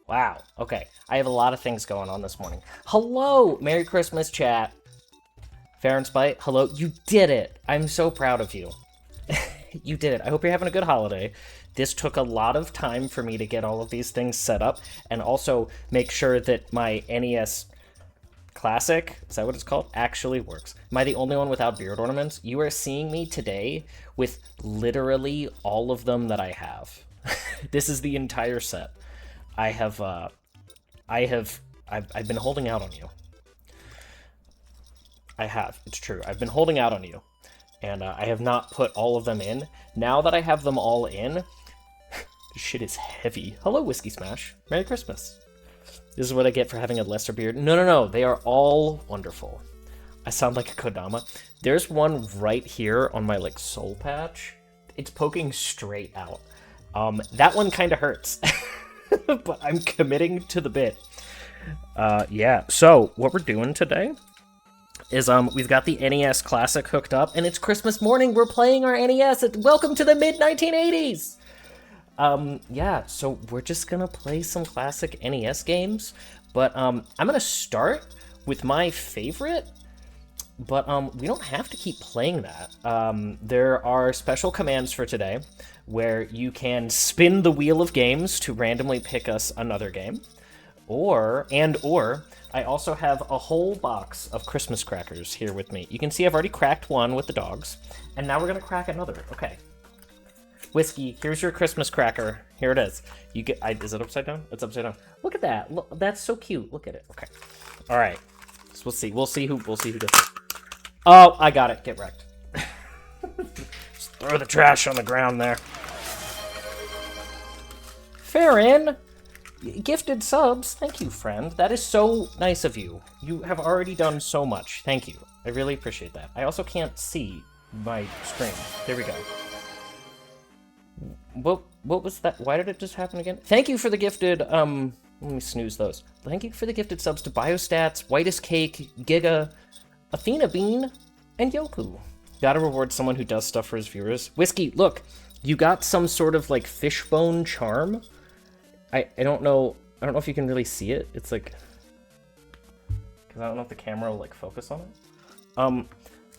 Wow. Okay. I have a lot of things going on this morning. Hello! Merry Christmas, chat. Fair and Spite, hello. You did it! I'm so proud of you. You did it. I hope you're having a good holiday. This took a lot of time for me to get all of these things set up and also make sure that my NES Classic, is that what it's called, actually works. Am I the only one without beard ornaments? You are seeing me today with literally all of them that I have. This is the entire set. I've been holding out on you. I have. It's true. I've been holding out on you. And I have not put all of them in. Now that I have them all in, this shit is heavy. Hello, Whiskey Smash. Merry Christmas. This is what I get for having a lesser beard. No. They are all wonderful. I sound like a Kodama. There's one right here on my, like, soul patch. It's poking straight out. That one kind of hurts. But I'm committing to the bit. Yeah. So, what we're doing today is we've got the NES Classic hooked up, and it's Christmas morning. We're playing our NES. Welcome to the mid-1980s. Yeah, so we're just gonna play some classic NES games, but I'm gonna start with my favorite, but we don't have to keep playing that. There are special commands for today where you can spin the wheel of games to randomly pick us another game, or I also have a whole box of Christmas crackers here with me. You can see I've already cracked one with the dogs, and now we're gonna crack another. Okay. Whiskey, here's your Christmas cracker. Here it is. You get. Is it upside down? It's upside down. Look at that. Look, that's so cute. Look at it. Okay. All right. So we'll see. We'll see who gets it. Oh, I got it. Get wrecked. Just throw the trash on the ground there. Farron, gifted subs. Thank you, friend. That is so nice of you. You have already done so much. Thank you. I really appreciate that. I also can't see my screen. There we go. What was that? Why did it just happen again? Thank you for the gifted, let me snooze those. Thank you for the gifted subs to Biostats, Whitest Cake, Giga, Athena Bean, and Yoku. Gotta reward someone who does stuff for his viewers. Whiskey, look, you got some sort of, like, fishbone charm. I don't know if you can really see it. It's like, because I don't know if the camera will, like, focus on it.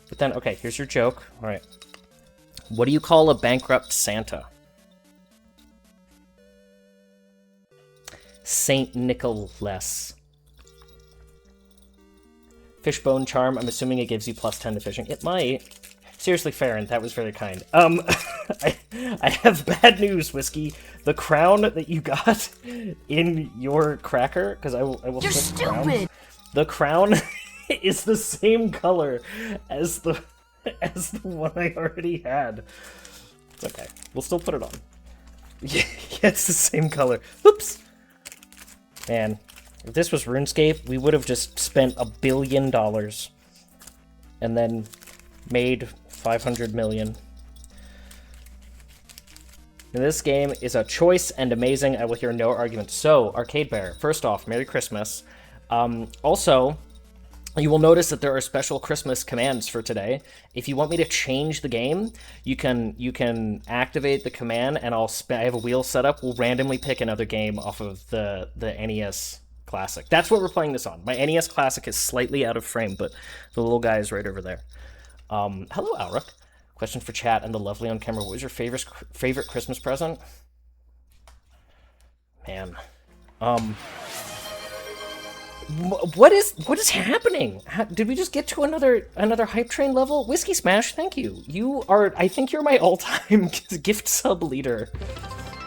But then, okay, here's your joke. All right. What do you call a bankrupt Santa? Saint Nicholas. Fishbone charm, I'm assuming it gives you plus 10 to fishing. It might. Seriously, Farron, that was very kind. I have bad news, Whiskey. The crown that you got in your cracker, because I will You're stupid! The crown is the same color as the one I already had. It's okay. We'll still put it on. Yeah, it's the same color. Oops. Man, if this was RuneScape, we would have just spent $1 billion and then made 500 million. And this game is a choice and amazing. I will hear no arguments. So, Arcade Bear, first off, Merry Christmas. Also, you will notice that there are special Christmas commands for today. If you want me to change the game, you can activate the command, and I have a wheel set up. We'll randomly pick another game off of the NES Classic. That's what we're playing this on. My NES Classic is slightly out of frame, but the little guy is right over there. Hello, Alric. Question for chat and the lovely on camera. What was your favorite Christmas present? Man, what is happening? Did we just get to another hype train level? Whiskey Smash, thank you. I think you're my all-time gift sub leader.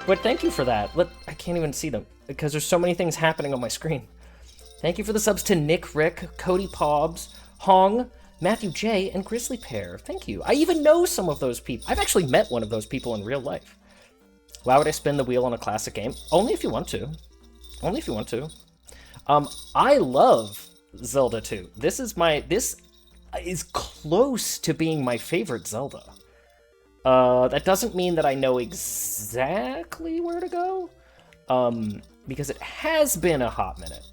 But thank you for that. I can't even see them because there's so many things happening on my screen. Thank you for the subs to Nick, Rick, Cody Pobbs, Hong, Matthew J, and Grizzly Pear. Thank you. I even know some of those people. I've actually met one of those people in real life. Why would I spin the wheel on a classic game? Only if you want to. Only if you want to. I love Zelda 2. This is close to being my favorite Zelda. That doesn't mean that I know exactly where to go, because it has been a hot minute.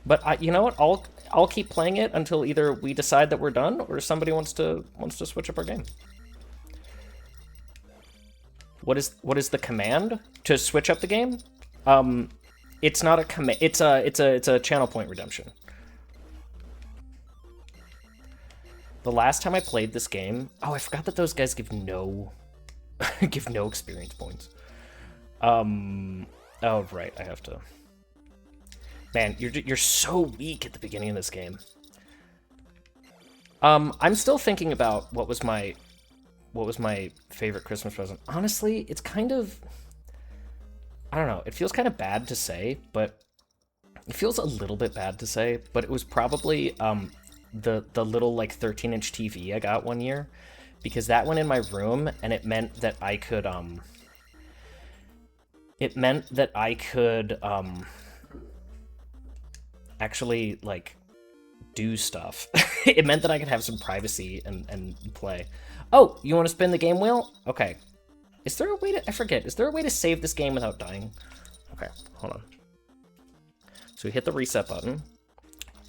But you know what? I'll keep playing it until either we decide that we're done or somebody wants to switch up our game. What is the command to switch up the game? It's not a command. It's a channel point redemption. The last time I played this game, oh, I forgot that those guys give no give no experience points. Oh right, I have to. Man, you're so weak at the beginning of this game. I'm still thinking about what was my favorite Christmas present. Honestly, it's kind of, I don't know, it feels kind of bad to say, but it feels a little bit bad to say, but it was probably the little like 13-inch TV I got one year, because that went in my room and it meant that I could actually like do stuff. It meant that I could have some privacy and play. Oh, you want to spin the game wheel? Okay. Is there a way to, I forget, is there a way to save this game without dying? Okay, hold on. So we hit the reset button,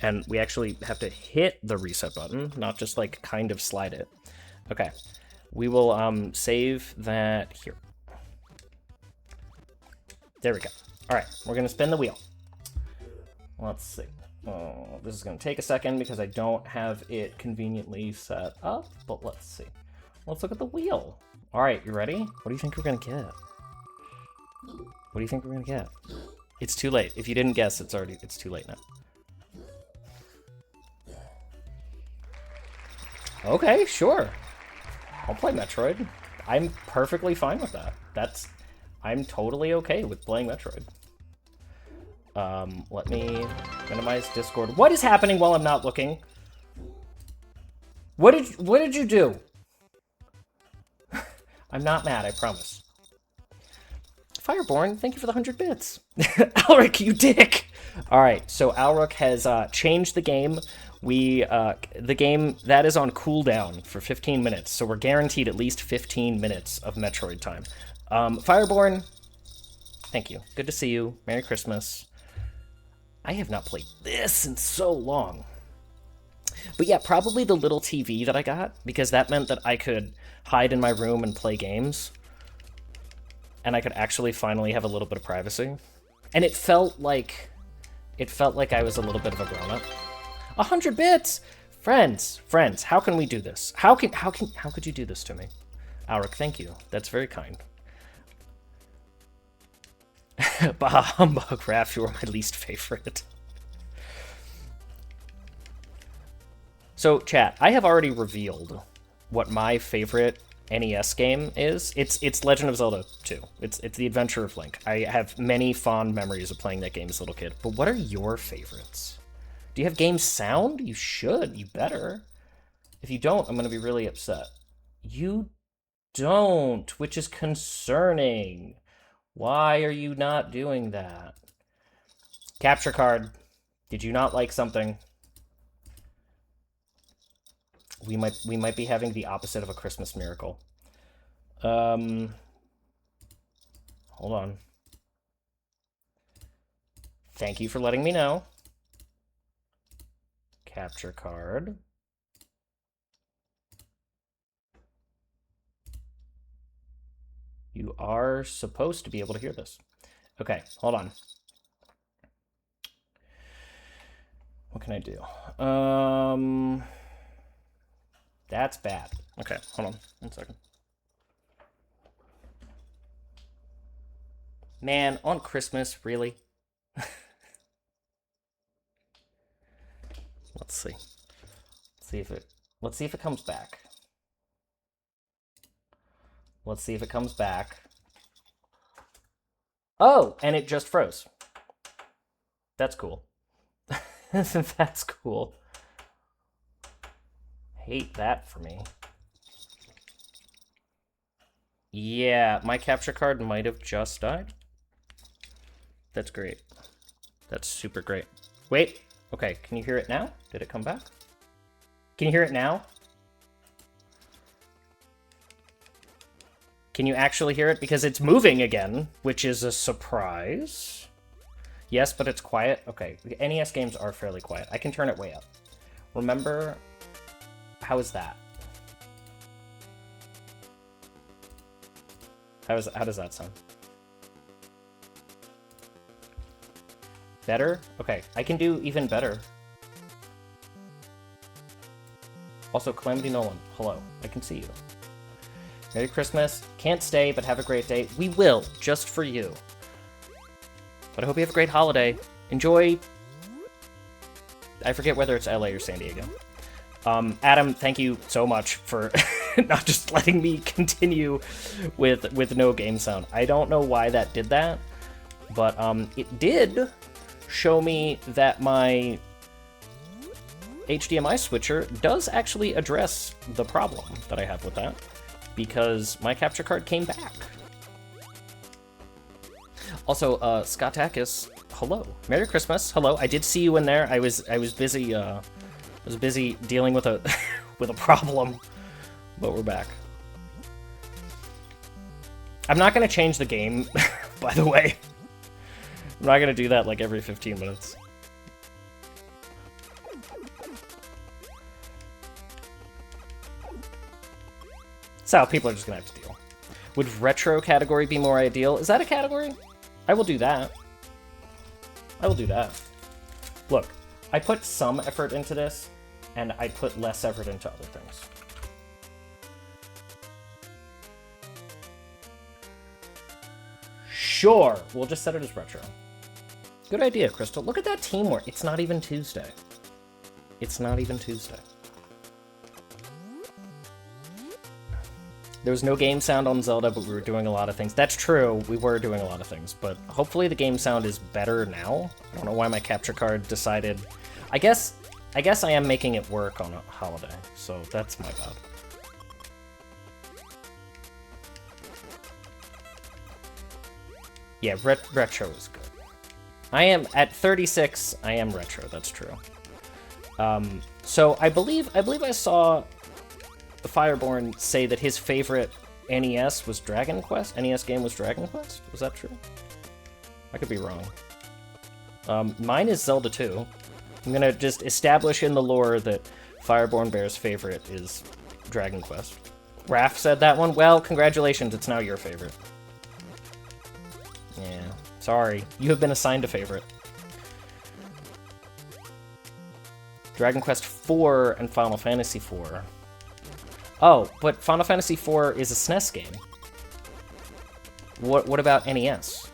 and we actually have to hit the reset button, not just like kind of slide it. Okay, we will save that here. There we go. All right, we're gonna spin the wheel. Let's see. Oh, this is gonna take a second because I don't have it conveniently set up, but let's see. Let's look at the wheel. All right, you ready? What do you think we're gonna get? What do you think we're gonna get? It's too late. If you didn't guess, it's too late now. Okay, sure. I'll play Metroid. I'm perfectly fine with that. I'm totally okay with playing Metroid. Let me minimize Discord. What is happening while I'm not looking? What did you do? I'm not mad, I promise. Fireborn, thank you for the 100 bits. Alric, you dick! Alright, so Alric has changed the game. The game, that is on cooldown for 15 minutes, so we're guaranteed at least 15 minutes of Metroid time. Fireborn, thank you. Good to see you. Merry Christmas. I have not played this in so long. But yeah, probably the little TV that I got, because that meant that I could hide in my room and play games. And I could actually finally have a little bit of privacy. And it felt like I was a little bit of a grown-up. 100 bits! Friends, how can we do this? How could you do this to me? Alric, thank you. That's very kind. Bah humbug, Raph, you are my least favorite. So, chat, I have already revealed what my favorite NES game is. It's Legend of Zelda 2. It's The Adventure of Link. I have many fond memories of playing that game as a little kid. But what are your favorites? Do you have game sound? You should. You better. If you don't, I'm going to be really upset. You don't, which is concerning. Why are you not doing that? Capture card. Did you not like something? We might be having the opposite of a Christmas miracle. Hold on. Thank you for letting me know. Capture card. You are supposed to be able to hear this. Okay, hold on. What can I do? That's bad. Okay, hold on 1 second. Man, on Christmas, really? Let's see. Let's see if it comes back. Let's see if it comes back. Oh, and it just froze. That's cool. That's cool. Hate that for me. Yeah, my capture card might have just died. That's great. That's super great. Wait. Okay, can you hear it now? Did it come back? Can you hear it now? Can you actually hear it? Because it's moving again, which is a surprise. Yes, but it's quiet. Okay, the NES games are fairly quiet. I can turn it way up. Remember, how is that? How does that sound? Better? Okay, I can do even better. Also, Calamity Nolan, hello. I can see you. Merry Christmas. Can't stay, but have a great day. We will, just for you. But I hope you have a great holiday. Enjoy... I forget whether it's LA or San Diego. Adam, thank you so much for not just letting me continue with no game sound. I don't know why that did that, but it did show me that my HDMI switcher does actually address the problem that I have with that, because my capture card came back. Also, Scottakis, hello. Merry Christmas. Hello. I did see you in there. I was busy dealing with a with a problem, but we're back. I'm not gonna change the game, by the way. I'm not gonna do that like every 15 minutes. That's how people are just gonna have to deal. Would retro category be more ideal? Is that a category? I will do that. I will do that. Look, I put some effort into this, and I put less effort into other things. Sure, we'll just set it as retro. Good idea, Crystal. Look at that teamwork. It's not even Tuesday. It's not even Tuesday. There was no game sound on Zelda, but we were doing a lot of things. That's true, we were doing a lot of things, but hopefully the game sound is better now. I don't know why my capture card decided... I guess I am making it work on a holiday, so that's my bad. Yeah, retro is good. I am, at 36, I am retro, that's true. So I believe I saw Fireborn say that his favorite NES was Dragon Quest? NES game was Dragon Quest? Was that true? I could be wrong. Mine is Zelda 2. I'm gonna just establish in the lore that Fireborn Bear's favorite is Dragon Quest. Raph said that one? Well, congratulations, it's now your favorite. Yeah, sorry. You have been assigned a favorite. Dragon Quest IV and Final Fantasy IV. Oh, but Final Fantasy IV is a SNES game. What about NES?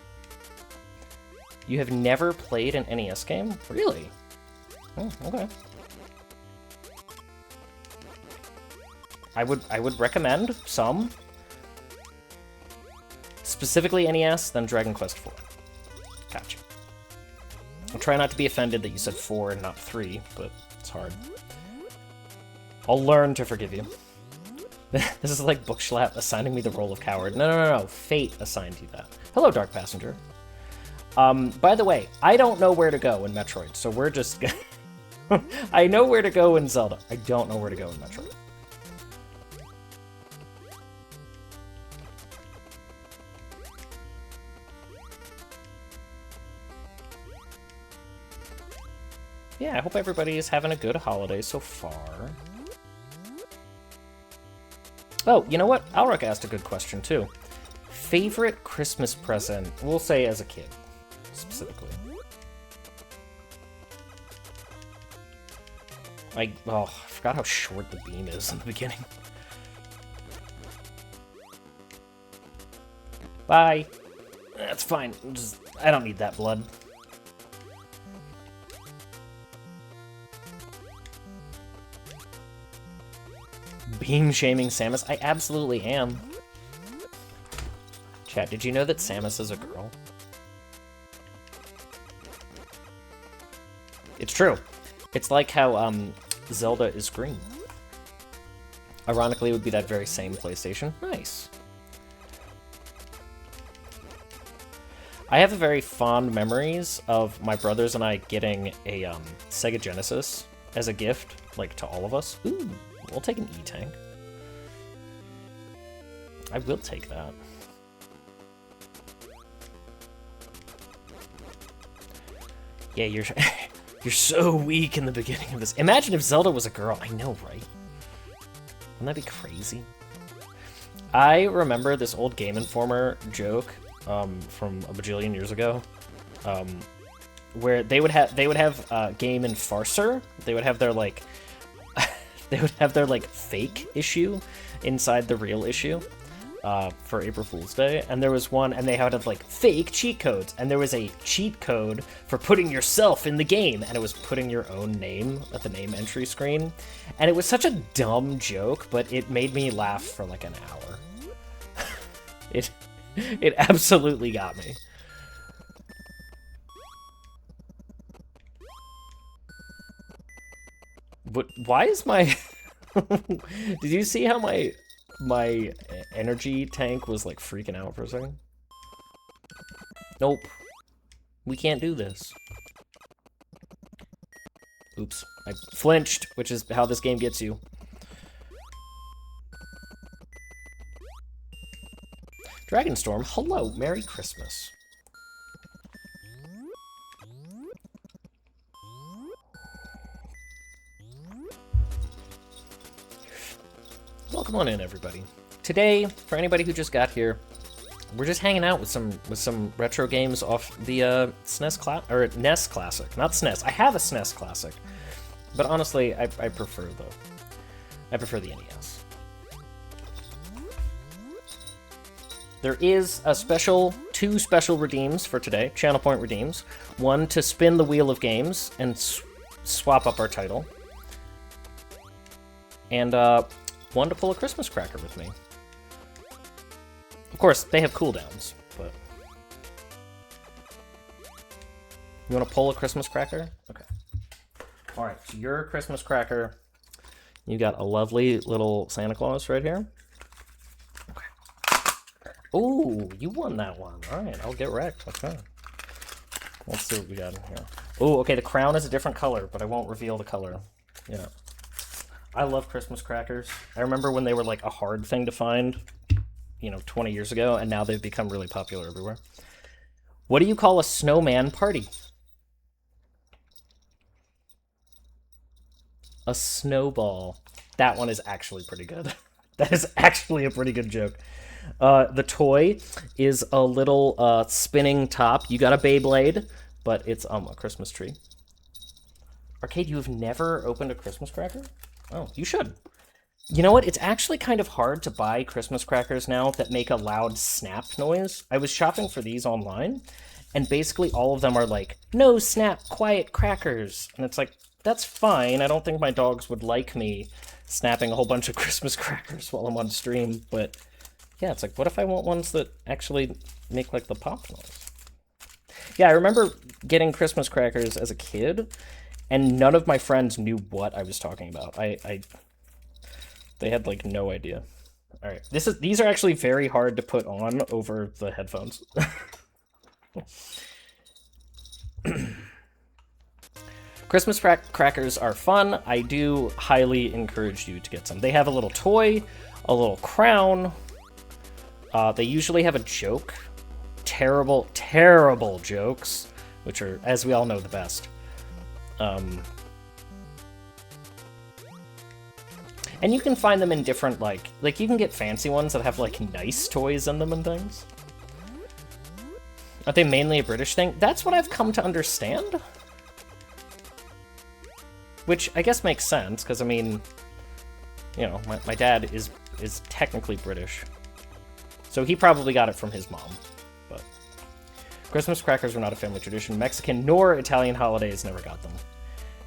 You have never played an NES game? Really? Oh, okay. I would recommend some. Specifically NES, then Dragon Quest IV. Gotcha. I'll try not to be offended that you said 4 and not 3, but it's hard. I'll learn to forgive you. This is like Bookslap assigning me the role of coward. No. Fate assigned you that. Hello, Dark Passenger. By the way, I don't know where to go in Metroid, so we're just... I know where to go in Zelda. I don't know where to go in Metroid. Yeah, I hope everybody is having a good holiday so far. Oh, you know what? Alric asked a good question, too. Favorite Christmas present? We'll say as a kid, specifically. I forgot how short the beam is in the beginning. Bye. That's fine. I don't need that blood. Beam shaming Samus? I absolutely am. Chat, did you know that Samus is a girl? It's true. It's like how Zelda is green. Ironically, it would be that very same PlayStation. Nice. I have very fond memories of my brothers and I getting a Sega Genesis as a gift, like to all of us. Ooh, we'll take an E-Tank. I will take that. Yeah, you're so weak in the beginning of this. Imagine if Zelda was a girl. I know, right? Wouldn't that be crazy? I remember this old Game Informer joke from a bajillion years ago, where they would have Game Enfarcer. They would have their like they would have their like fake issue inside the real issue for April Fool's Day, and there was one, and they had like fake cheat codes, and there was a cheat code for putting yourself in the game, and it was putting your own name at the name entry screen, and it was such a dumb joke, but it made me laugh for like an hour. It absolutely got me. But why is my did you see how my energy tank was like freaking out for a second? Nope. We can't do this. Oops. I flinched, which is how this game gets you. Dragonstorm, hello, Merry Christmas. Welcome on in, everybody. Today, for anybody who just got here, we're just hanging out with some retro games off the NES Classic, not SNES. I have a SNES Classic, but honestly, I prefer the NES. There is two special redeems for today, channel point redeems. One to spin the wheel of games and swap up our title, and one to pull a Christmas cracker with me. Of course, they have cooldowns, but... You want to pull a Christmas cracker? Okay. Alright, so your Christmas cracker, you got a lovely little Santa Claus right here. Okay. Ooh, you won that one. Alright, I'll get wrecked. Okay. Let's see what we got in here. Ooh, okay, the crown is a different color, but I won't reveal the color. Yeah. I love Christmas crackers. I remember when they were like a hard thing to find, 20 years ago, and now they've become really popular everywhere. What do you call a snowman party? A snowball. That one is actually pretty good. That is actually a pretty good joke. The toy is a little spinning top. You got a Beyblade, but it's a Christmas tree. Arcade, you have never opened a Christmas cracker? Oh, you should. You know what? It's actually kind of hard to buy Christmas crackers now that make a loud snap noise. I was shopping for these online, and basically all of them are like, no snap, quiet crackers. And it's like, that's fine. I don't think my dogs would like me snapping a whole bunch of Christmas crackers while I'm on stream. But yeah, it's like, what if I want ones that actually make like the pop noise? Yeah, I remember getting Christmas crackers as a kid, and none of my friends knew what I was talking about. They had like no idea. All right, these are actually very hard to put on over the headphones. Christmas crackers are fun. I do highly encourage you to get some. They have a little toy, a little crown. They usually have a joke. Terrible, terrible jokes, which are, as we all know, the best. And you can find them in different, like you can get fancy ones that have, like, nice toys in them and things. Are they mainly a British thing? That's what I've come to understand. Which I guess makes sense, because, I mean, my dad is technically British. So he probably got it from his mom. But Christmas crackers were not a family tradition. Mexican nor Italian holidays never got them.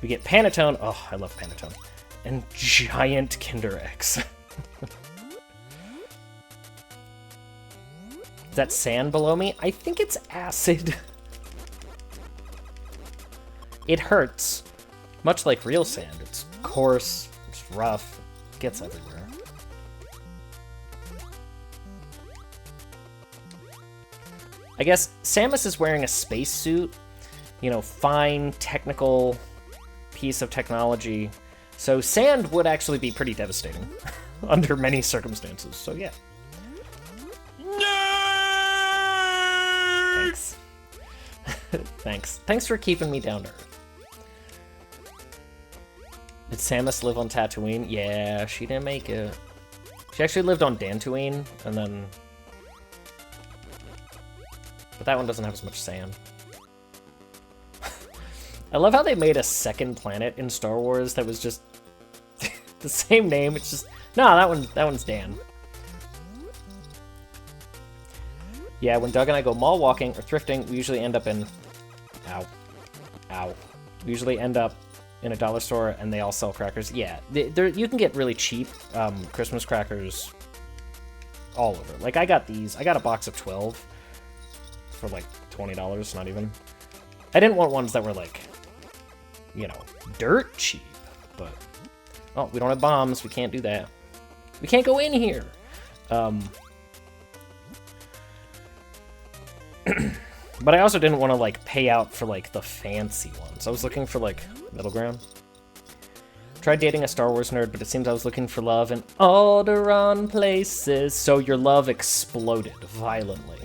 We get Panettone. Oh, I love Panettone. And giant Kinder Eggs. Is that sand below me? I think it's acid. It hurts. Much like real sand. It's coarse, it's rough, it gets everywhere. I guess Samus is wearing a spacesuit. Fine, technical piece of technology. So sand would actually be pretty devastating under many circumstances. So yeah. Thanks. Thanks. Thanks for keeping me down to earth. Did Samus live on Tatooine? Yeah, she didn't make it. She actually lived on Dantooine, and then... But that one doesn't have as much sand. I love how they made a second planet in Star Wars that was just the same name. It's just... No, that one's Dan. Yeah, when Doug and I go mall walking or thrifting, we usually end up in... Ow. Ow. We usually end up in a dollar store, and they all sell crackers. Yeah, you can get really cheap Christmas crackers all over. Like, I got these. I got a box of 12 for, like, $20, not even. I didn't want ones that were, like, you know, dirt cheap, but... Oh, we don't have bombs. We can't do that. We can't go in here! But I also didn't want to, like, pay out for, like, the fancy ones. I was looking for, like, middle ground. Tried dating a Star Wars nerd, but it seems I was looking for love in all the wrong places. So your love exploded violently.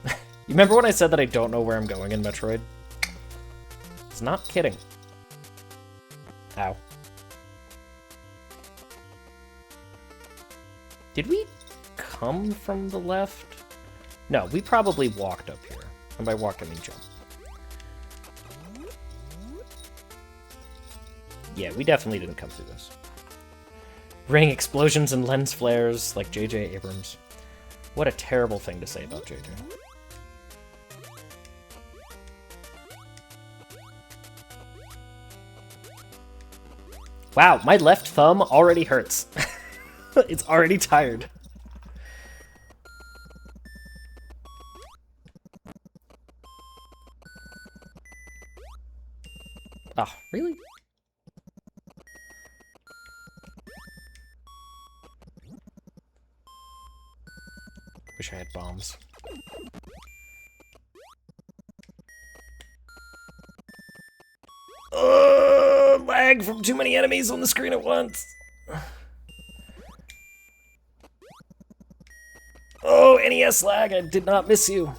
You remember when I said that I don't know where I'm going in Metroid? It's not kidding. Ow. Did we come from the left? No, we probably walked up here. And by walk, I mean jump. Yeah, we definitely didn't come through this. Ring explosions and lens flares like J.J. Abrams. What a terrible thing to say about J.J. Wow, my left thumb already hurts. It's already tired. Oh, really? Wish I had bombs. Lag from too many enemies on the screen at once. Oh, NES lag, I did not miss you.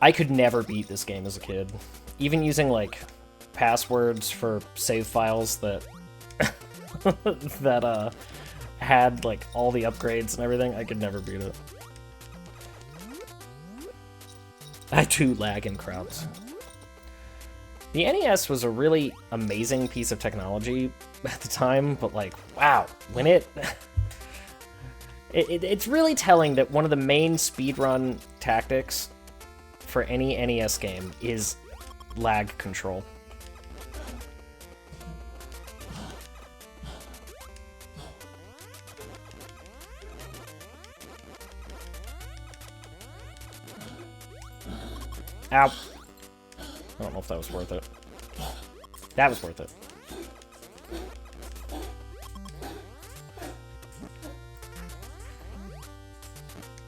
I could never beat this game as a kid. Even using, like, passwords for save files that that had, like, all the upgrades and everything, I could never beat it. I too lag in crowds. The NES was a really amazing piece of technology at the time, but, like, wow, when it's really telling that one of the main speedrun tactics for any NES game is lag control. Ow. I don't know if that was worth it. That was worth it.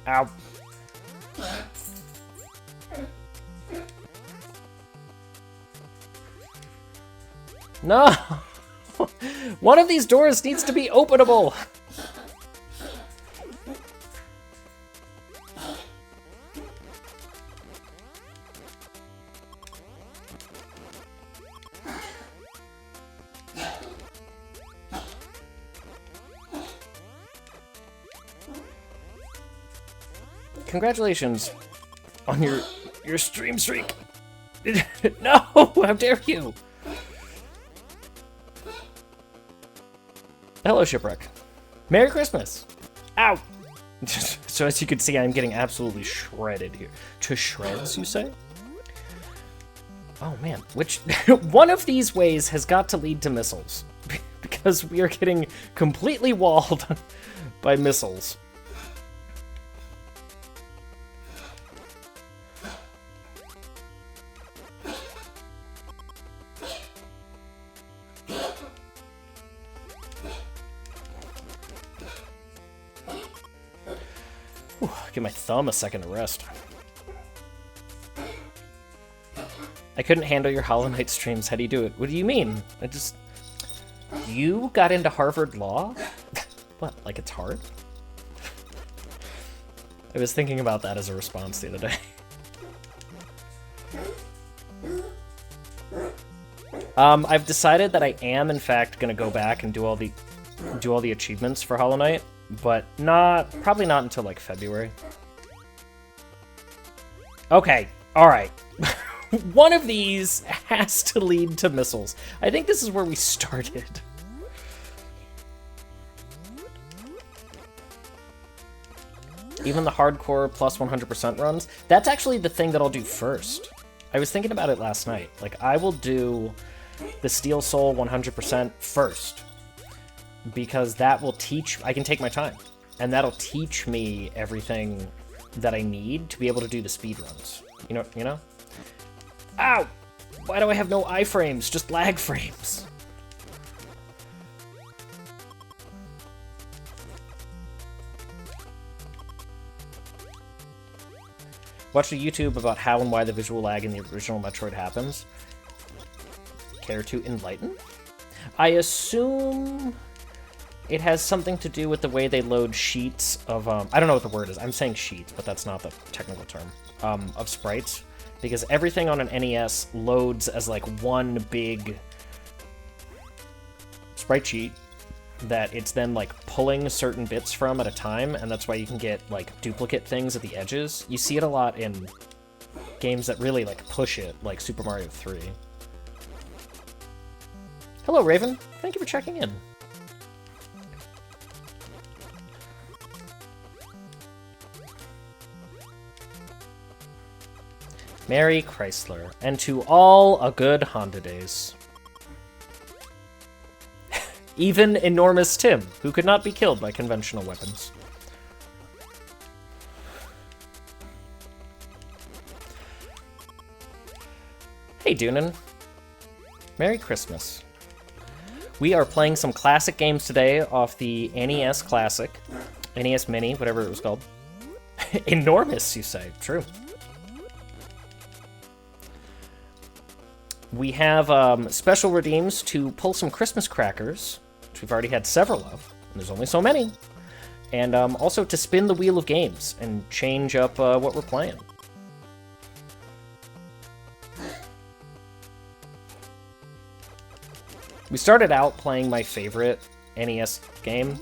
Ow. No! One of these doors needs to be openable! Congratulations on your stream streak. No! How dare you! Hello, Shipwreck. Merry Christmas! Ow! So as you can see, I'm getting absolutely shredded here. To shreds, you say? Oh man, which one of these ways has got to lead to missiles. Because we are getting completely walled by missiles. Give my thumb a second to rest. I couldn't handle your Hollow Knight streams. How do you do it? What do you mean? You got into Harvard Law? What, like it's hard? I was thinking about that as a response the other day. I've decided that I am, in fact, gonna go back and do all the achievements for Hollow Knight, but probably not until, like, February. Okay, alright. One of these has to lead to missiles. I think this is where we started. Even the hardcore plus 100% runs, that's actually the thing that I'll do first. I was thinking about it last night. Like, I will do the Steel Soul 100% first, because that will I can take my time, and that'll teach me everything that I need to be able to do the speedruns. You know? Ow! Why do I have no iframes? Just lag frames. Watched a YouTube about how and why the visual lag in the original Metroid happens. Care to enlighten? I assume it has something to do with the way they load sheets of, I don't know what the word is. I'm saying sheets, but that's not the technical term, of sprites. Because everything on an NES loads as, like, one big sprite sheet that it's then, like, pulling certain bits from at a time, and that's why you can get, like, duplicate things at the edges. You see it a lot in games that really, like, push it, like Super Mario 3. Hello, Raven. Thank you for checking in. Merry Chrysler, and to all a good Honda days. Even enormous Tim, who could not be killed by conventional weapons. Hey, Doonan. Merry Christmas. We are playing some classic games today off the NES Classic. NES Mini, whatever it was called. Enormous, you say. True. We have special redeems to pull some Christmas crackers, which we've already had several of, and there's only so many. And also to spin the wheel of games and change up what we're playing. We started out playing my favorite NES game,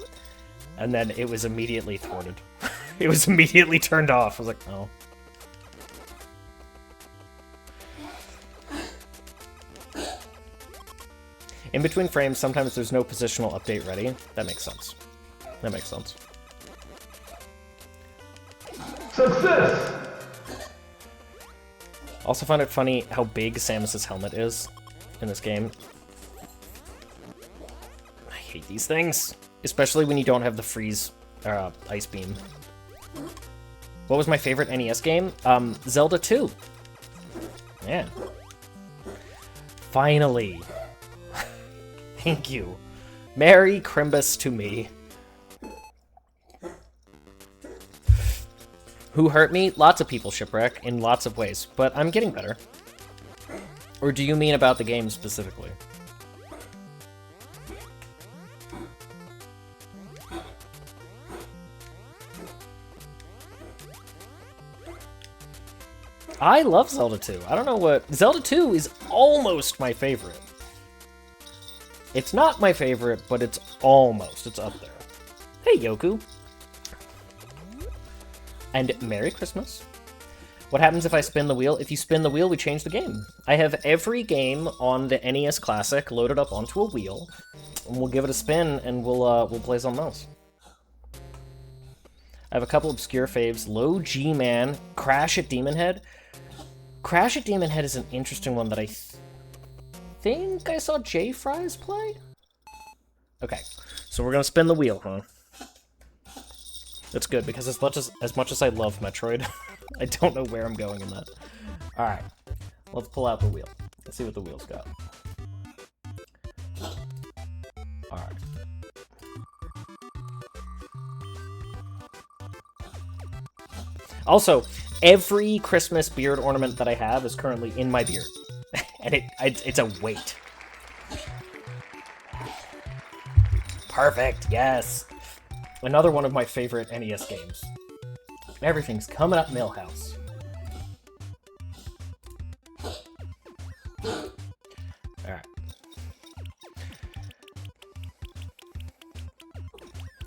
and then it was immediately thwarted. It was immediately turned off. I was like, oh. In between frames, sometimes there's no positional update ready. That makes sense. That makes sense. Success! Also find it funny how big Samus's helmet is in this game. I hate these things. Especially when you don't have the freeze, ice beam. What was my favorite NES game? Zelda 2. Yeah. Finally. Thank you. Merry Crimbus to me. Who hurt me? Lots of people, Shipwreck, in lots of ways, but I'm getting better. Or do you mean about the game specifically? I love Zelda 2. I don't know what... Zelda 2 is almost my favorite. It's not my favorite, but it's almost. It's up there. Hey, Yoku. And Merry Christmas. What happens if I spin the wheel? If you spin the wheel, we change the game. I have every game on the NES Classic loaded up onto a wheel, and we'll give it a spin, and we'll play something else. I have a couple obscure faves. Low G-Man, Crash at Demon Head. Crash at Demon Head is an interesting one that I think I saw Jay Fries play? Okay, so we're gonna spin the wheel, huh? That's good, because as much as I love Metroid, I don't know where I'm going in that. Alright, let's pull out the wheel. Let's see what the wheel's got. Alright. Also, every Christmas beard ornament that I have is currently in my beard. And it's a weight. Perfect, yes. Another one of my favorite NES games. Everything's coming up Millhouse. Alright.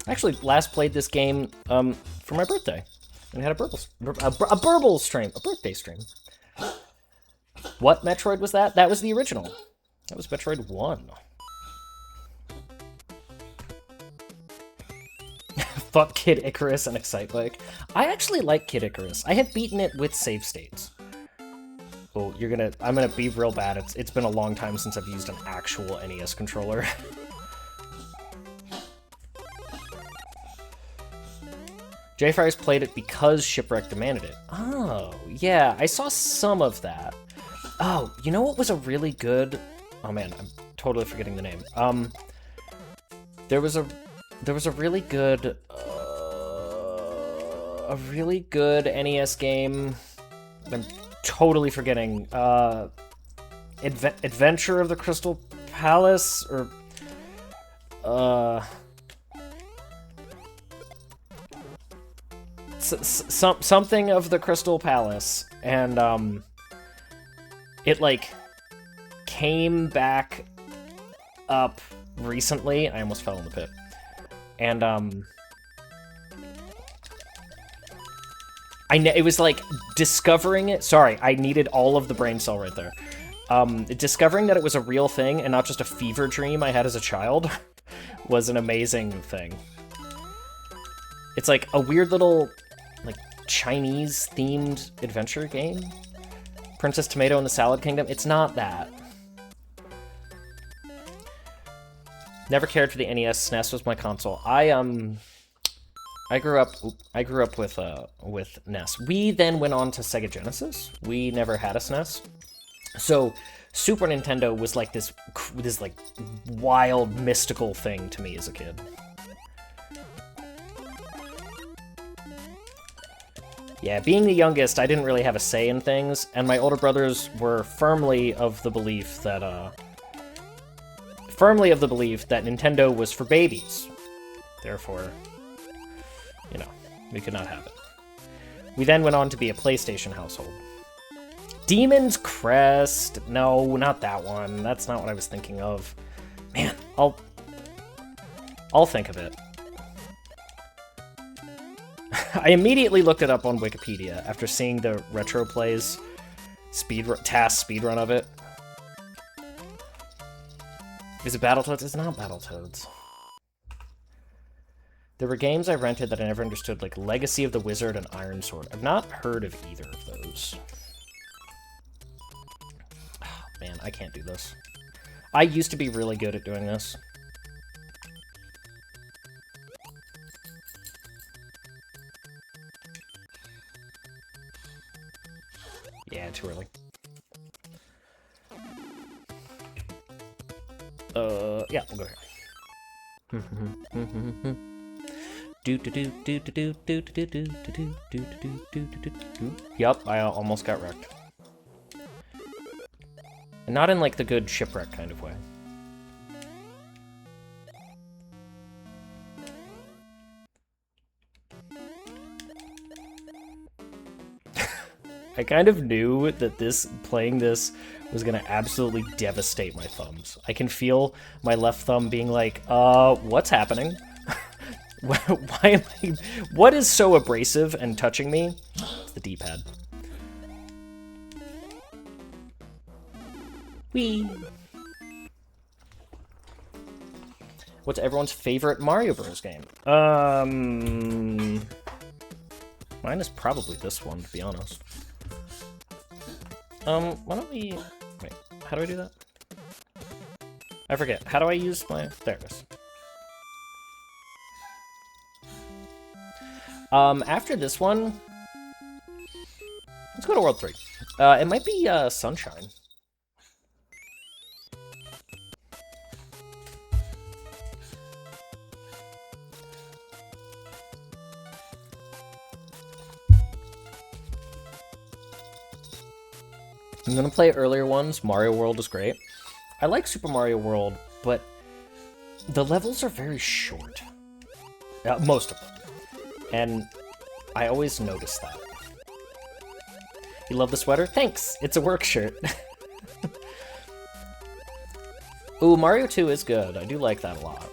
Actually, last played this game for my birthday, and had a burble stream, a birthday stream. What Metroid was that? That was the original. That was Metroid 1. Fuck Kid Icarus and Excitebike. I actually like Kid Icarus. I have beaten it with save states. Oh, I'm gonna be real bad. It's been a long time since I've used an actual NES controller. J-Fires played it because Shipwreck demanded it. Oh, yeah, I saw some of that. Oh, you know what was a really good... Oh man, I'm totally forgetting the name. There was a really good... a really good NES game. I'm totally forgetting. Adventure of the Crystal Palace, or... something of the Crystal Palace, and it like came back up recently. I almost fell in the pit, and it was like discovering it. Sorry, I needed all of the brain cell right there. Discovering that it was a real thing and not just a fever dream I had as a child was an amazing thing. It's like a weird little, like, Chinese-themed adventure game. Princess Tomato and the Salad Kingdom. It's not that. Never cared for the NES. SNES was my console. I grew up with NES. We then went on to Sega Genesis. We never had a SNES. So Super Nintendo was like this like wild mystical thing to me as a kid. Yeah, being the youngest, I didn't really have a say in things, and my older brothers were firmly of the belief that Nintendo was for babies. Therefore, you know, we could not have it. We then went on to be a PlayStation household. Demon's Crest. No, not that one. That's not what I was thinking of. Man, I'll think of it. I immediately looked it up on Wikipedia after seeing the Retro Plays speedrun of it. Is it Battletoads? It's not Battletoads. There were games I rented that I never understood, like Legacy of the Wizard and Iron Sword. I've not heard of either of those. Oh, man, I can't do this. I used to be really good at doing this. Yeah, too early. Yeah, we'll go here. Yup, I almost got wrecked. And not in like the good shipwreck kind of way. I kind of knew that playing this was gonna absolutely devastate my thumbs. I can feel my left thumb being like, what's happening? What is so abrasive and touching me? It's the D-pad. Whee! What's everyone's favorite Mario Bros. Game? Mine is probably this one, to be honest. Why don't we... Wait, how do I do that? I forget. How do I use my... There it is. After this one... Let's go to World 3. It might be, Sunshine. I'm gonna play earlier ones. Mario World is great. I like Super Mario World, but the levels are very short. Most of them. And I always notice that. You love the sweater? Thanks! It's a work shirt. Ooh, Mario 2 is good. I do like that a lot.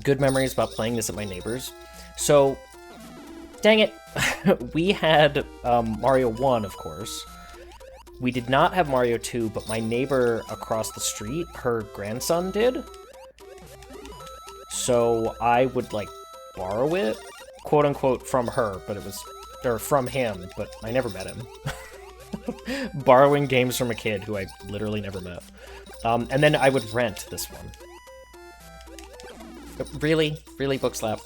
good memories about playing this at my neighbor's. So, dang it, we had Mario 1, of course. We did not have Mario 2, but my neighbor across the street, her grandson did. So I would, like, borrow it, quote-unquote, from her, but it was... or from him, but I never met him. Borrowing games from a kid who I literally never met. And then I would rent this one. Really? Really, Bookslap?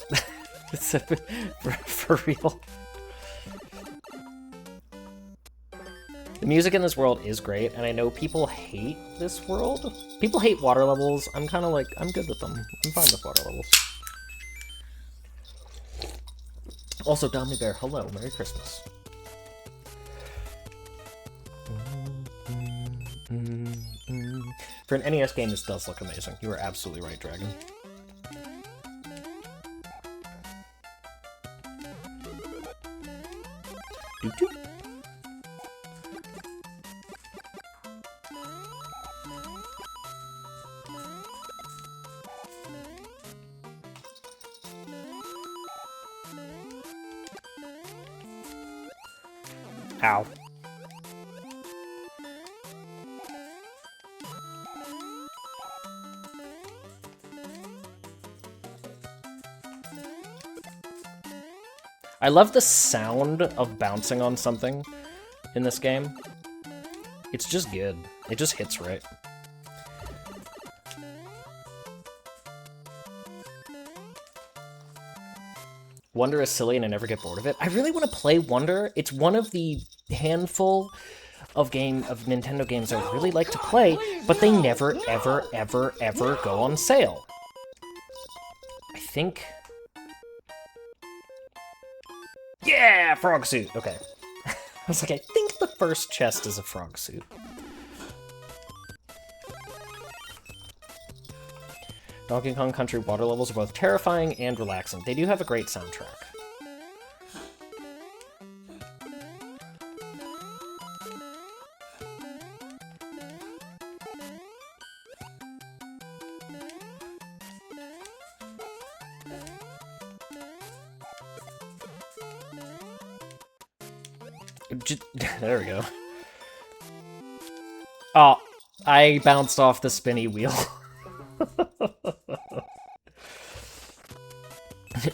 For real? The music in this world is great, and I know people hate this world. People hate water levels. I'm kind of like, I'm good with them. I'm fine with water levels. Also, Dommy Bear, hello. Merry Christmas. For an NES game, this does look amazing. You are absolutely right, Dragon. Doo-doo. Ow. I love the sound of bouncing on something in this game. It's just good. It just hits right. Wonder is silly and I never get bored of it. I really want to play Wonder. It's one of the handful of Nintendo games I really like to play, but they never, ever, ever, ever go on sale. I think... Yeah! Frog suit! Okay. I was like, I think the first chest is a frog suit. Donkey Kong Country water levels are both terrifying and relaxing. They do have a great soundtrack. There we go. Oh, I bounced off the spinny wheel.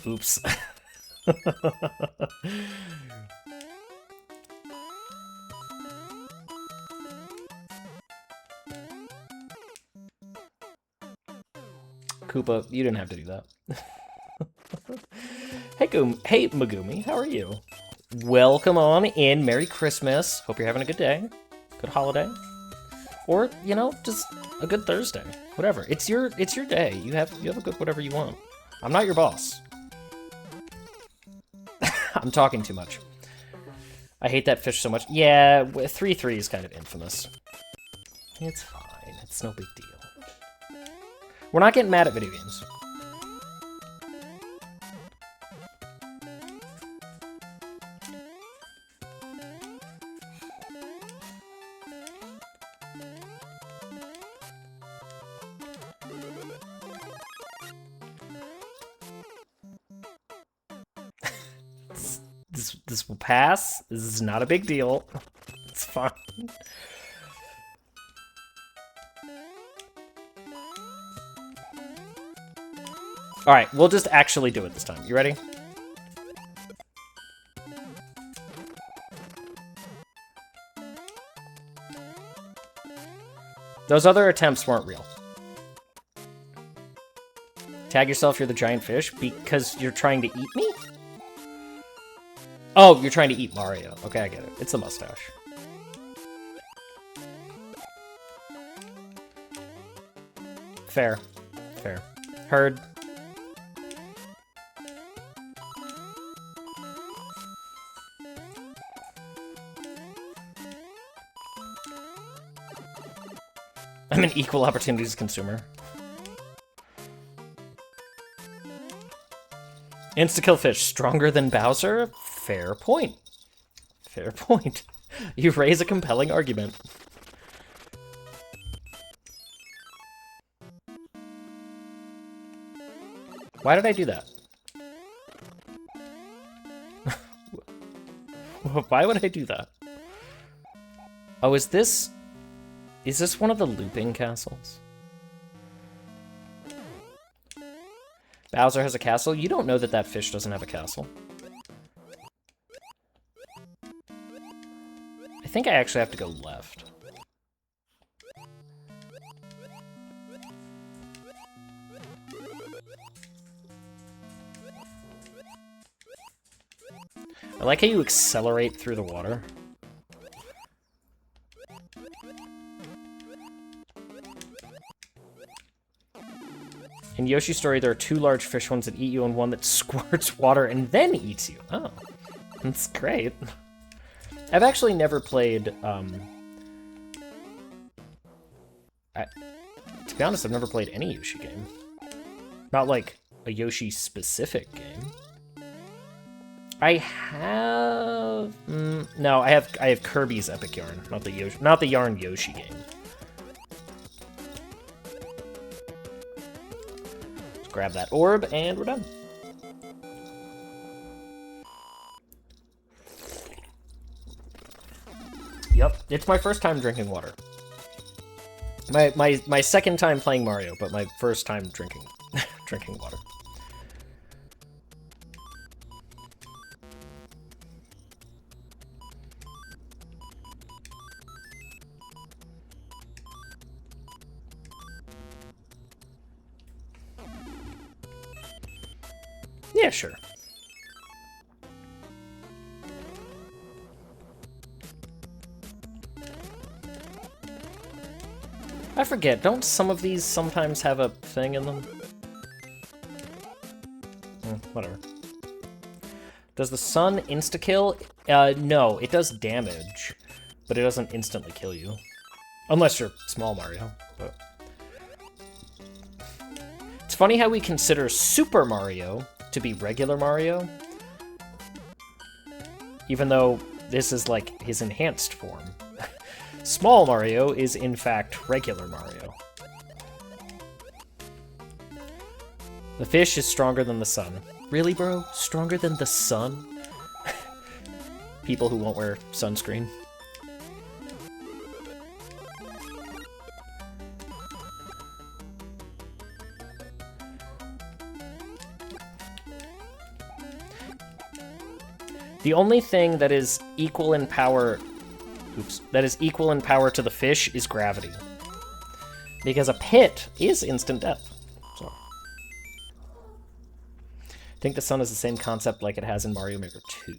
Oops. Koopa, you didn't have to do that. Hey, Megumi, how are you? Welcome on in. Merry Christmas. Hope you're having a good day. Good holiday. Or, you know, just a good Thursday. Whatever. It's your day. You have a good whatever you want. I'm not your boss. I'm talking too much. I hate that fish so much. Yeah, 3-3 is kind of infamous. It's fine. It's no big deal. We're not getting mad at video games. This will pass. This is not a big deal. It's fine. Alright, we'll just actually do it this time. You ready? Those other attempts weren't real. Tag yourself, you're the giant fish, because you're trying to eat me? Oh, you're trying to eat Mario. Okay, I get it. It's a mustache. Fair. Fair. Heard. I'm an equal opportunities consumer. Insta-kill fish, stronger than Bowser? Fair point. Fair point. You raise a compelling argument. Why did I do that? Why would I do that? Oh, is this one of the looping castles? Bowser has a castle? You don't know that that fish doesn't have a castle. I think I actually have to go left. I like how you accelerate through the water. In Yoshi's story, there are 2 large fish ones that eat you and one that squirts water and then eats you. Oh, that's great. I've actually never played, to be honest, I've never played any Yoshi game. Not like a Yoshi-specific game. I have... no, I have Kirby's Epic Yarn, not the Yarn Yoshi game. Let's grab that orb, and we're done. Yep, it's my first time drinking water. My second time playing Mario, but my first time drinking drinking water. Yeah, sure. I forget, don't some of these sometimes have a thing in them? Whatever. Does the sun insta-kill? No, it does damage, but it doesn't instantly kill you. Unless you're Small Mario, but... It's funny how we consider Super Mario to be regular Mario, even though this is like his enhanced form. Small Mario is in fact regular Mario. The fish is stronger than the sun. Really, bro? Stronger than the sun? People who won't wear sunscreen. The only thing that is equal in power... Oops. That is equal in power to the fish is gravity. Because a pit is instant death. So. I think the sun is the same concept like it has in Mario Maker 2.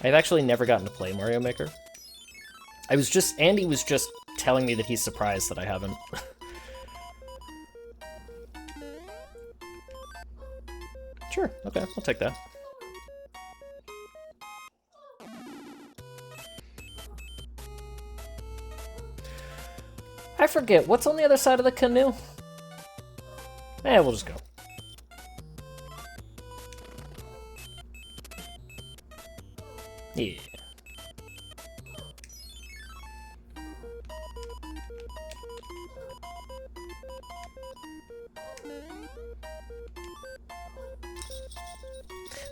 I've actually never gotten to play Mario Maker. Andy was just telling me that he's surprised that I haven't. Sure, okay, I'll take that. I forget, what's on the other side of the canoe? We'll just go. Yeah.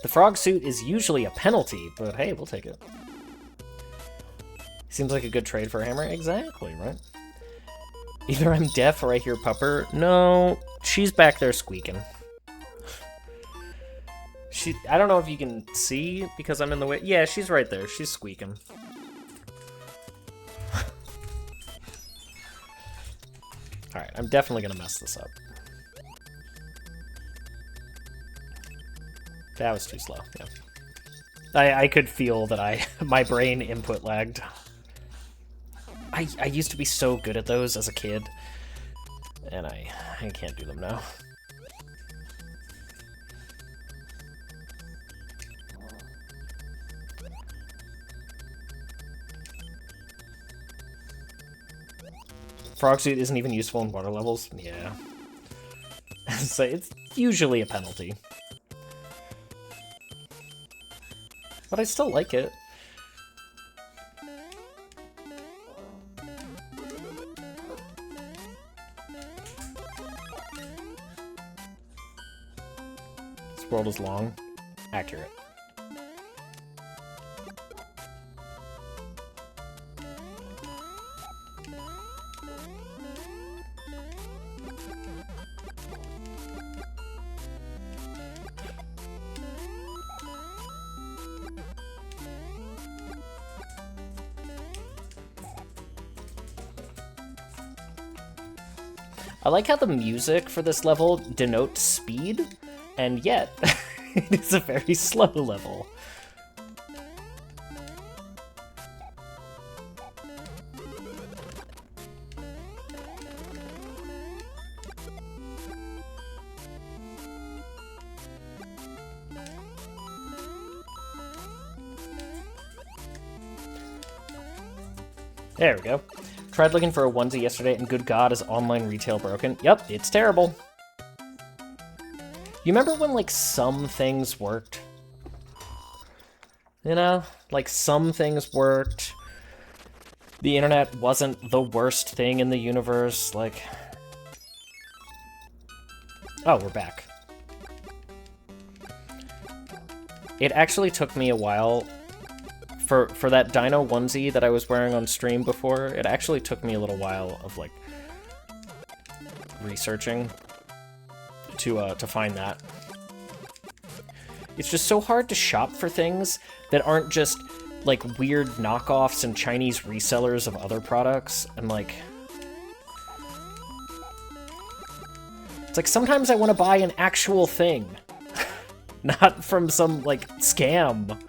The frog suit is usually a penalty, but hey, we'll take it. Seems like a good trade for a hammer. Exactly, right? Either I'm deaf or I hear Pupper. No, she's back there squeaking. I don't know if you can see because I'm in the way. Yeah, she's right there. She's squeaking. Alright, I'm definitely gonna mess this up. That was too slow, yeah. I could feel that my brain input lagged. I used to be so good at those as a kid, and I can't do them now. Frog suit isn't even useful in water levels? Yeah. So it's usually a penalty. But I still like it. This world is long. Accurate. I like how the music for this level denotes speed, and yet it is a very slow level. There we go. Tried looking for a onesie yesterday, and good God, is online retail broken? Yep, it's terrible. You remember when, like, some things worked? You know? Like, some things worked. The internet wasn't the worst thing in the universe, like... Oh, we're back. It actually took me a while... For that dino onesie that I was wearing on stream before, it actually took me a little while of, like, researching to find that. It's just so hard to shop for things that aren't just, like, weird knockoffs and Chinese resellers of other products, and, like... It's like, sometimes I want to buy an actual thing. Not from some, like, scam.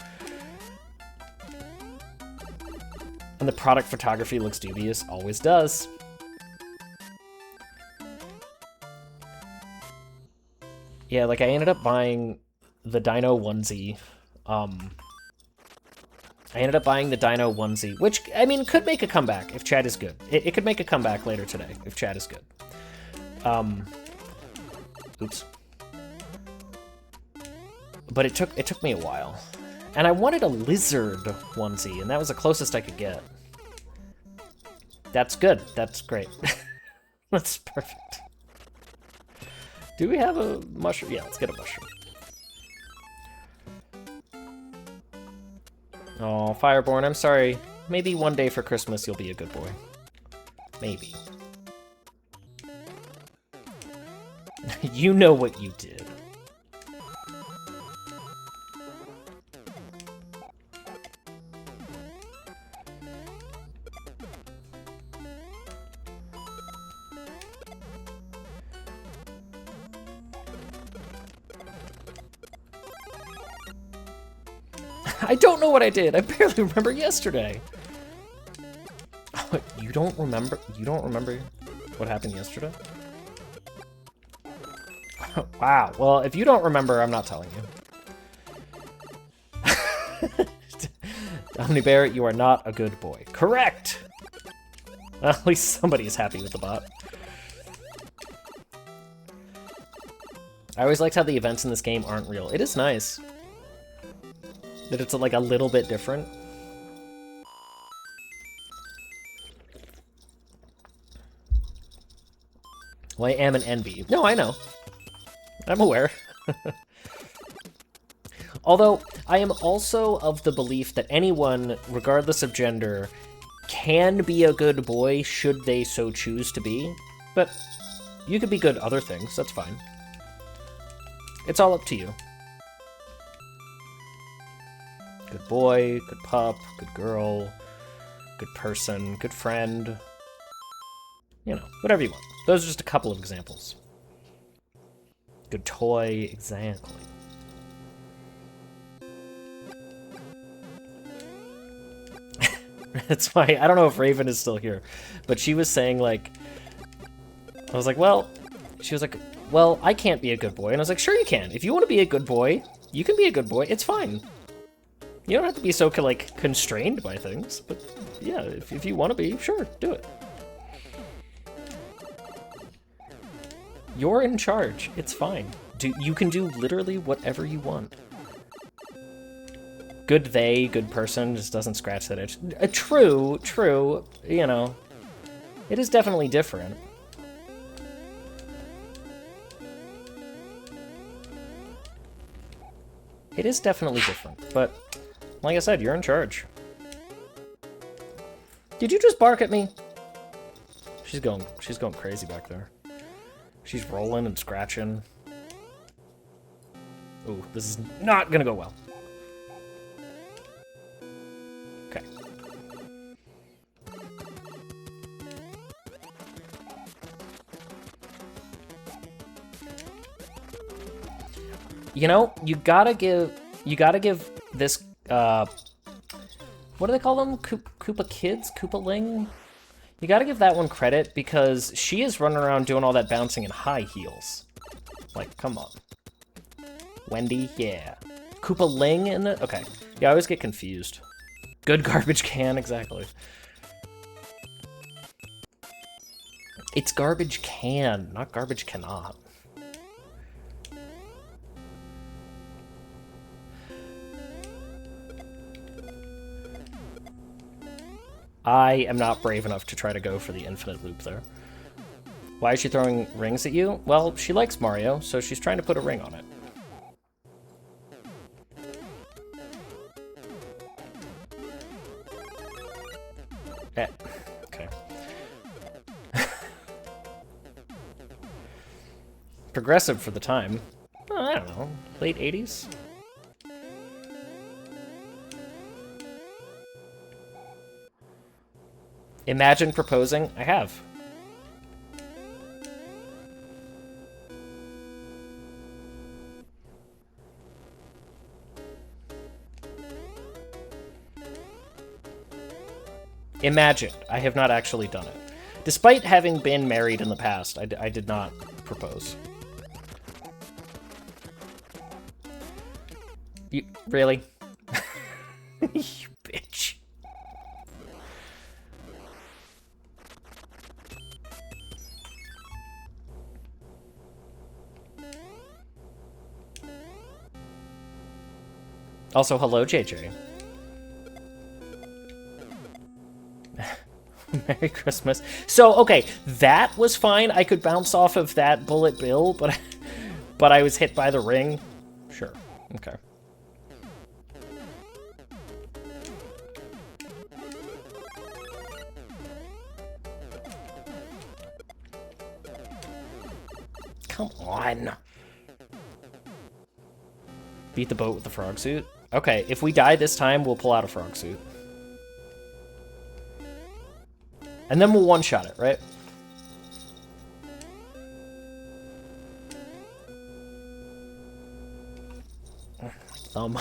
And the product photography looks dubious. Always does. Yeah, like, I ended up buying the dino onesie. I ended up buying the dino onesie, which, I mean, could make a comeback if chat is good. It could make a comeback later today if chat is good. Oops. But it took me a while. And I wanted a lizard onesie, and that was the closest I could get. That's good. That's great. That's perfect. Do we have a mushroom? Yeah, let's get a mushroom. Oh, Fireborn, I'm sorry. Maybe one day for Christmas you'll be a good boy. Maybe. You know what you did. I don't know what I did. I barely remember yesterday. You don't remember? You don't remember what happened yesterday? Wow. Well, if you don't remember, I'm not telling you. Omnibear, you are not a good boy. Correct! At least somebody's happy with the bot. I always liked how the events in this game aren't real. It is nice that it's like a little bit different. Well, I am an NB. No, I know. I'm aware. Although, I am also of the belief that anyone, regardless of gender, can be a good boy should they so choose to be. But you could be good other things, that's fine. It's all up to you. Good boy, good pup, good girl, good person, good friend. You know, whatever you want. Those are just a couple of examples. Good toy, exactly. That's why, I don't know if Raven is still here, but she was saying, like, I was like, well, she was like, well, I can't be a good boy. And I was like, sure you can. If you want to be a good boy, you can be a good boy. It's fine. You don't have to be so, like, constrained by things, but yeah, if you want to be, sure, do it. You're in charge. It's fine. You can do literally whatever you want. Good they, good person, just doesn't scratch that itch. True, you know. It is definitely different. It is definitely different, but like I said, you're in charge. Did you just bark at me? She's going crazy back there. She's rolling and scratching. Ooh, this is not gonna go well. Okay. You know, you gotta give this, what do they call them? Koopa Kids? Koopa Ling? You gotta give that one credit because she is running around doing all that bouncing in high heels. Like, come on. Wendy, yeah. Koopa Ling in it? Okay. Yeah, I always get confused. Good garbage can, exactly. It's garbage can, not garbage cannot. I am not brave enough to try to go for the infinite loop there. Why is she throwing rings at you? Well, she likes Mario, so she's trying to put a ring on it. Okay. Progressive for the time. Oh, I don't know, late 80s? Imagine proposing. I have. Imagined. I have not actually done it. Despite having been married in the past, I did not propose. You really? You bitch. Also, hello, JJ. Merry Christmas. So, okay, that was fine. I could bounce off of that bullet bill, but I was hit by the ring. Sure. Okay. Come on. Beat the boat with the frog suit? Okay, if we die this time, we'll pull out a frog suit. And then we'll one-shot it, right? Thumb.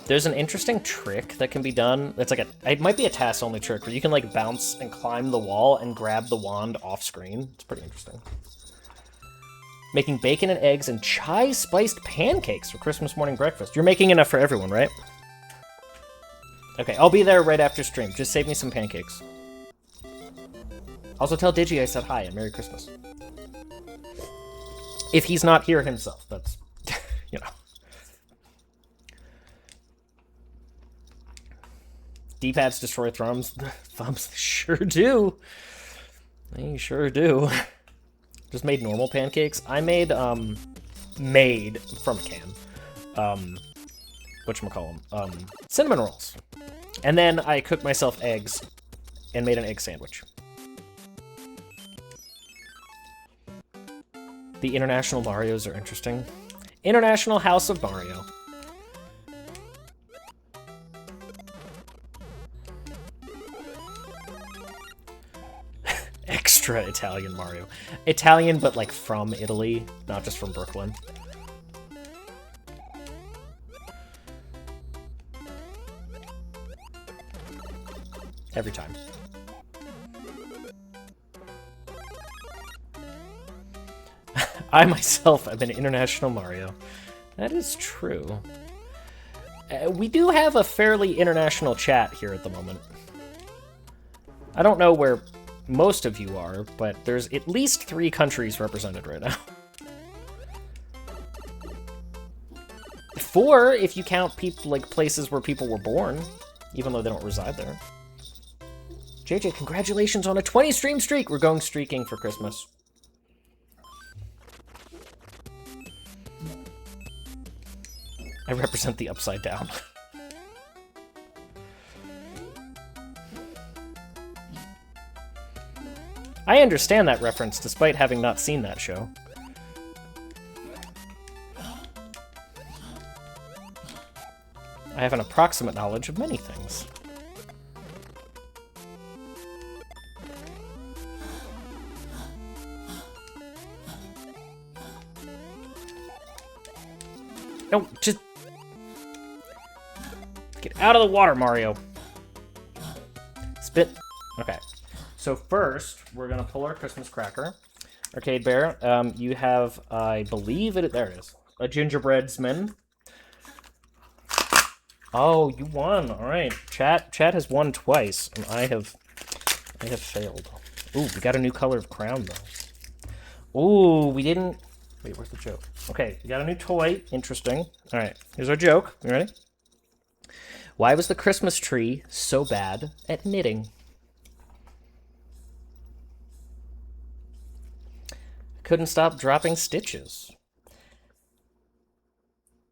There's an interesting trick that can be done. It's like it might be a task-only trick where you can like bounce and climb the wall and grab the wand off screen. It's pretty interesting. Making bacon and eggs and chai-spiced pancakes for Christmas morning breakfast. You're making enough for everyone, right? Okay, I'll be there right after stream. Just save me some pancakes. Also tell Digi I said hi and Merry Christmas. If he's not here himself, that's, you know. D-pads destroy thumbs. Thumbs sure do. They sure do. Just made normal pancakes. I made from a can. Whatchamacallem? Cinnamon rolls. And then I cooked myself eggs and made an egg sandwich. The international Marios are interesting. International House of Mario. Extra Italian Mario. Italian, but like from Italy, not just from Brooklyn. Every time. I myself have been international Mario. That is true. We do have a fairly international chat here at the moment. I don't know where most of you are, but there's at least 3 countries represented right now. 4 if you count people like places where people were born, even though they don't reside there. JJ, congratulations on a 20 stream streak. We're going streaking for Christmas. I represent the upside down. I understand that reference despite having not seen that show. I have an approximate knowledge of many things. No, just... get out of the water, Mario. Spit. Okay. So first, we're gonna pull our Christmas cracker. Arcade Bear, you have, I believe it... there it is. A gingerbreadsman. Oh, you won. All right. Chat has won twice, and I have failed. Ooh, we got a new color of crown, though. Ooh, we didn't... wait, where's the joke? Okay, we got a new toy. Interesting. All right, here's our joke. You ready? Why was the Christmas tree so bad at knitting? Couldn't stop dropping stitches.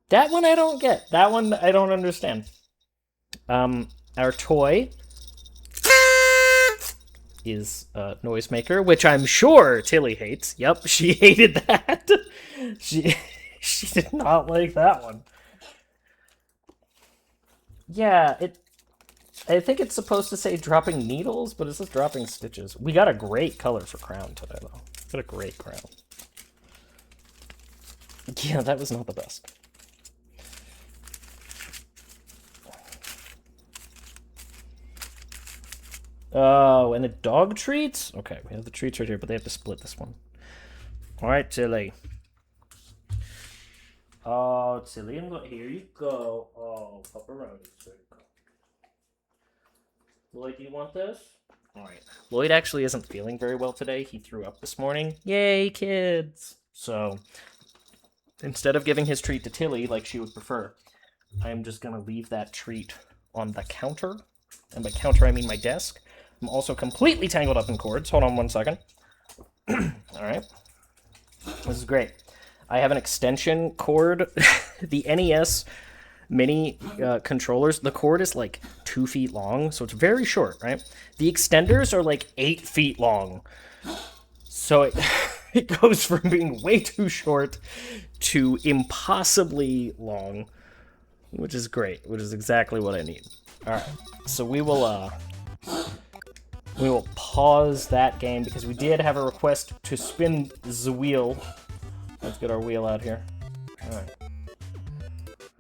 That one I don't get. That one I don't understand. Our toy is a noisemaker, which I'm sure Tilly hates. Yep, she hated that. She did not like that one. Yeah, I think it's supposed to say dropping needles, but it says dropping stitches. We got a great color for crown today, though. Got a great crown. Yeah, that was not the best. Oh, and the dog treats? Okay, we have the treats right here, but they have to split this one. All right, Tilly. Oh, Tilly, here you go. Oh, pepperoni. There you go. Lloyd, do you want this? All right. Lloyd actually isn't feeling very well today. He threw up this morning. Yay, kids! So, instead of giving his treat to Tilly, like she would prefer, I'm just going to leave that treat on the counter. And by counter, I mean my desk. I'm also completely tangled up in cords. Hold on one second. All right. This is great. I have an extension cord. The NES mini controllers, the cord is like 2 feet long, so it's very short, right? The extenders are like 8 feet long. So it goes from being way too short to impossibly long, which is great, which is exactly what I need. All right, so we will pause that game because we did have a request to spin the wheel. Let's get our wheel out here. All right.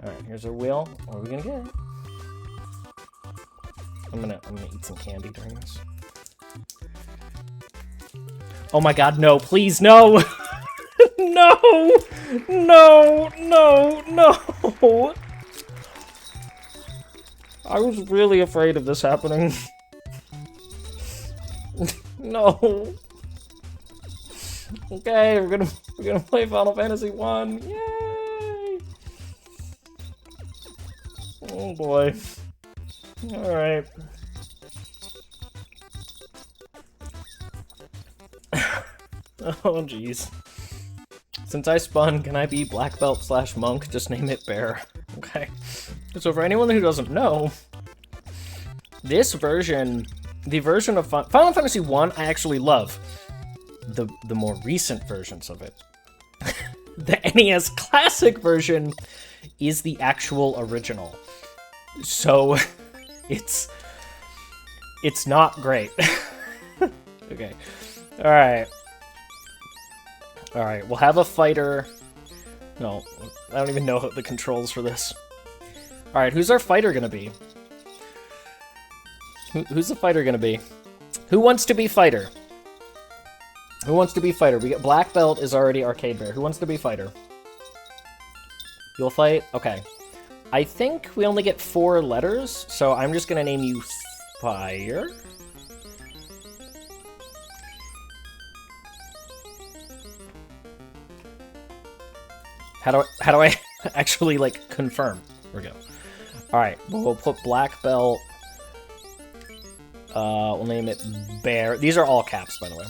All right, here's our wheel. What are we gonna get? I'm gonna eat some candy during this. Oh my God, no! Please, no! No! No! No! No! I was really afraid of this happening. No. Okay, we're gonna play Final Fantasy 1. Yay! Oh boy. All right. Oh jeez. Since I spun, can I be black belt / monk? Just name it Bear. Okay. So for anyone who doesn't know, this version, the version of Final Fantasy 1, I actually love. The more recent versions of it. The NES Classic version is the actual original. So it's not great. Okay. All right. All right, we'll have a fighter. No, I don't even know the controls for this. All right, who's our fighter gonna be? Who's the fighter gonna be? Who wants to be fighter? Who wants to be fighter? We got black belt is already Arcade Bear. Who wants to be fighter? You'll fight? Okay. I think we only get 4 letters, so I'm just gonna name you Fire. How do I actually, like, confirm? Here we go. Alright, we'll put black belt. We'll name it Bear. These are all caps, by the way.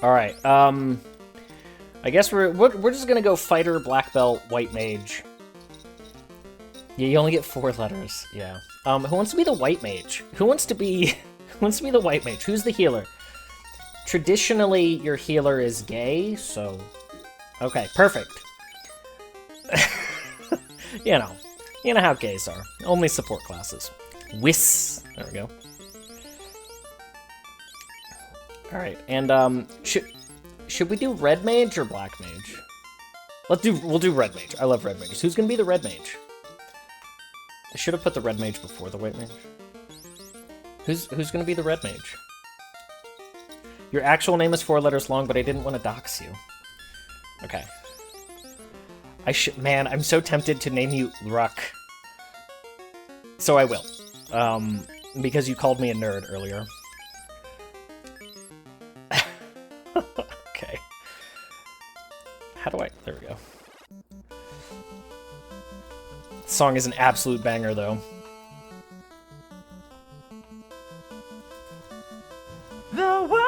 Alright, I guess we're just gonna go fighter, black belt, white mage. Yeah, you only get 4 letters. Yeah. Who wants to be the white mage? Who wants to be the white mage? Who's the healer? Traditionally, your healer is gay, so okay, perfect. You know how gays are. Only support classes. Whis. There we go. All right, and should we do red mage or black mage? We'll do red mage. I love red mages. Who's gonna be the red mage? I should have put the red mage before the white mage. Who's gonna be the red mage? Your actual name is 4 letters long, but I didn't want to dox you. Okay. Man, I'm so tempted to name you Ruck. So I will. Because you called me a nerd earlier. Okay. How do I... There we go. The song is an absolute banger, though. The words.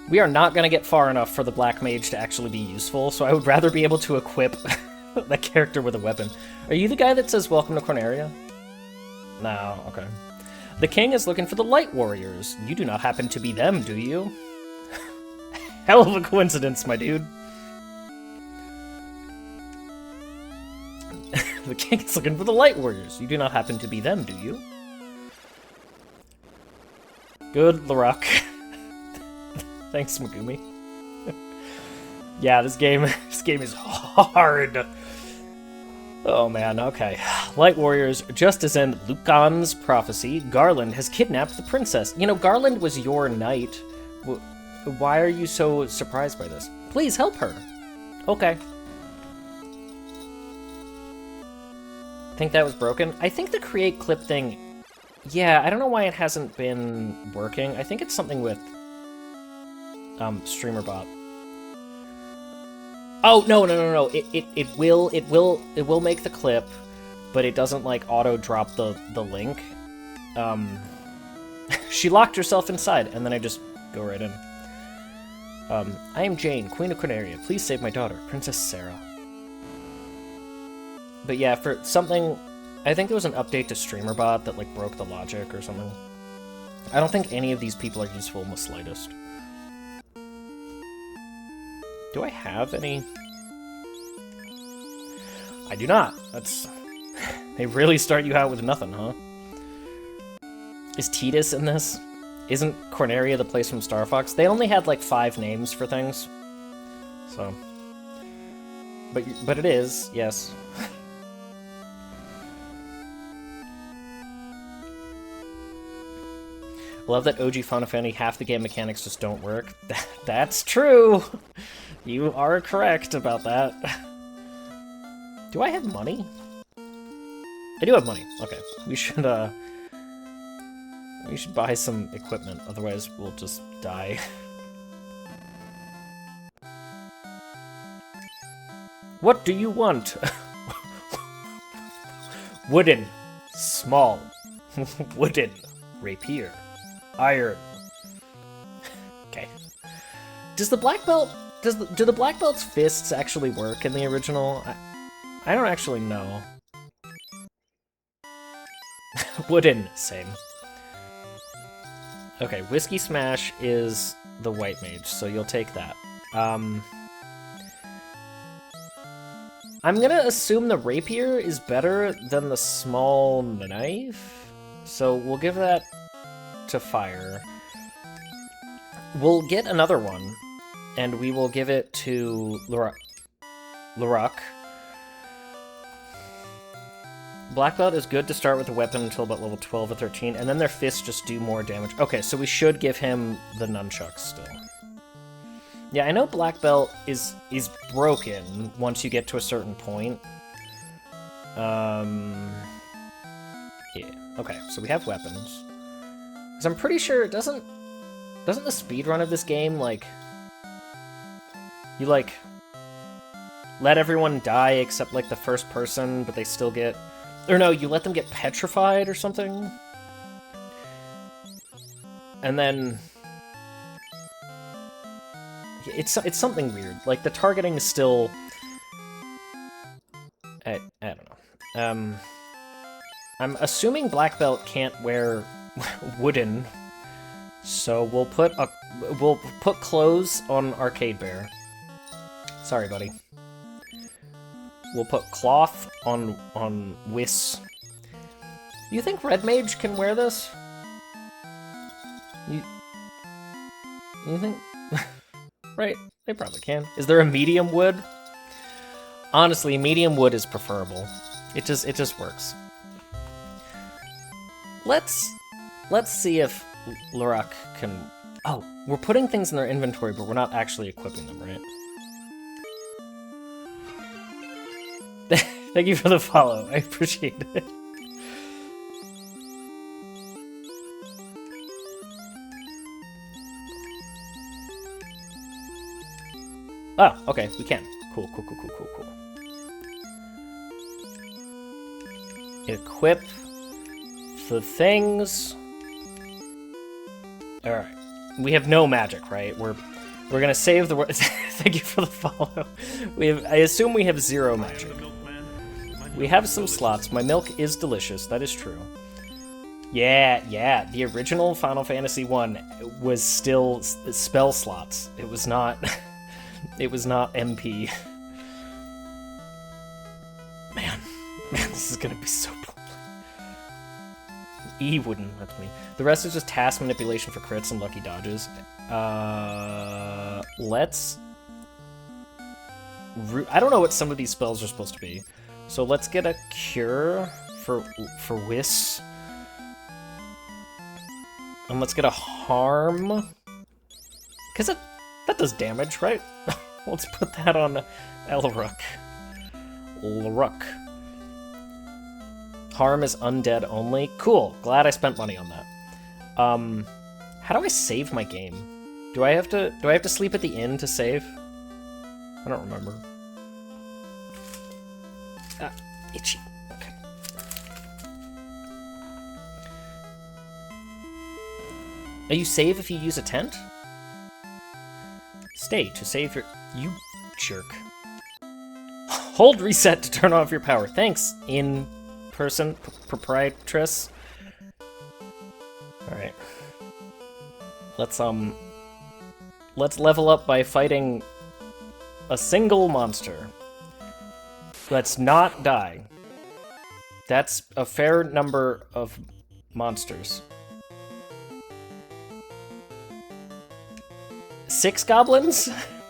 We are not going to get far enough for the black mage to actually be useful, so I would rather be able to equip that character with a weapon. Are you the guy that says welcome to Corneria? No, okay. The king is looking for the light warriors. You do not happen to be them, do you? Hell of a coincidence, my dude. The king is looking for the light warriors. You do not happen to be them, do you? Good, Larock. Thanks, Megumi. Yeah, this game is hard. Oh man, okay. Light Warriors, just as in Lucan's prophecy, Garland has kidnapped the princess. You know, Garland was your knight. Why are you so surprised by this? Please help her. Okay. Think that was broken? I think the create clip thing... Yeah, I don't know why it hasn't been working. I think it's something with... StreamerBot. Oh, no. It will make the clip, but it doesn't, like, auto-drop the link. She locked herself inside, and then I just go right in. I am Jane, Queen of Corneria. Please save my daughter, Princess Sarah. But yeah, for something... I think there was an update to StreamerBot that, like, broke the logic or something. I don't think any of these people are useful in the slightest. Do I have any? I do not. That's... They really start you out with nothing, huh? Is Tidus in this? Isn't Corneria the place from Star Fox? They only had, like, 5 names for things. So... But it is, yes. Love that OG Final Fantasy, half the game mechanics just don't work. That's true! You are correct about that. Do I have money? I do have money. Okay. We should buy some equipment, otherwise we'll just die. What do you want? Wooden. Small. Wooden. Rapier. Iron. Okay. Does the black belt... do the black belt's fists actually work in the original? I don't actually know. Wooden. Same. Okay, Whiskey Smash is the white mage, so you'll take that. I'm gonna assume the rapier is better than the small knife, so we'll give that to fire. We'll get another one, and we will give it to Larock. Black belt is good to start with the weapon until about level 12 or 13, and then their fists just do more damage. Okay, so we should give him the nunchucks still. Yeah, I know black belt is broken once you get to a certain point. Yeah, okay, so we have weapons. Because I'm pretty sure it doesn't the speedrun of this game, like, you, like, let everyone die except, like, the first person, but they still get... Or no, you let them get petrified or something? And then... It's something weird. Like, the targeting is still... I don't know. I'm assuming Black Belt can't wear wooden, so we'll put clothes on Arcade Bear. Sorry, buddy. We'll put cloth on Whis. You think Red Mage can wear this? You think? Right, they probably can. Is there a medium wood? Honestly, medium wood is preferable. It just works. Let's see if Larak can... Oh, we're putting things in their inventory, but we're not actually equipping them, right? Thank you for the follow. I appreciate it. Oh, okay, we can. Cool. Equip the things. All right, we have no magic, right? We're gonna save the world. Thank you for the follow. I assume we have 0 magic. We have some slots. My milk is delicious. That is true. Yeah. The original Final Fantasy 1 was still spell slots. It was not. It was not MP. Man, this is gonna be so boring. E wouldn't, that's me. The rest is just task manipulation for crits and lucky dodges. Let's... I don't know what some of these spells are supposed to be. So let's get a cure for Whis. And let's get a harm. Because that does damage, right? Let's put that on Elrook. Lrook. Harm is undead only. Cool. Glad I spent money on that. How do I save my game? Do I have to sleep at the inn to save? I don't remember. Ah, itchy. Okay. You save if you use a tent? Stay to save your... You jerk. Hold reset to turn off your power. Thanks, in-person proprietress. Alright. Let's level up by fighting a single monster. Let's not die. That's a fair number of monsters. 6 goblins?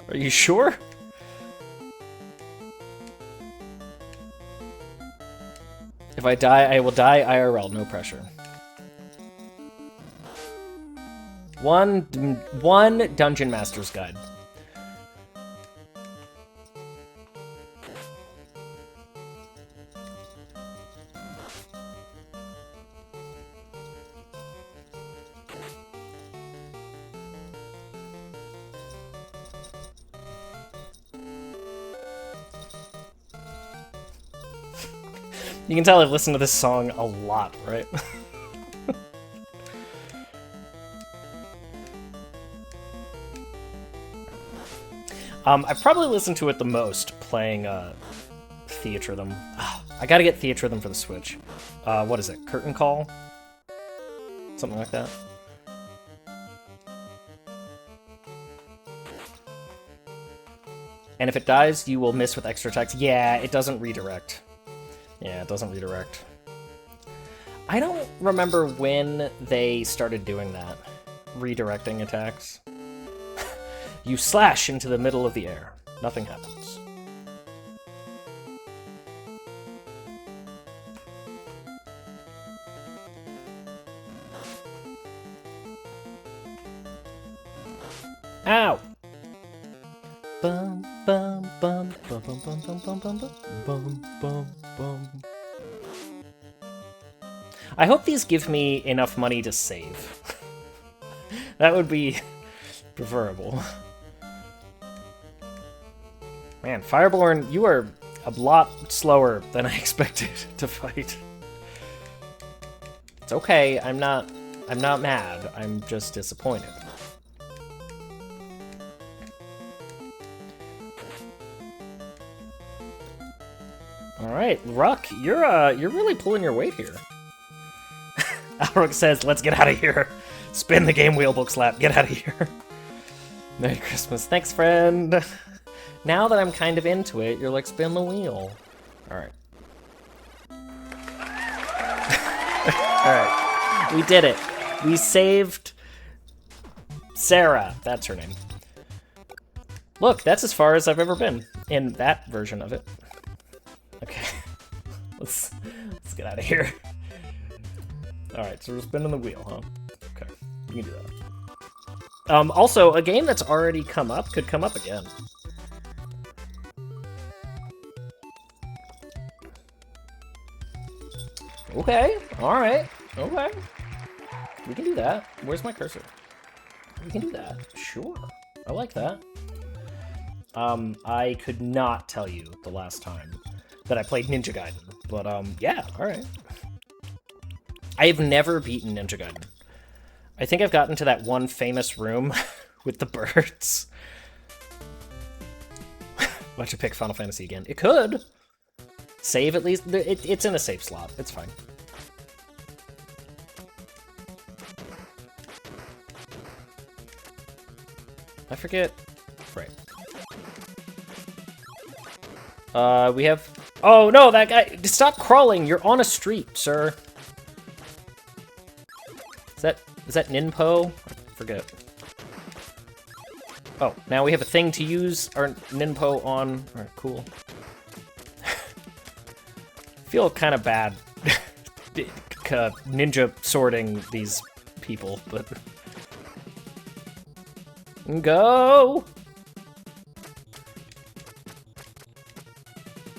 Are you sure? If I die, I will die IRL, no pressure. One Dungeon Master's Guide. You can tell I've listened to this song a lot, right? I've probably listened to it the most playing Theatrhythm. I gotta get Theatrhythm for the Switch. What is it? Curtain Call? Something like that. And if it dies, you will miss with extra attacks. Yeah, it doesn't redirect. Yeah, it doesn't redirect. I don't remember when they started doing that. Redirecting attacks. You slash into the middle of the air. Nothing happens. Ow! Bum, bum, bum, bum, bum, bum, bum, bum, bum, bum, bum, bum. I hope these give me enough money to save. That would be preferable. Man, Fireborn, you are a lot slower than I expected to fight. It's okay, I'm not mad, I'm just disappointed. Alright, Ruck, you're really pulling your weight here. Alric says, let's get out of here. Spin the game wheel, Bookslap, get out of here. Merry Christmas, thanks friend. Now that I'm kind of into it, you're like, spin the wheel. Alright. Alright, we did it. We saved Sarah, that's her name. Look, that's as far as I've ever been in that version of it. Okay, let's get out of here. Alright, so we're spinning the wheel, huh? Okay, we can do that. Also, a game that's already come up could come up again. Okay, alright, okay. We can do that. Where's my cursor? We can do that, sure. I like that. I could not tell you the last time that I played Ninja Gaiden, but yeah, alright. I've never beaten Ninja Gaiden. I think I've gotten to that one famous room with the birds. Why'd you pick Final Fantasy again? It could! Save at least? It's in a save slot, it's fine. I forget. Right. We have... Oh, no, that guy... Stop crawling! You're on a street, sir. Is that Ninpo? I forget. Oh, now we have a thing to use our Ninpo on. Alright, cool. Feel kind of bad ninja sorting these people, but... Go!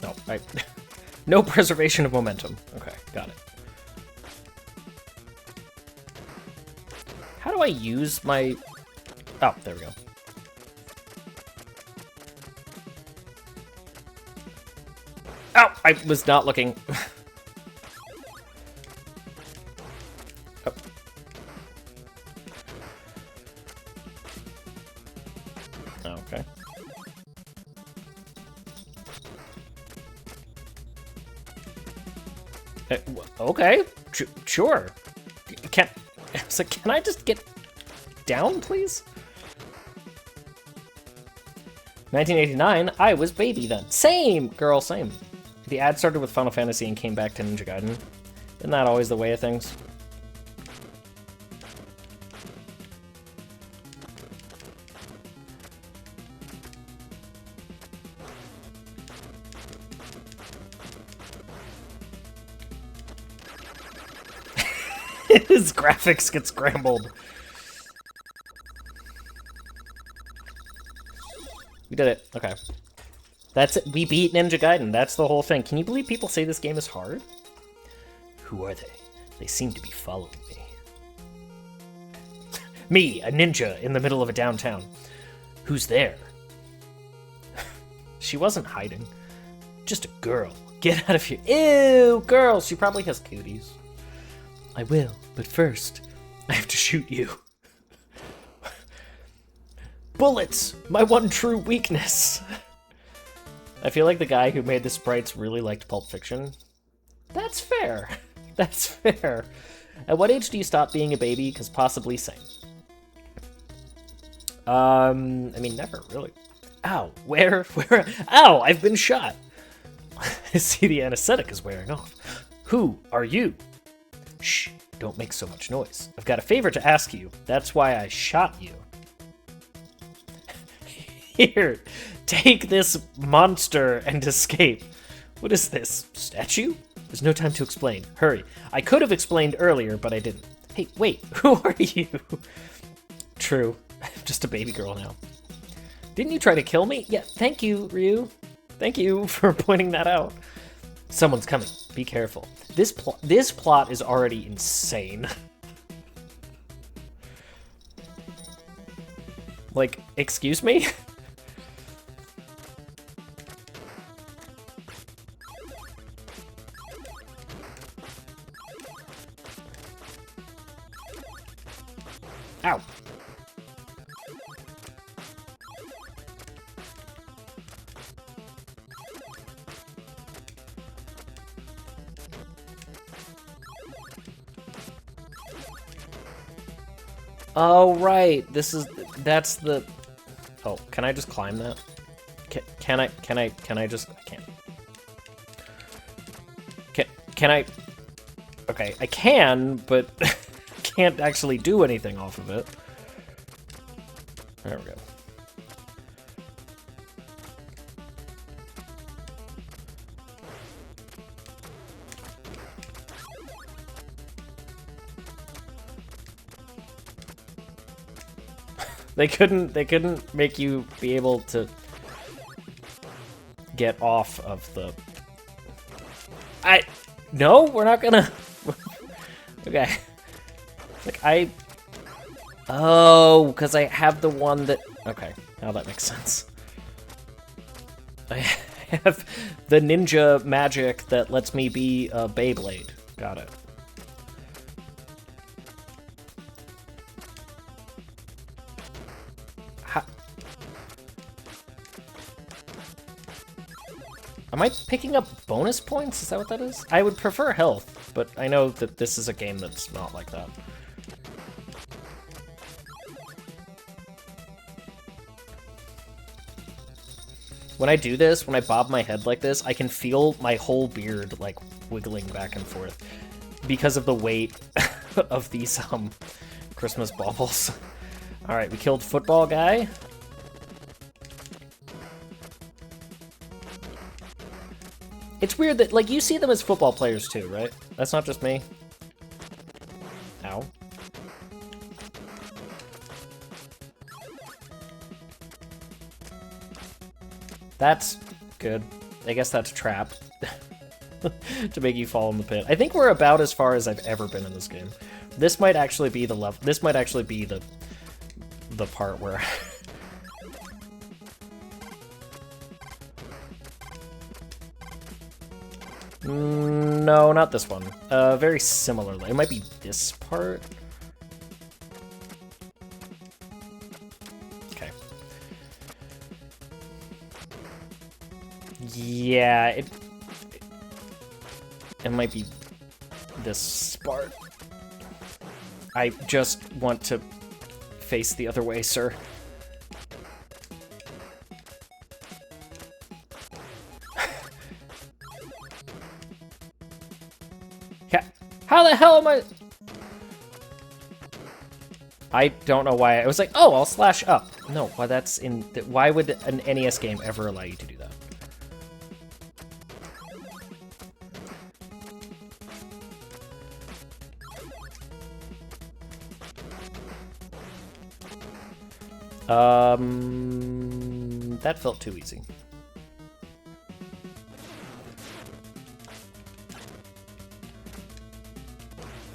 No, no preservation of momentum. Okay, got it. How do I use my... Oh, there we go. Oh, I was not looking. Oh. Okay. Okay, sure. So can I just get down, please? 1989, I was baby then. Same, girl, same. The ad started with Final Fantasy and came back to Ninja Gaiden. Isn't that always the way of things? His graphics get scrambled. We did it. Okay. That's it. We beat Ninja Gaiden. That's the whole thing. Can you believe people say this game is hard? Who are they? They seem to be following me. Me, a ninja in the middle of a downtown. Who's there? She wasn't hiding. Just a girl. Get out of here. Ew, girl. She probably has cooties. I will, but first, I have to shoot you. Bullets! My one true weakness! I feel like the guy who made the sprites really liked Pulp Fiction. That's fair. That's fair. At what age do you stop being a baby? Because possibly same. I mean, never, really. Ow, where? Ow, I've been shot! I see the anesthetic is wearing off. Who are you? Shh, don't make so much noise. I've got a favor to ask you. That's why I shot you. Here, take this monster and escape. What is this, statue? There's no time to explain. Hurry. I could have explained earlier, but I didn't. Hey, wait, who are you? True. I'm just a baby girl now. Didn't you try to kill me? Yeah, thank you, Ryu. Thank you for pointing that out. Someone's coming. Be careful. This plot is already insane. Like, excuse me? Ow. Oh, right. That's the... Oh, can I just climb that? Can I just... I can't. Can I... Okay, I can, but can't actually do anything off of it. There we go. They couldn't make you be able to get off of the... No, we're not gonna... Okay. Like, Oh, because I have the one that... Okay, now that makes sense. I have the ninja magic that lets me be a Beyblade. Got it. Am I picking up bonus points? Is that what that is? I would prefer health, but I know that this is a game that's not like that. When I do this, when I bob my head like this, I can feel my whole beard, like, wiggling back and forth because of the weight of these, Christmas baubles. Alright, we killed football guy. It's weird that, like, you see them as football players too, right? That's not just me. Ow. That's good. I guess that's a trap. To make you fall in the pit. I think we're about as far as I've ever been in this game. This might actually be the level. This might actually be the part where... No, not this one. Very similarly. It might be this part. Okay. Yeah, it might be this part. I just want to face the other way, sir. How the hell am I? I don't know why. I was like, oh, I'll slash up. No, why that's in... Why would an NES game ever allow you to do that? That felt too easy.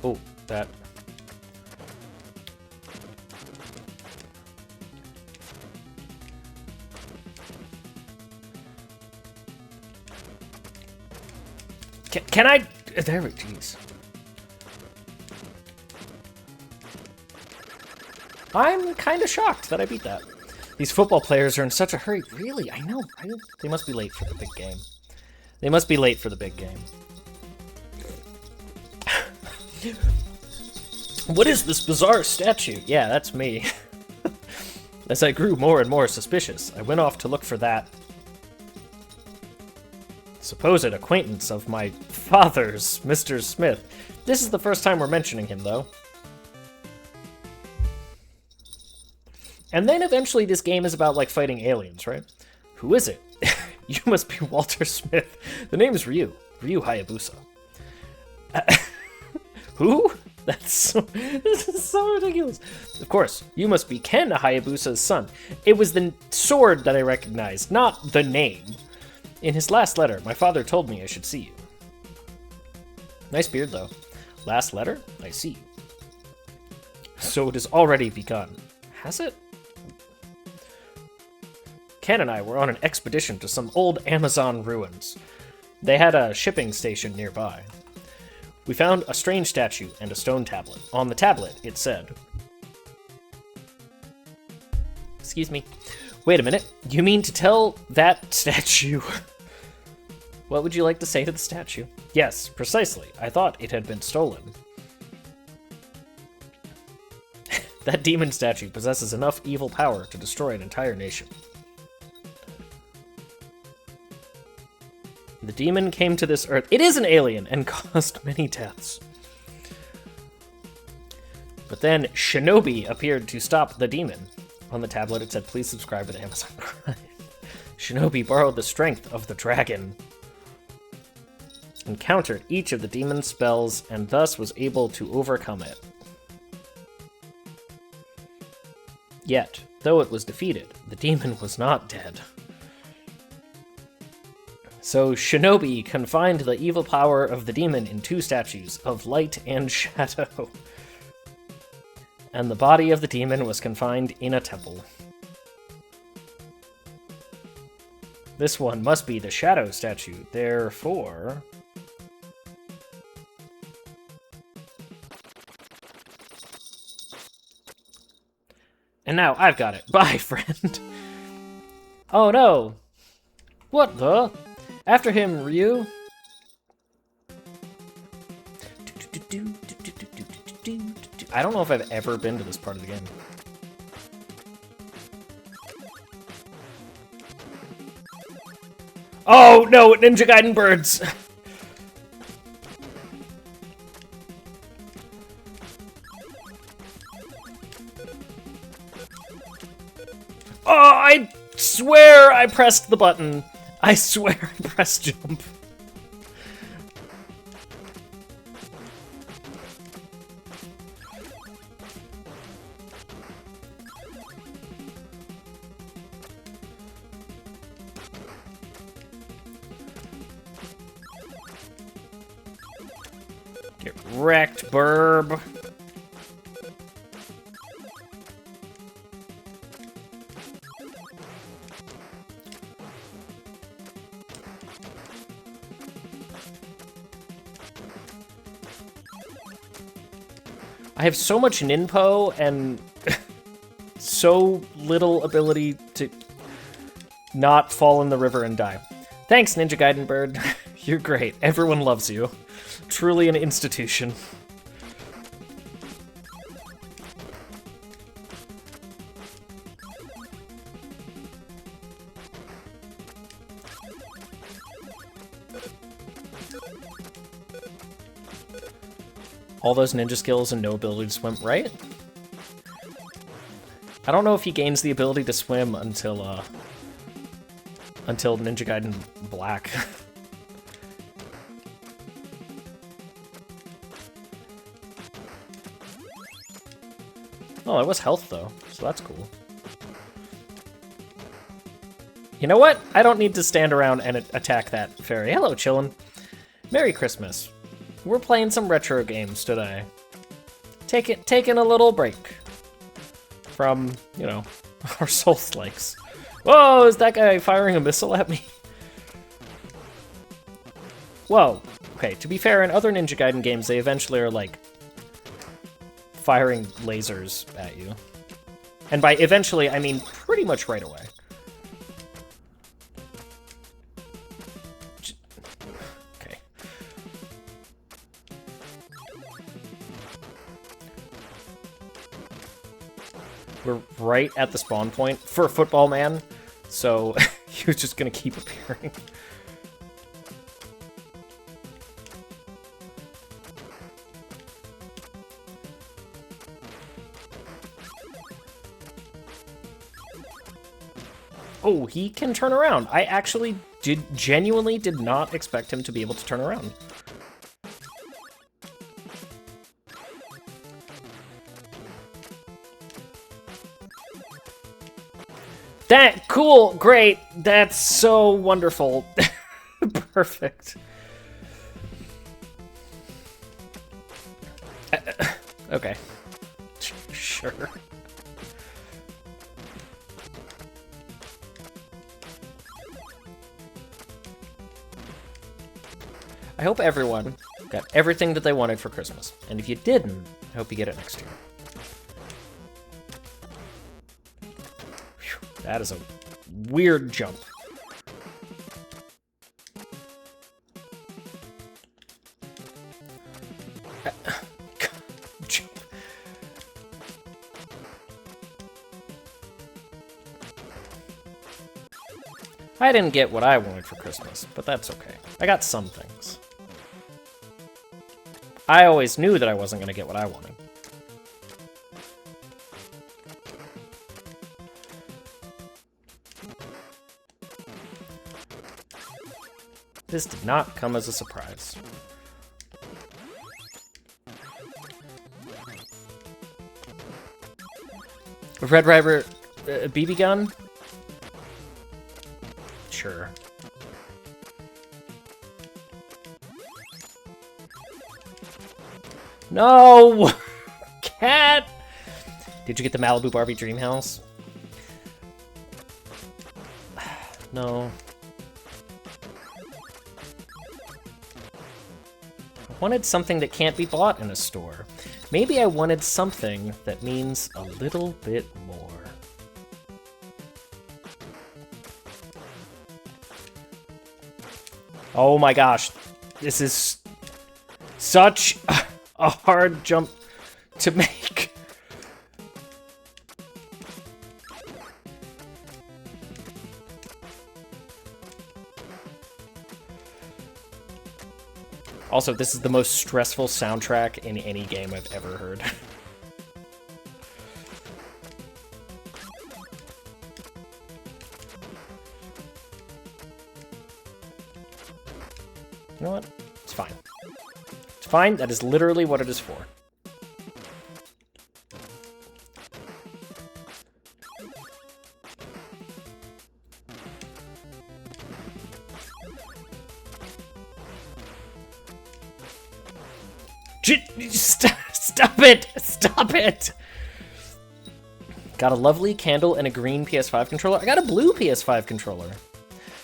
Oh, that. Can I? There we go. Jeez. I'm kind of shocked that I beat that. These football players are in such a hurry. Really? I know, right? They must be late for the big game. They must be late for the big game. What is this bizarre statue? Yeah, that's me. As I grew more and more suspicious, I went off to look for that supposed acquaintance of my father's, Mr. Smith. This is the first time we're mentioning him, though. And then eventually this game is about, like, fighting aliens, right? Who is it? You must be Walter Smith. The name is Ryu. Ryu Hayabusa. Who? This is so ridiculous. Of course, you must be Ken Hayabusa's son. It was the sword that I recognized, not the name. In his last letter, my father told me I should see you. Nice beard, though. Last letter? I see. So it has already begun. Has it? Ken and I were on an expedition to some old Amazon ruins. They had a shipping station nearby. We found a strange statue and a stone tablet. On the tablet, it said... Excuse me. Wait a minute. You mean to tell that statue... What would you like to say to the statue? Yes, precisely. I thought it had been stolen. That demon statue possesses enough evil power to destroy an entire nation. The demon came to this earth. It is an alien and caused many deaths. But then Shinobi appeared to stop the demon. On the tablet it said, please subscribe to the Amazon Prime. Shinobi borrowed the strength of the dragon and countered each of the demon's spells and thus was able to overcome it. Yet, though it was defeated, the demon was not dead. So Shinobi confined the evil power of the demon in two statues, of light and shadow. And the body of the demon was confined in a temple. This one must be the shadow statue, therefore... And now I've got it. Bye, friend. Oh no. What the? After him, Ryu. I don't know if I've ever been to this part of the game. Oh no, Ninja Gaiden birds! Oh, I swear I pressed the button. I swear I pressed jump. Get wrecked, burb. I have so much ninpo and so little ability to not fall in the river and die. Thanks, Ninja Gaiden Bird. You're great. Everyone loves you. Truly an institution. All those ninja skills and no ability to swim, right? I don't know if he gains the ability to swim until Ninja Gaiden Black. Oh, it was health though, so that's cool. You know what? I don't need to stand around and attack that fairy. Hello, chillin'. Merry Christmas. We're playing some retro games today. Taking a little break from, you know, our Souls-likes. Whoa, is that guy firing a missile at me? Whoa. Okay, to be fair, in other Ninja Gaiden games, they eventually are, like, firing lasers at you. And by eventually, I mean pretty much right away. Okay. We're right at the spawn point for Football Man, so he was just gonna keep appearing. Oh, he can turn around. I actually genuinely did not expect him to be able to turn around. That cool, great. That's so wonderful. Perfect. Okay. Sure. I hope everyone got everything that they wanted for Christmas. And if you didn't, I hope you get it next year. Whew, that is a weird jump. I didn't get what I wanted for Christmas, but that's okay. I got some things. I always knew that I wasn't going to get what I wanted. This did not come as a surprise. Red Ryder BB gun? Sure. No! Cat! Did you get the Malibu Barbie Dream House? No. I wanted something that can't be bought in a store. Maybe I wanted something that means a little bit more. Oh my gosh. This is such a hard jump to make. Also, this is the most stressful soundtrack in any game I've ever heard. You know what? It's fine. It's fine. That is literally what it is for. Stop it! Stop it! Got a lovely candle and a green PS5 controller. I got a blue PS5 controller.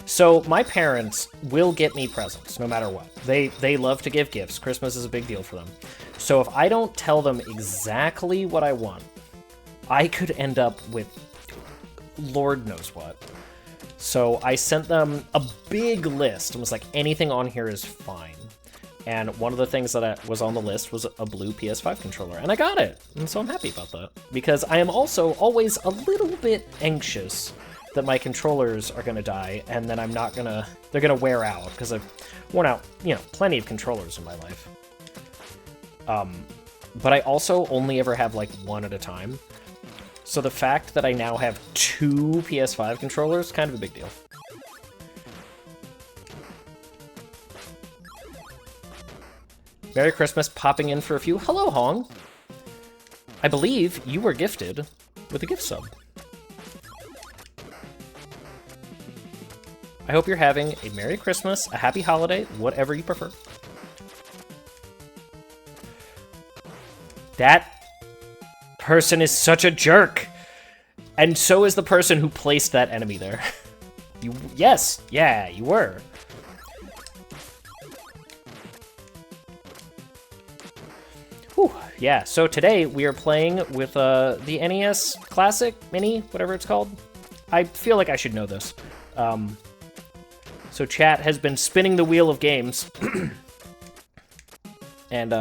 So my parents will get me presents no matter what. They love to give gifts. Christmas is a big deal for them. So if I don't tell them exactly what I want, I could end up with Lord knows what. So I sent them a big list and was like, anything on here is fine. And one of the things that was on the list was a blue PS5 controller, and I got it. And so I'm happy about that, because I am also always a little bit anxious that my controllers are gonna die, and then they're gonna wear out, because I've worn out, plenty of controllers in my life. But I also only ever have like one at a time. So the fact that I now have 2 PS5 controllers, kind of a big deal. Merry Christmas, popping in for a few. Hello, Hong. I believe you were gifted with a gift sub. I hope you're having a Merry Christmas, a Happy Holiday, whatever you prefer. That person is such a jerk. And so is the person who placed that enemy there. Yes, yeah, you were. Whew, yeah, so today we are playing with the NES Classic, Mini, whatever it's called. I feel like I should know this. So chat has been spinning the wheel of games. And,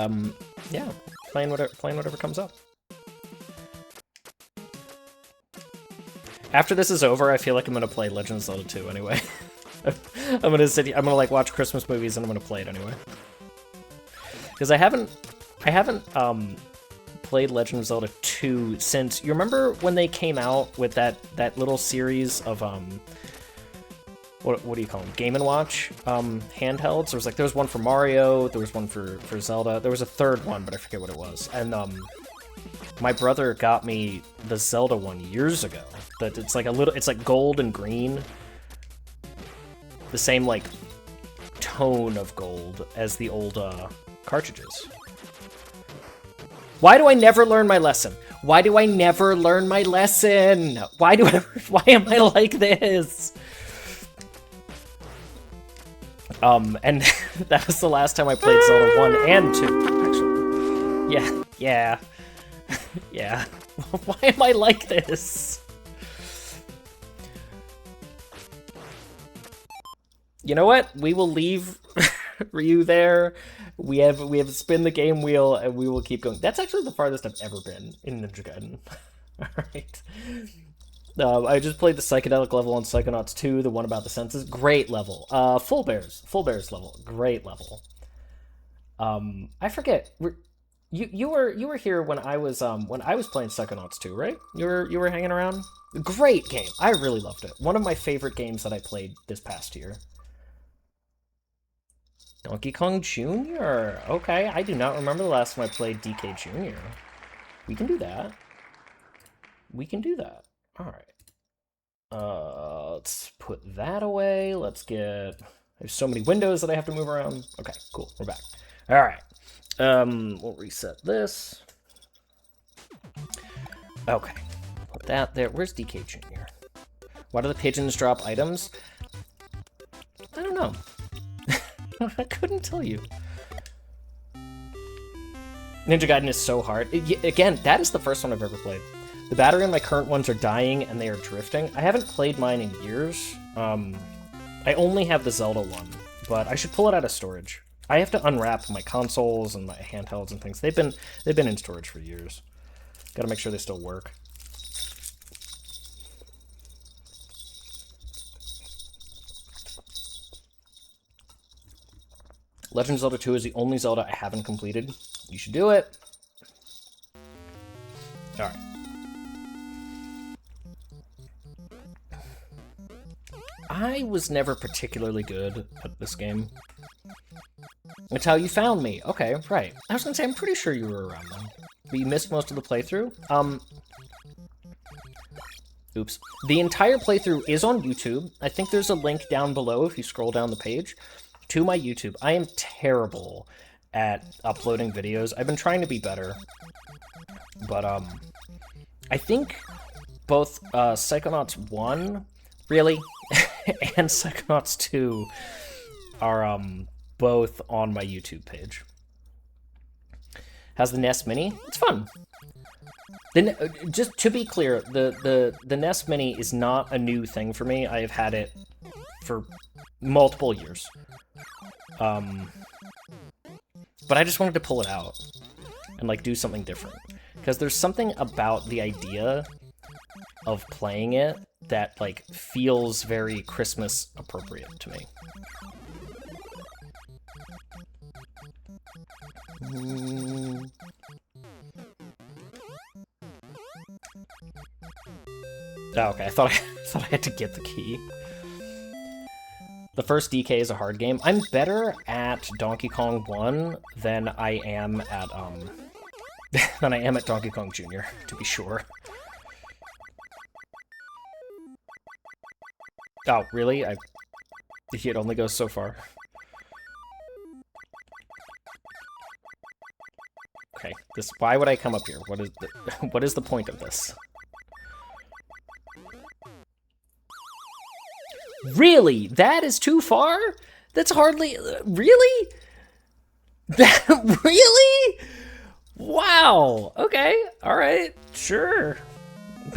yeah, playing whatever comes up. After this is over, I feel like I'm gonna play Legend of Zelda 2 anyway. I'm gonna like watch Christmas movies and I'm gonna play it anyway. Because I haven't played Legend of Zelda 2 since, you remember when they came out with that little series of what do you call them? Game & Watch handhelds. There was one for Mario, there was one for Zelda, there was a third one, but I forget what it was. And My brother got me the Zelda one years ago. That it's like a little, it's like gold and green. The same like tone of gold as the old cartridges. Why do I never learn my lesson? Why do I never learn my lesson? Why am I like this? And that was the last time I played Zelda 1 and 2, actually. Yeah. Yeah. Why am I like this? You know what? We will leave Ryu there. We have spin the game wheel, and we will keep going. That's actually the farthest I've ever been in Ninja Gaiden. Alright. I just played the psychedelic level on Psychonauts 2, the one about the senses. Great level. Full Bears level. Great level. I forget. You were here when I was playing Psychonauts 2, right? You were hanging around? Great game. I really loved it. One of my favorite games that I played this past year. Donkey Kong Jr. Okay, I do not remember the last time I played DK Jr. We can do that. We can do that. All right. Let's put that away. Let's get... There's so many windows that I have to move around. Okay, cool. We're back. All right. We'll reset this. Okay. Put that there. Where's DK Jr.? Why do the pigeons drop items? I don't know. I couldn't tell you. Ninja Gaiden is so hard. Again, that is the first one I've ever played. The battery on my current ones are dying and they are drifting. I haven't played mine in years. I only have the Zelda one, but I should pull it out of storage. I have to unwrap my consoles and my handhelds and things. They've been in storage for years. Gotta make sure they still work. Legend of Zelda 2 is the only Zelda I haven't completed. You should do it. Alright. I was never particularly good at this game. That's how you found me. Okay, right. I was gonna say, I'm pretty sure you were around then. But you missed most of the playthrough? Oops. The entire playthrough is on YouTube. I think there's a link down below if you scroll down the page to my YouTube. I am terrible at uploading videos. I've been trying to be better. But, I think both, Psychonauts 1, really, and Psychonauts 2 are, both on my YouTube page. How's the NES Mini? It's fun. Just to be clear, the NES Mini is not a new thing for me. I have had it for multiple years. But I just wanted to pull it out and like do something different. Because there's something about the idea of playing it that like feels very Christmas appropriate to me. Oh, okay, I thought I had to get the key. The first DK is a hard game. I'm better at Donkey Kong 1 than I am at Donkey Kong Jr., to be sure. Oh, really? It only goes so far. Okay, why would I come up here? What is the point of this? Really? That is too far? That's hardly... Really? Really? Wow. Okay. Alright. Sure.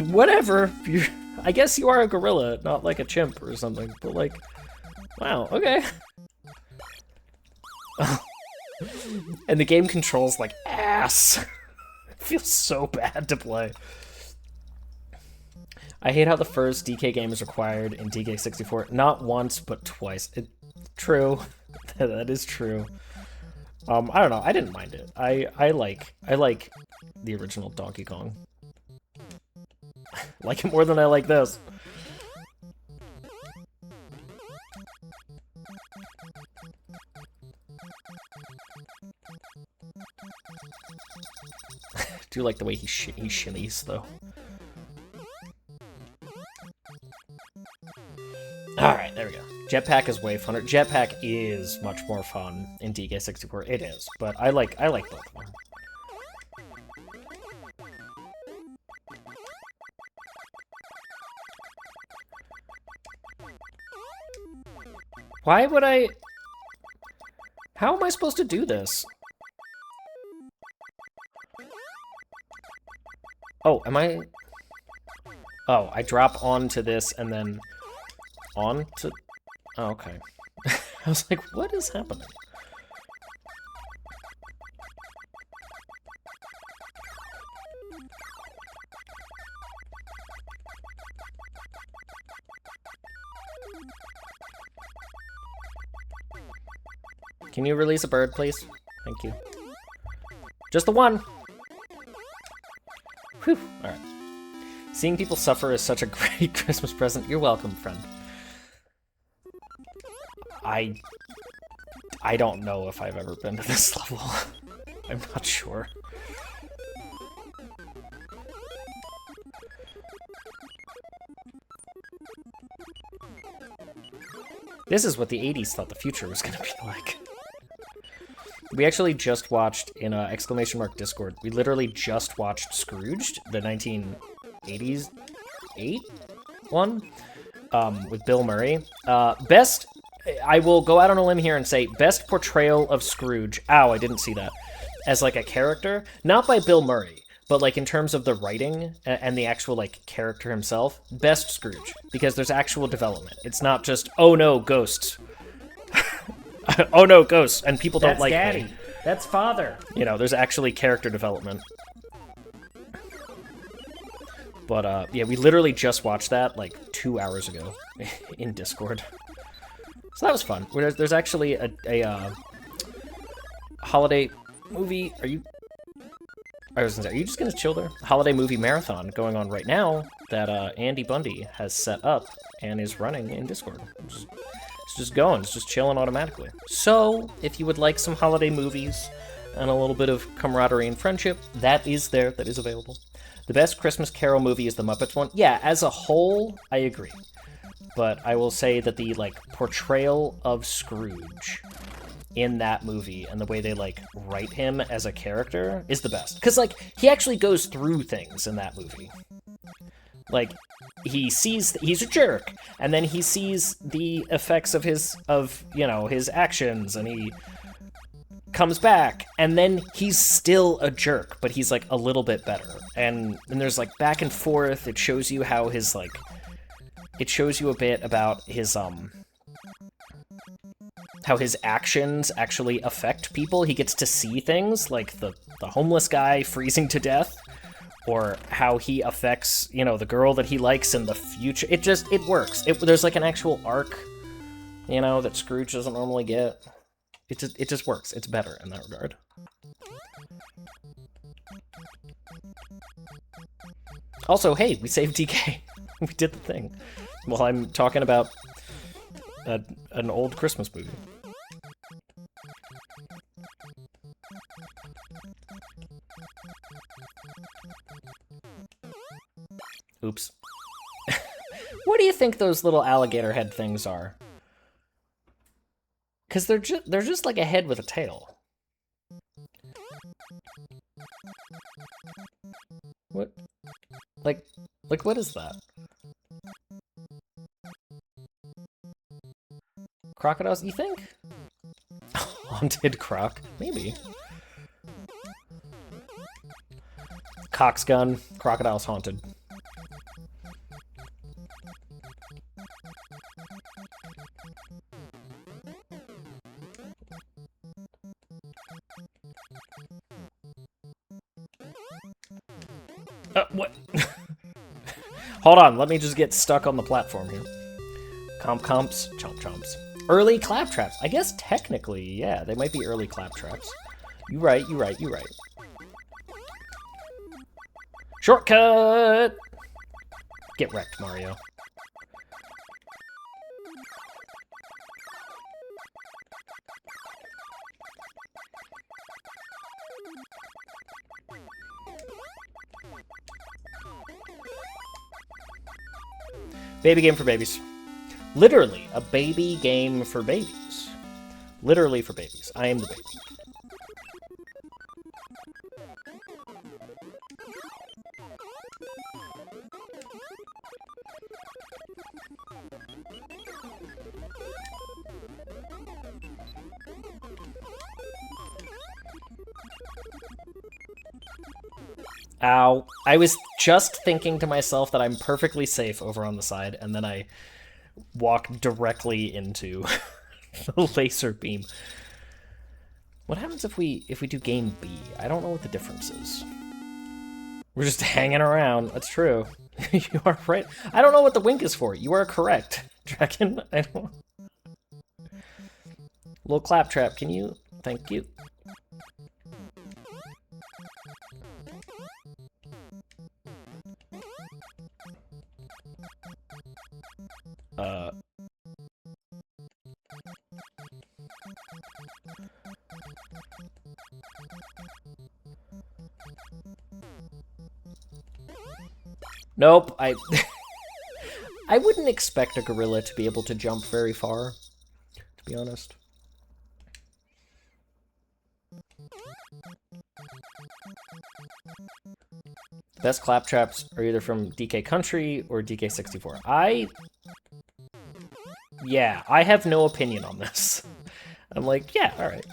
Whatever. I guess you are a gorilla, not like a chimp or something, but like... Wow, okay. And the game controls like ass. It feels so bad to play. I hate how the first DK game is required in DK64. Not once, but twice. True. That is true. I don't know. I didn't mind it. I like the original Donkey Kong. I like it more than I like this. Do like the way he shimmies, though. Alright, there we go. Jetpack is way funner. Jetpack is much more fun in DK64. It is, but I like both of them. Why would I... How am I supposed to do this? Oh, am I... Oh, I drop onto this and then onto... Oh, okay. I was like, what is happening? Can you release a bird, please? Thank you. Just the one! Whew, alright. Seeing people suffer is such a great Christmas present. You're welcome, friend. I don't know if I've ever been to this level. I'm not sure. This is what the 80s thought the future was going to be like. We actually just watched, in exclamation mark Discord, we literally just watched Scrooged, the 1980s 8 one, with Bill Murray. Best, I will go out on a limb here and say, best portrayal of Scrooge, ow, I didn't see that, as like a character, not by Bill Murray, but like in terms of the writing and the actual like character himself, best Scrooge, because there's actual development. It's not just, oh no, ghosts. Oh no, ghosts, and people don't like Daddy. me. That's Father. You know, there's actually character development. But, yeah, we literally just watched that, like, 2 hours ago in Discord. So that was fun. There's actually a holiday movie. I was gonna say, are you just gonna chill there? Holiday movie marathon going on right now that Andy Bundy has set up and is running in Discord. It's just going. It's just chilling automatically. So, if you would like some holiday movies and a little bit of camaraderie and friendship, that is there. That is available. The best Christmas Carol movie is the Muppets one. Yeah, as a whole, I agree. But I will say that the, like, portrayal of Scrooge in that movie and the way they, like, write him as a character is the best. Because, like, he actually goes through things in that movie. Like, he's a jerk, and then he sees the effects of his actions, and he comes back, and then he's still a jerk, but he's, like, a little bit better. And there's, like, back and forth. It shows you how his, like, it shows you a bit about his, how his actions actually affect people. He gets to see things, like the homeless guy freezing to death, or how he affects, you know, the girl that he likes in the future. It works. There's, like, an actual arc, you know, that Scrooge doesn't normally get. It just works. It's better in that regard. Also, hey, we saved DK. We did the thing. While I'm talking about an old Christmas movie. Oops. What do you think those little alligator head things are? Because they're just like a head with a tail. What? Like what is that? Crocodiles, you think? Haunted croc? Maybe. Cock's gun. Crocodile's haunted. What? Hold on, let me just get stuck on the platform here. Comps, chomps. Early claptraps. I guess technically, yeah, they might be early claptraps. You right. Shortcut! Get wrecked, Mario. Baby game for babies. Literally, a baby game for babies. Literally for babies. I am the baby. Ow. I was just thinking to myself that I'm perfectly safe over on the side, and then I walk directly into the laser beam. What happens if we do game B? I don't know what the difference is. We're just hanging around. That's true. You are right. I don't know what the wink is for. You are correct, Dragon. I don't... Little claptrap, can you? Thank you. Nope, I wouldn't expect a gorilla to be able to jump very far, to be honest. The best claptraps are either from DK Country or DK64. Yeah, I have no opinion on this. I'm like, yeah, alright.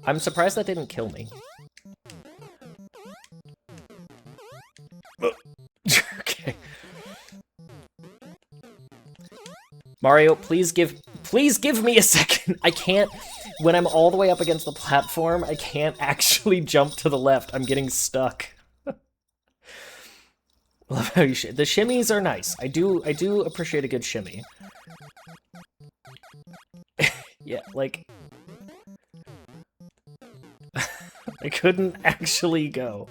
I'm surprised that didn't kill me. Okay. Mario, please give me a second. I can't, when I'm all the way up against the platform, I can't actually jump to the left. I'm getting stuck. Love how you the shimmies are nice. I do appreciate a good shimmy. Yeah, like I couldn't actually go.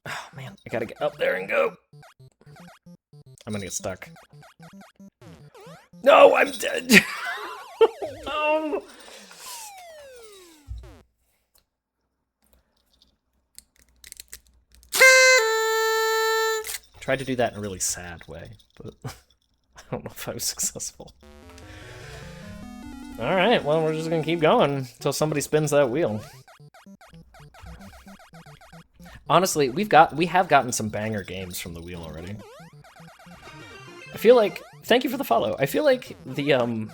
Oh man, I gotta get up there and go. I'm gonna get stuck. No, I'm dead. No. Tried to do that in a really sad way, but I don't know if I was successful. Alright, well, we're just gonna keep going until somebody spins that wheel. Honestly, we have gotten some banger games from the wheel already. I feel like, thank you for the follow. I feel like the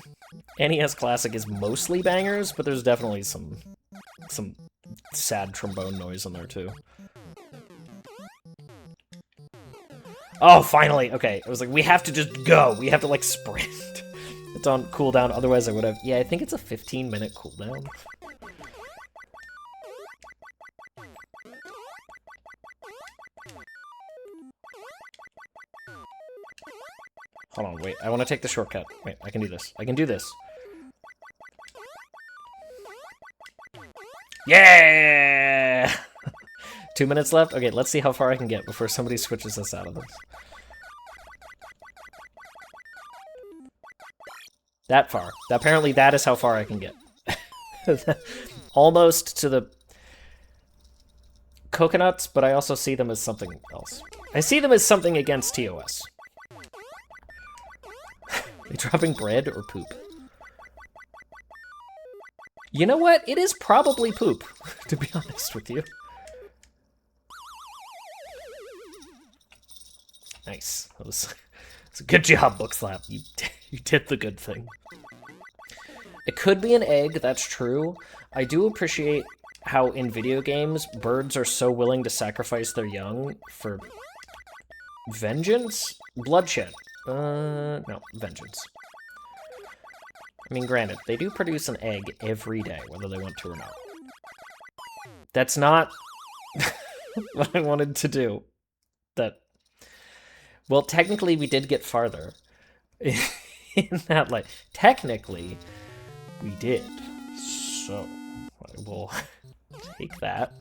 NES Classic is mostly bangers, but there's definitely some sad trombone noise in there too. Oh, finally! Okay, I was like, we have to just go. We have to, like, sprint. It's on cooldown, otherwise I would have... Yeah, I think it's a 15-minute cooldown. Hold on, wait. I want to take the shortcut. Wait, I can do this. I can do this. Yeah! 2 minutes left? Okay, let's see how far I can get before somebody switches us out of this. That far. Apparently that is how far I can get. Almost to the coconuts, but I also see them as something else. I see them as something against TOS. Are they dropping bread or poop? You know what? It is probably poop, to be honest with you. Nice. That was a good job, Bookslap. You did the good thing. It could be an egg, that's true. I do appreciate how in video games, birds are so willing to sacrifice their young for vengeance? Bloodshed. No, vengeance. I mean, granted, they do produce an egg every day, whether they want to or not. That's not what I wanted to do. Well, technically, we did get farther in that light. Technically, we did. So, I will take that.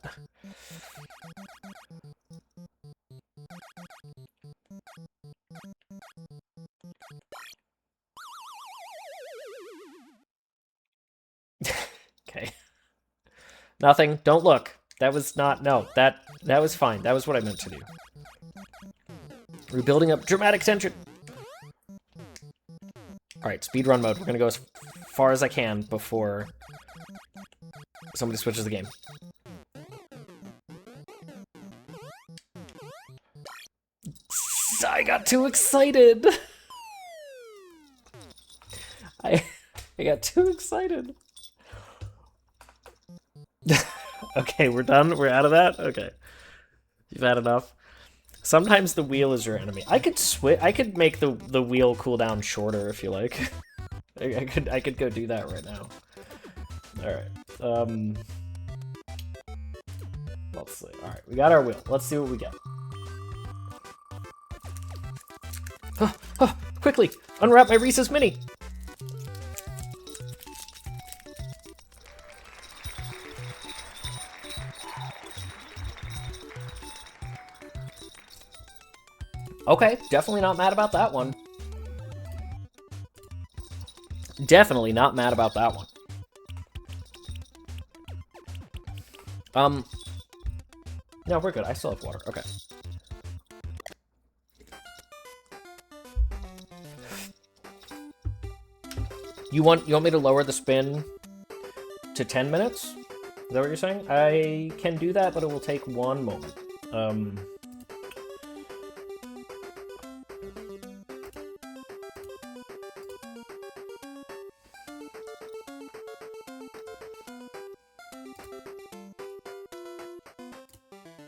Nothing. Don't look. That was not... No, that was fine. That was what I meant to do. We're building up dramatic tension. Alright, speedrun mode. We're gonna go as far as I can before somebody switches the game. I got too excited. I got too excited. Okay, we're done. We're out of that. Okay, you've had enough. Sometimes the wheel is your enemy. I could switch. I could make the wheel cooldown shorter if you like. I could go do that right now. All right. Let's see. All right, we got our wheel. Let's see what we get. Quickly, unwrap my Reese's Mini. Okay, definitely not mad about that one. Definitely not mad about that one. No, we're good. I still have water. Okay. You want me to lower the spin to 10 minutes? Is that what you're saying? I can do that, but it will take one moment.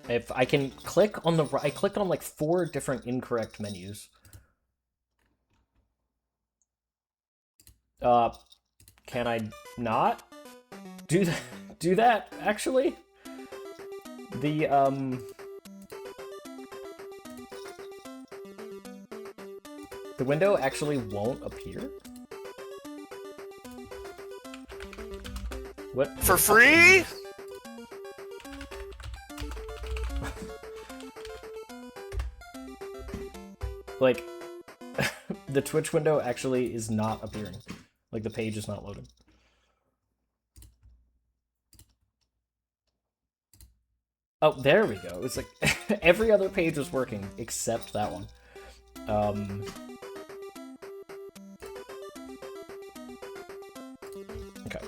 If I can click on I clicked on like 4 different incorrect menus. Can I not do that actually? The window actually won't appear? What? For free? Like, the Twitch window actually is not appearing. Like, the page is not loading. Oh, there we go. It's like, every other page was working, except that one. Okay.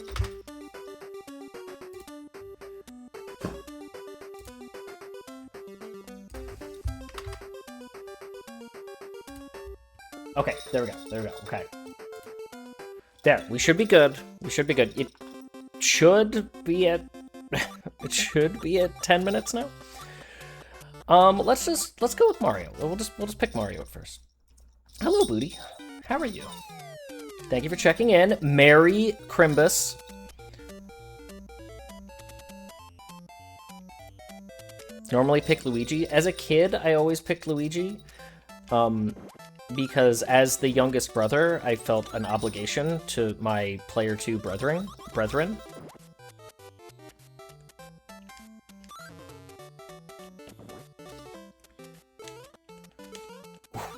Okay, there we go. There we go. Okay. There, we should be good. We should be good. It should be at it should be at 10 minutes now. Let's go with Mario. We'll just pick Mario at first. Hello, Booty. How are you? Thank you for checking in. Merry Crimbus. Normally pick Luigi. As a kid, I always picked Luigi. Because as the youngest brother, I felt an obligation to my player 2 brethren.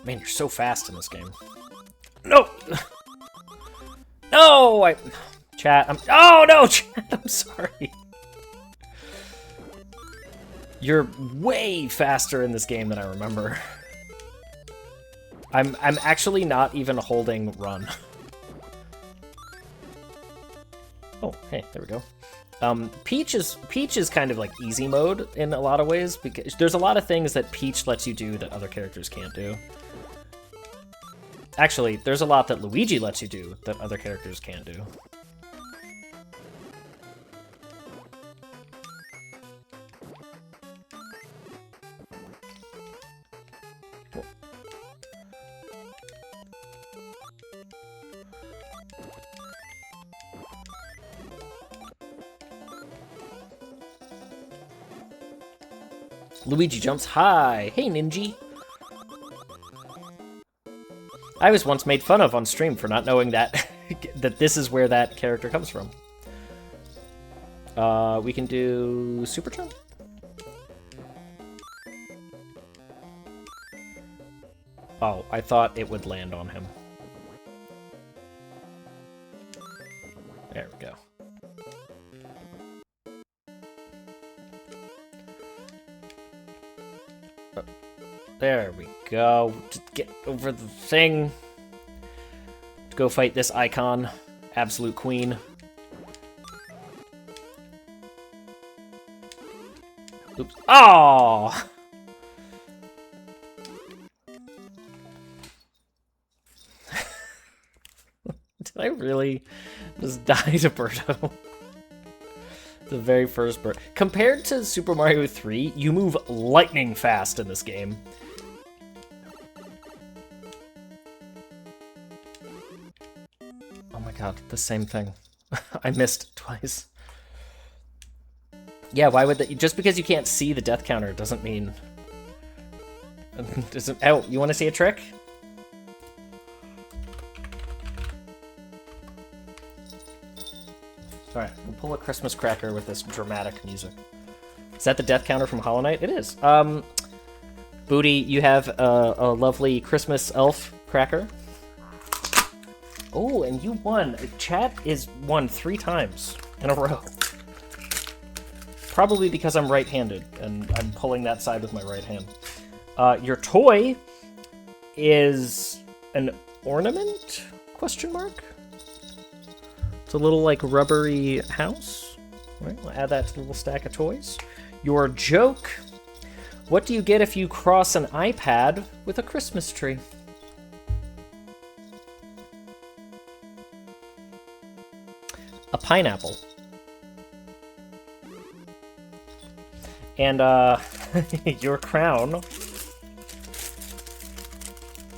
Man, you're so fast in this game. No! No! Chat, oh no, chat, I'm sorry. You're way faster in this game than I remember. I'm actually not even holding run. Oh, hey, there we go. Peach is kind of like easy mode in a lot of ways, because there's a lot of things that Peach lets you do that other characters can't do. Actually, there's a lot that Luigi lets you do that other characters can't do. Luigi jumps high. Hey, Ninja. I was once made fun of on stream for not knowing that that this is where that character comes from. We can do super jump. Oh, I thought it would land on him. There we go. There we go. Just get over the thing. Go fight this icon. Absolute queen. Oops. Oh! Did I really just die to Birdo? The very first bird. Compared to Super Mario 3, you move lightning fast in this game. Oh my god, the same thing. I missed twice. Yeah, why would that? Just because you can't see the death counter doesn't mean... Oh, you want to see a trick? Alright, we'll pull a Christmas cracker with this dramatic music. Is that the death counter from Hollow Knight? It is. Booty, you have a lovely Christmas elf cracker. Oh, and you won. Chat is won 3 times in a row. Probably because I'm right-handed, and I'm pulling that side with my right hand. Your toy is an ornament? Question mark? It's a little, like, rubbery house. All right, we'll add that to the little stack of toys. Your joke. What do you get if you cross an iPad with a Christmas tree? A pineapple. And, your crown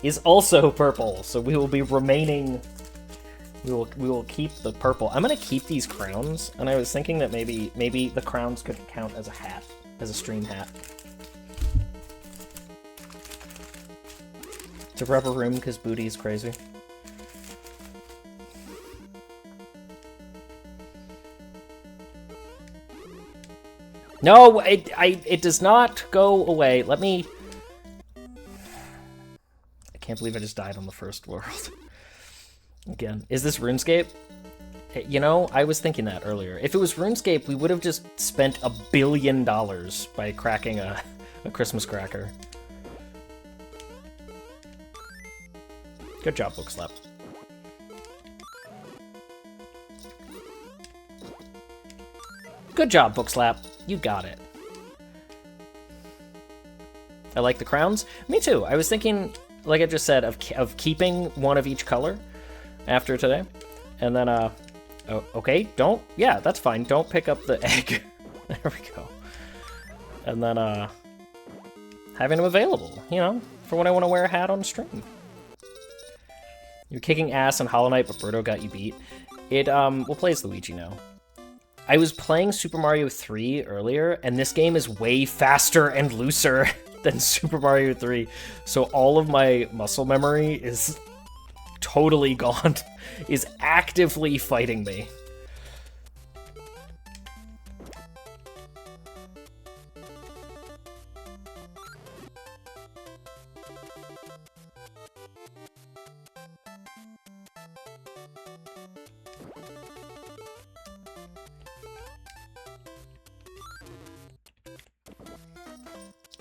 is also purple, so we will be remaining... We will keep the purple. I'm gonna keep these crowns, and I was thinking that maybe the crowns could count as a hat, as a stream hat. It's a rubber room because Booty is crazy. No, it does not go away. Let me... I can't believe I just died on the first world. Again, is this RuneScape? You know, I was thinking that earlier. If it was RuneScape, we would have just spent $1 billion by cracking a Christmas cracker. Good job, Bookslap. Good job, Bookslap. You got it. I like the crowns. Me too. I was thinking, like I just said, of keeping one of each color after today. And then, oh, okay, don't, yeah, that's fine. Don't pick up the egg. There we go. And then, having them available, you know, for when I want to wear a hat on stream. You're kicking ass in Hollow Knight, but Birdo got you beat. We'll play as Luigi now. I was playing Super Mario 3 earlier, and this game is way faster and looser than Super Mario 3. So all of my muscle memory is totally gone, is actively fighting me.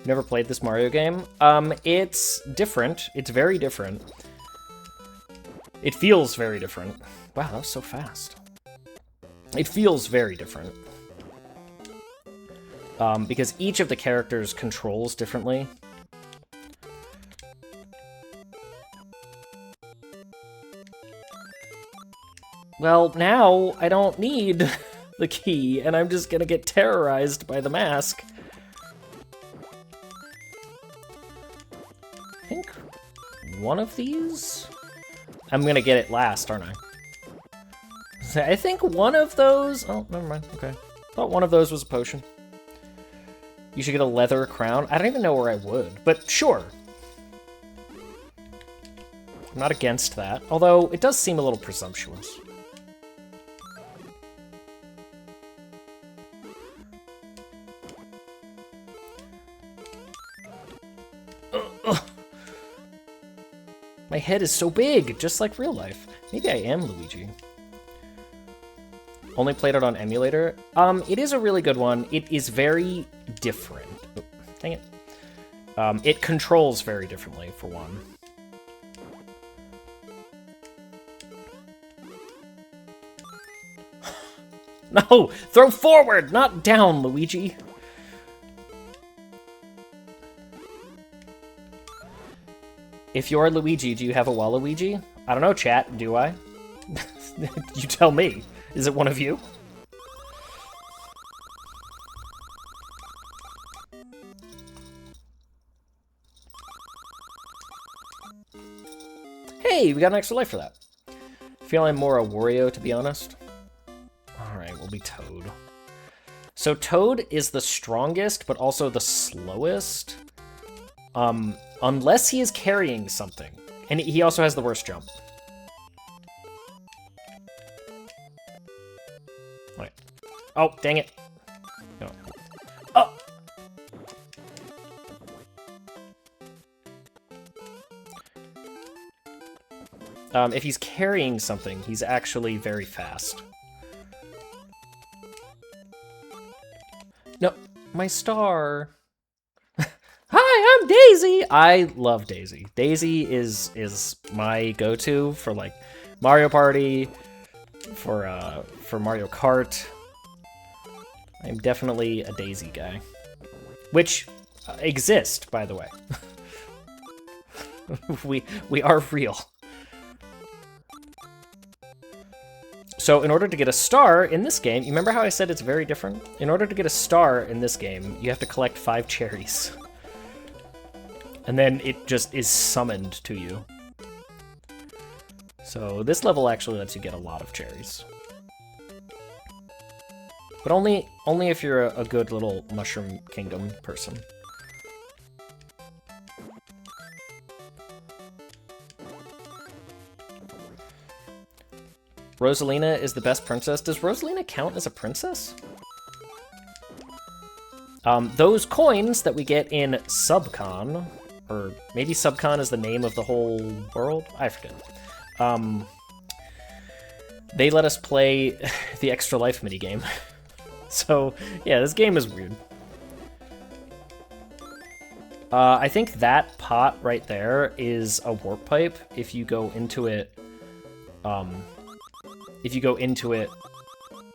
Never played this Mario game. It's different. It's very different. It feels very different. Wow, that was so fast. It feels very different. Because each of the characters controls differently. Well, now I don't need the key, and I'm just gonna get terrorized by the mask. I think one of these? I'm gonna get it last, aren't I? I think one of those... Oh, never mind, okay. Thought one of those was a potion. You should get a leather crown. I don't even know where I would, but sure. I'm not against that, although it does seem a little presumptuous. My head is so big, just like real life. Maybe I am Luigi. Only played it on emulator. It is a really good one. It is very different. Oh, dang it. It controls very differently, for one. No! Throw forward, not down, Luigi! If you're Luigi, do you have a Waluigi? I don't know, chat, do I? You tell me. Is it one of you? Hey, we got an extra life for that. I feel I'm more a Wario, to be honest. Alright, we'll be Toad. So Toad is the strongest, but also the slowest. Unless he is carrying something. And he also has the worst jump. Wait. Oh, dang it. No. Oh! If he's carrying something, he's actually very fast. No, my star. Hi, I'm Daisy! I love Daisy. Daisy is my go-to for, like, Mario Party, for Mario Kart. I'm definitely a Daisy guy. Which exist, by the way. We are real. So in order to get a star in this game, you remember how I said it's very different? In order to get a star in this game, you have to collect 5 cherries. And then it just is summoned to you. So this level actually lets you get a lot of cherries. But only if you're a good little Mushroom Kingdom person. Rosalina is the best princess. Does Rosalina count as a princess? Those coins that we get in Subcon, or maybe Subcon is the name of the whole world? I forget. They let us play the Extra Life minigame. So, yeah, this game is weird. I think that pot right there is a warp pipe if you go into it,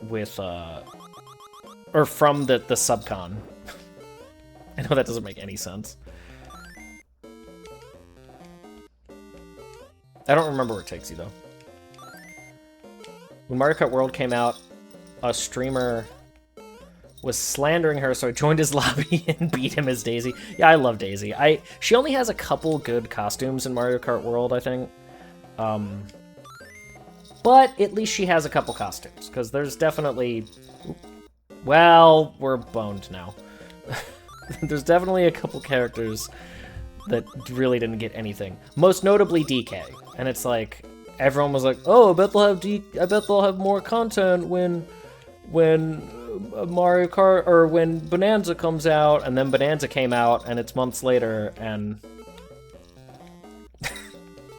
with, or from the Subcon. I know that doesn't make any sense. I don't remember where it takes you, though. When Mario Kart World came out, a streamer was slandering her, so I joined his lobby and beat him as Daisy. Yeah, I love Daisy. She only has a couple good costumes in Mario Kart World, I think. But at least she has a couple costumes, because there's definitely... Well, we're boned now. There's definitely a couple characters that really didn't get anything. Most notably DK. And it's like, everyone was like, oh, I bet they'll have more content when Mario Kart, or when Bonanza comes out, and then Bonanza came out, and it's months later, and...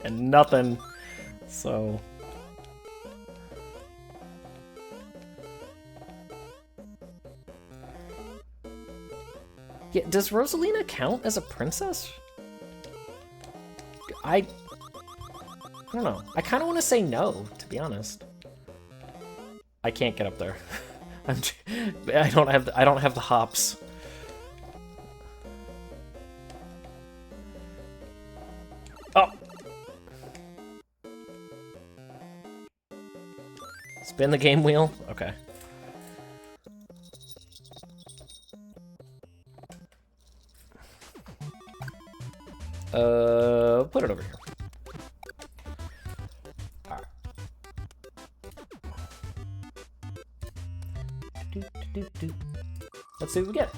and nothing. So... Yeah, does Rosalina count as a princess? I don't know. I kind of want to say no, to be honest. I can't get up there. I don't have the hops. Oh. Spin the game wheel. Okay. Put it over here. Alright. Let's see what we get.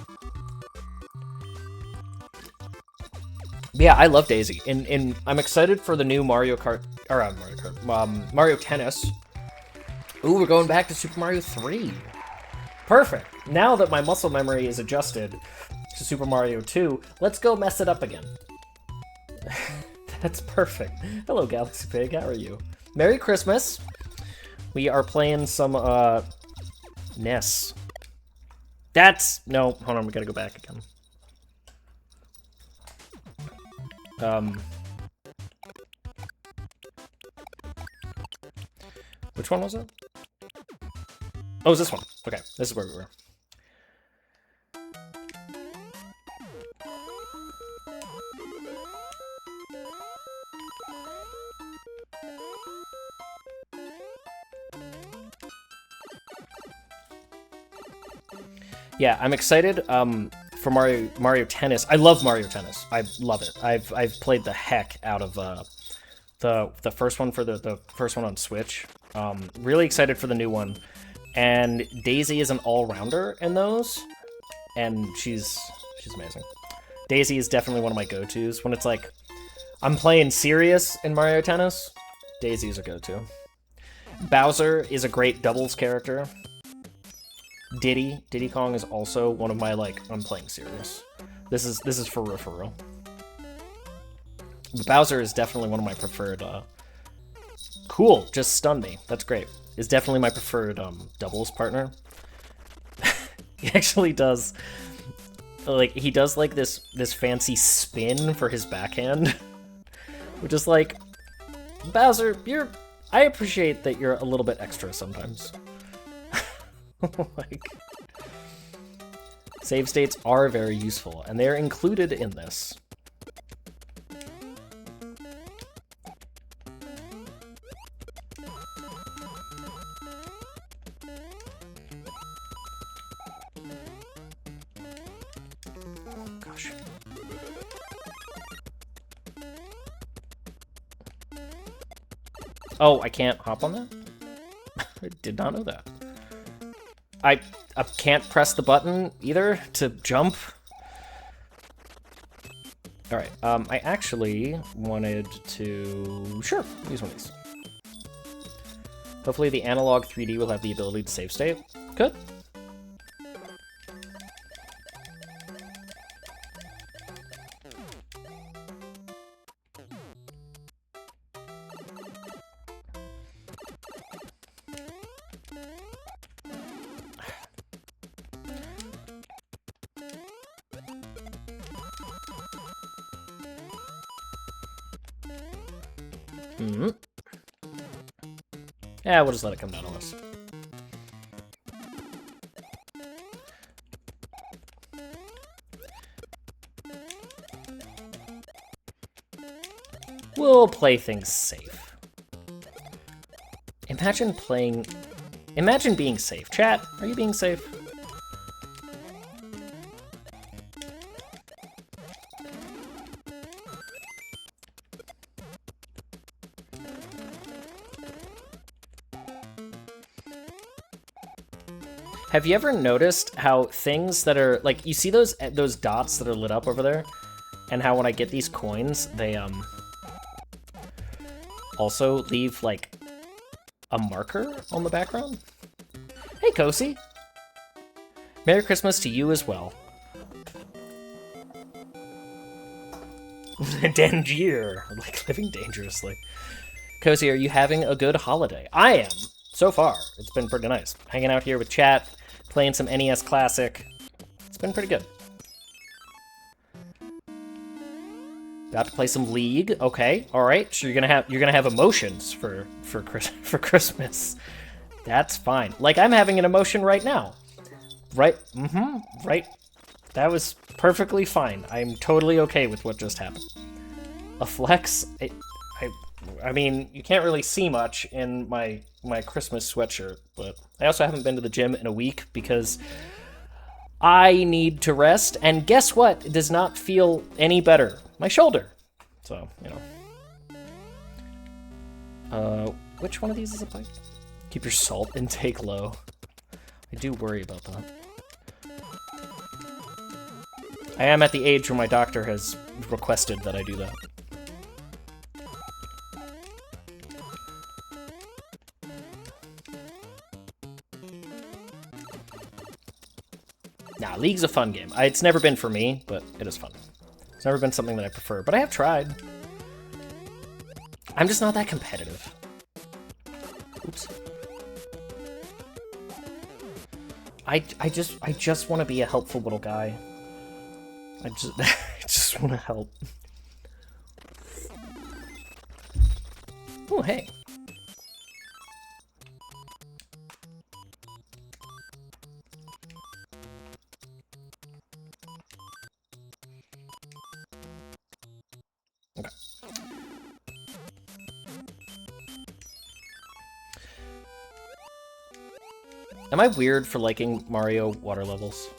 Yeah, I love Daisy. And I'm excited for the new Mario Kart, or Mario Kart, Mario Tennis. Ooh, we're going back to Super Mario 3. Perfect. Now that my muscle memory is adjusted to Super Mario 2, let's go mess it up again. That's perfect. Hello, Galaxy Pig. How are you? Merry Christmas. We are playing some, NES. No, hold on. We gotta go back again. Which one was it? Oh, it was this one. Okay, this is where we were. Yeah, I'm excited for Mario Tennis. I love Mario Tennis. I love it. I've played the heck out of the first one for the first one on Switch. Really excited for the new one. And Daisy is an all-rounder in those, and she's amazing. Daisy is definitely one of my go-tos. When it's like, I'm playing serious in Mario Tennis, Daisy is a go-to. Bowser is a great doubles character. Diddy Kong is also one of my, like, I'm playing serious. This is for real, for real. But Bowser is definitely one of my preferred, cool, just stunned me. That's great. Is definitely my preferred, doubles partner. He actually does, like, he does, like, this fancy spin for his backhand. Which is like, Bowser, I appreciate that you're a little bit extra sometimes. Like, save states are very useful, and they're included in this. Gosh. Oh, I can't hop on that? I did not know that. I can't press the button either to jump. Alright, I actually wanted to... Sure, use one of these. Hopefully the analog 3D will have the ability to save state. Good. Yeah, we'll just let it come down on us. We'll play things safe. Imagine being safe. Chat, are you being safe? Have you ever noticed how things that are, like, you see those dots that are lit up over there? And how when I get these coins, they, also leave, like, a marker on the background? Hey, Kosi! Merry Christmas to you as well. Dangier, like living dangerously. Kosi, are you having a good holiday? I am. So far, it's been pretty nice. Hanging out here with chat, playing some NES Classic. It's been pretty good. About to play some League. Okay, all right. So you're gonna have emotions for Christmas. That's fine. Like I'm having an emotion right now. Right? Right. That was perfectly fine. I'm totally okay with what just happened. A flex. I mean, you can't really see much in my Christmas sweatshirt, but I also haven't been to the gym in a week because I need to rest, and guess what? It does not feel any better. My shoulder. So, you know. Which one of these is a pipe? Keep your salt intake low. I do worry about that. I am at the age where my doctor has requested that I do that. Nah, League's a fun game. It's never been for me, but it is fun. It's never been something that I prefer, but I have tried. I'm just not that competitive. Oops. I just want to be a helpful little guy. I just want to help. Oh, hey. Okay. Am I weird for liking Mario water levels?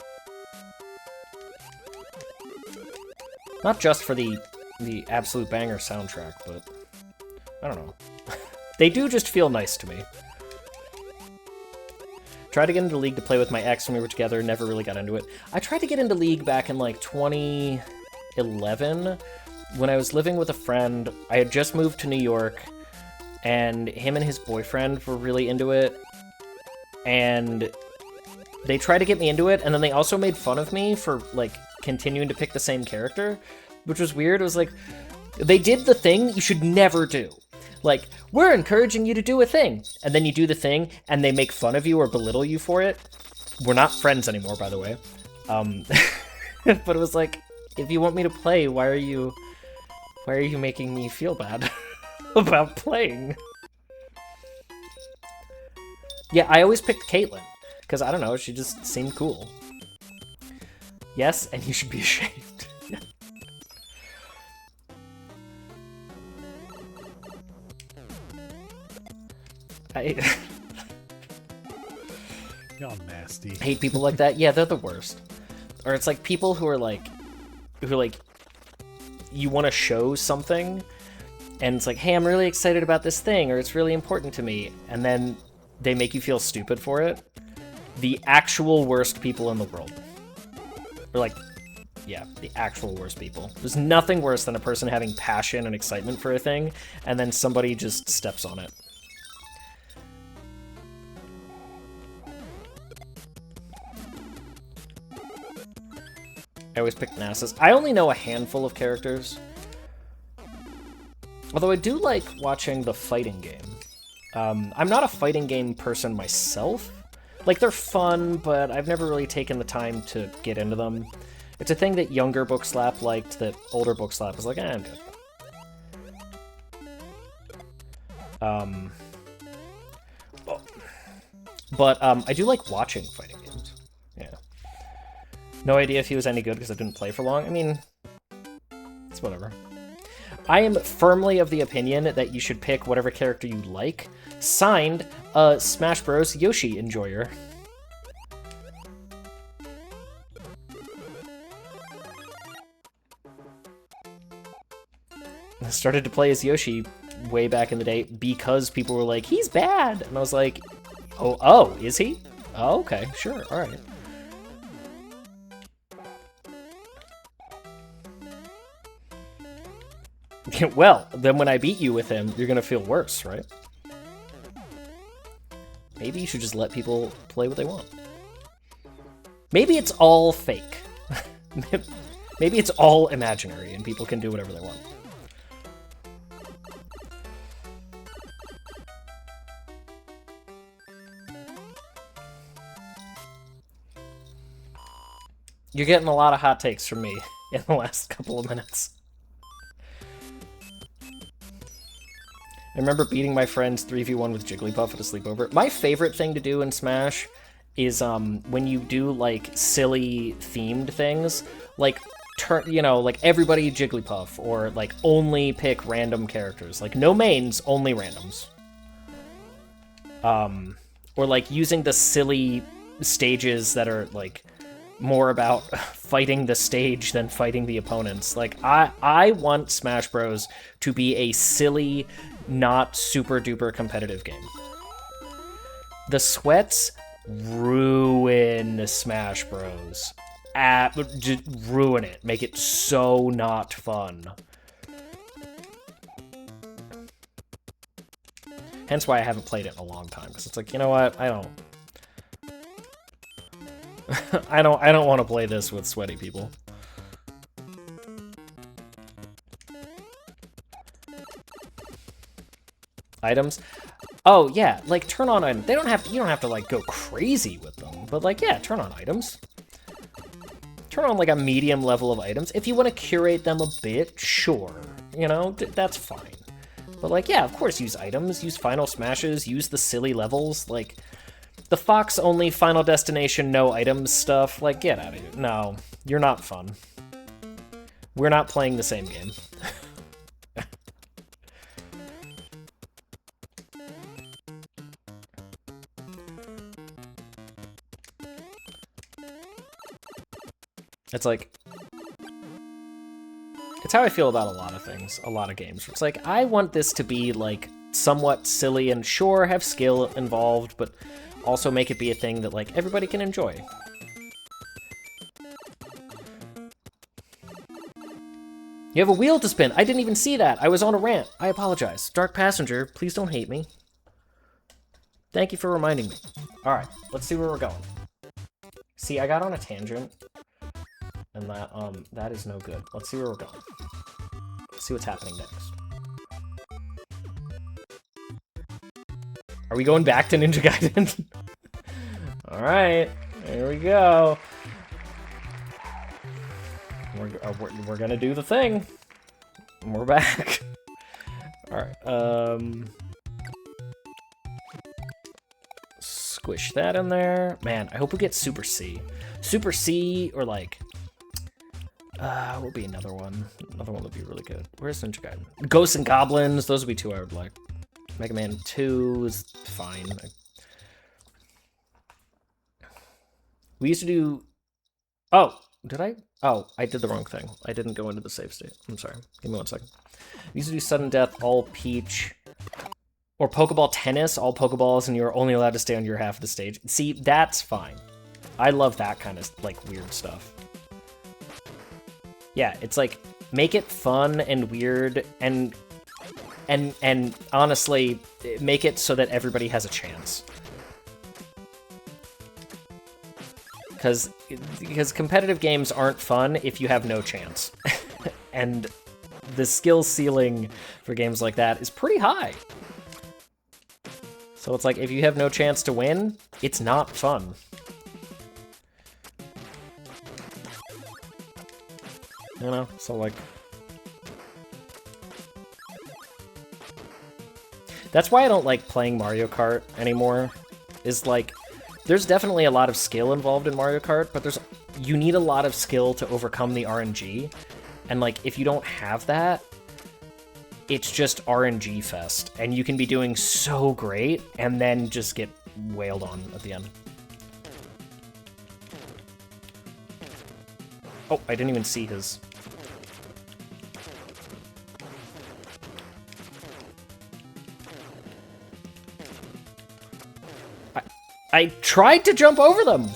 Not just for the absolute banger soundtrack, but I don't know. They do just feel nice to me. Tried to get into League to play with my ex when we were together, never really got into it. I tried to get into League back in like 2011 when I was living with a friend. I had just moved to New York, and him and his boyfriend were really into it. And they tried to get me into it, and then they also made fun of me for, like, continuing to pick the same character, which was weird. It was like, they did the thing you should never do. Like, we're encouraging you to do a thing, and then you do the thing, and they make fun of you or belittle you for it. We're not friends anymore, by the way. But it was like, if you want me to play, why are you making me feel bad about playing? Yeah, I always picked Caitlyn, because, I don't know, she just seemed cool. Yes, and you should be ashamed. Y'all nasty. Hate people like that. Yeah, they're the worst. Or it's like people who are like, you want to show something, and it's like, hey, I'm really excited about this thing, or it's really important to me, and then they make you feel stupid for it. The actual worst people in the world. Or like, yeah, the actual worst people. There's nothing worse than a person having passion and excitement for a thing, and then somebody just steps on it. I always pick Nasus. I only know a handful of characters. Although I do like watching the fighting game. I'm not a fighting game person myself. Like, they're fun, but I've never really taken the time to get into them. It's a thing that younger Bookslap liked, that older Bookslap was like, I'm good. But I do like watching fighting games. Yeah. No idea if he was any good because I didn't play for long. I mean, it's whatever. I am firmly of the opinion that you should pick whatever character you like. Signed, Smash Bros. Yoshi enjoyer. I started to play as Yoshi way back in the day because people were like, he's bad! And I was like, oh, is he? Oh, okay, sure, alright. Well, then when I beat you with him, you're gonna feel worse, right? Maybe you should just let people play what they want. Maybe it's all fake. Maybe it's all imaginary and people can do whatever they want. You're getting a lot of hot takes from me in the last couple of minutes. I remember beating my friends 3v1 with Jigglypuff at a sleepover. My favorite thing to do in Smash is when you do like silly themed things, like like everybody Jigglypuff, or like only pick random characters, like no mains, only randoms. Or like using the silly stages that are like more about fighting the stage than fighting the opponents. Like I want Smash Bros to be a silly, not super duper competitive game. The sweats ruin Smash Bros. Just ruin it. Make it so not fun. Hence why I haven't played it in a long time, because it's like, you know what? I don't want to play this with sweaty people. Items. Oh yeah, like turn on items. You don't have to like go crazy with them, but like yeah, turn on items. Turn on like a medium level of items. If you want to curate them a bit, sure. You know, that's fine. But, like, yeah, of course, use items, use final smashes, use the silly levels. Like, the Fox-only Final Destination, no items stuff. Like, get out of here. No, you're not fun. We're not playing the same game. It's like... It's how I feel about a lot of things, a lot of games. It's like, I want this to be, like, somewhat silly and sure, have skill involved, but also make it be a thing that, like, everybody can enjoy. You have a wheel to spin. I didn't even see that. I was on a rant. I apologize. Dark Passenger, please don't hate me. Thank you for reminding me. All right, let's see where we're going. See, I got on a tangent, and that is no good. Let's see where we're going. Let's see what's happening next. Are we going back to Ninja Gaiden? All right, here we go. We're gonna do the thing. We're back. All right. Squish that in there. Man, I hope we get Super C. Super C, or like, what would be another one? Another one would be really good. Where's Ninja Gaiden? Ghosts and Goblins. Those would be two I would like. Mega Man 2 is fine. We used to do... Oh, did I? Oh, I did the wrong thing. I didn't go into the save state. I'm sorry. Give me 1 second. We used to do Sudden Death, all Peach, or Pokeball Tennis, all Pokeballs, and you're only allowed to stay on your half of the stage. See, that's fine. I love that kind of, like, weird stuff. Yeah, it's like, make it fun and weird, and honestly, make it so that everybody has a chance. Because competitive games aren't fun if you have no chance. And the skill ceiling for games like that is pretty high. So it's like, if you have no chance to win, it's not fun. You know, so like... That's why I don't like playing Mario Kart anymore, is like, there's definitely a lot of skill involved in Mario Kart, but you need a lot of skill to overcome the RNG, and like, if you don't have that, it's just RNG fest, and you can be doing so great, and then just get wailed on at the end. Oh, I didn't even see his... I tried to jump over them!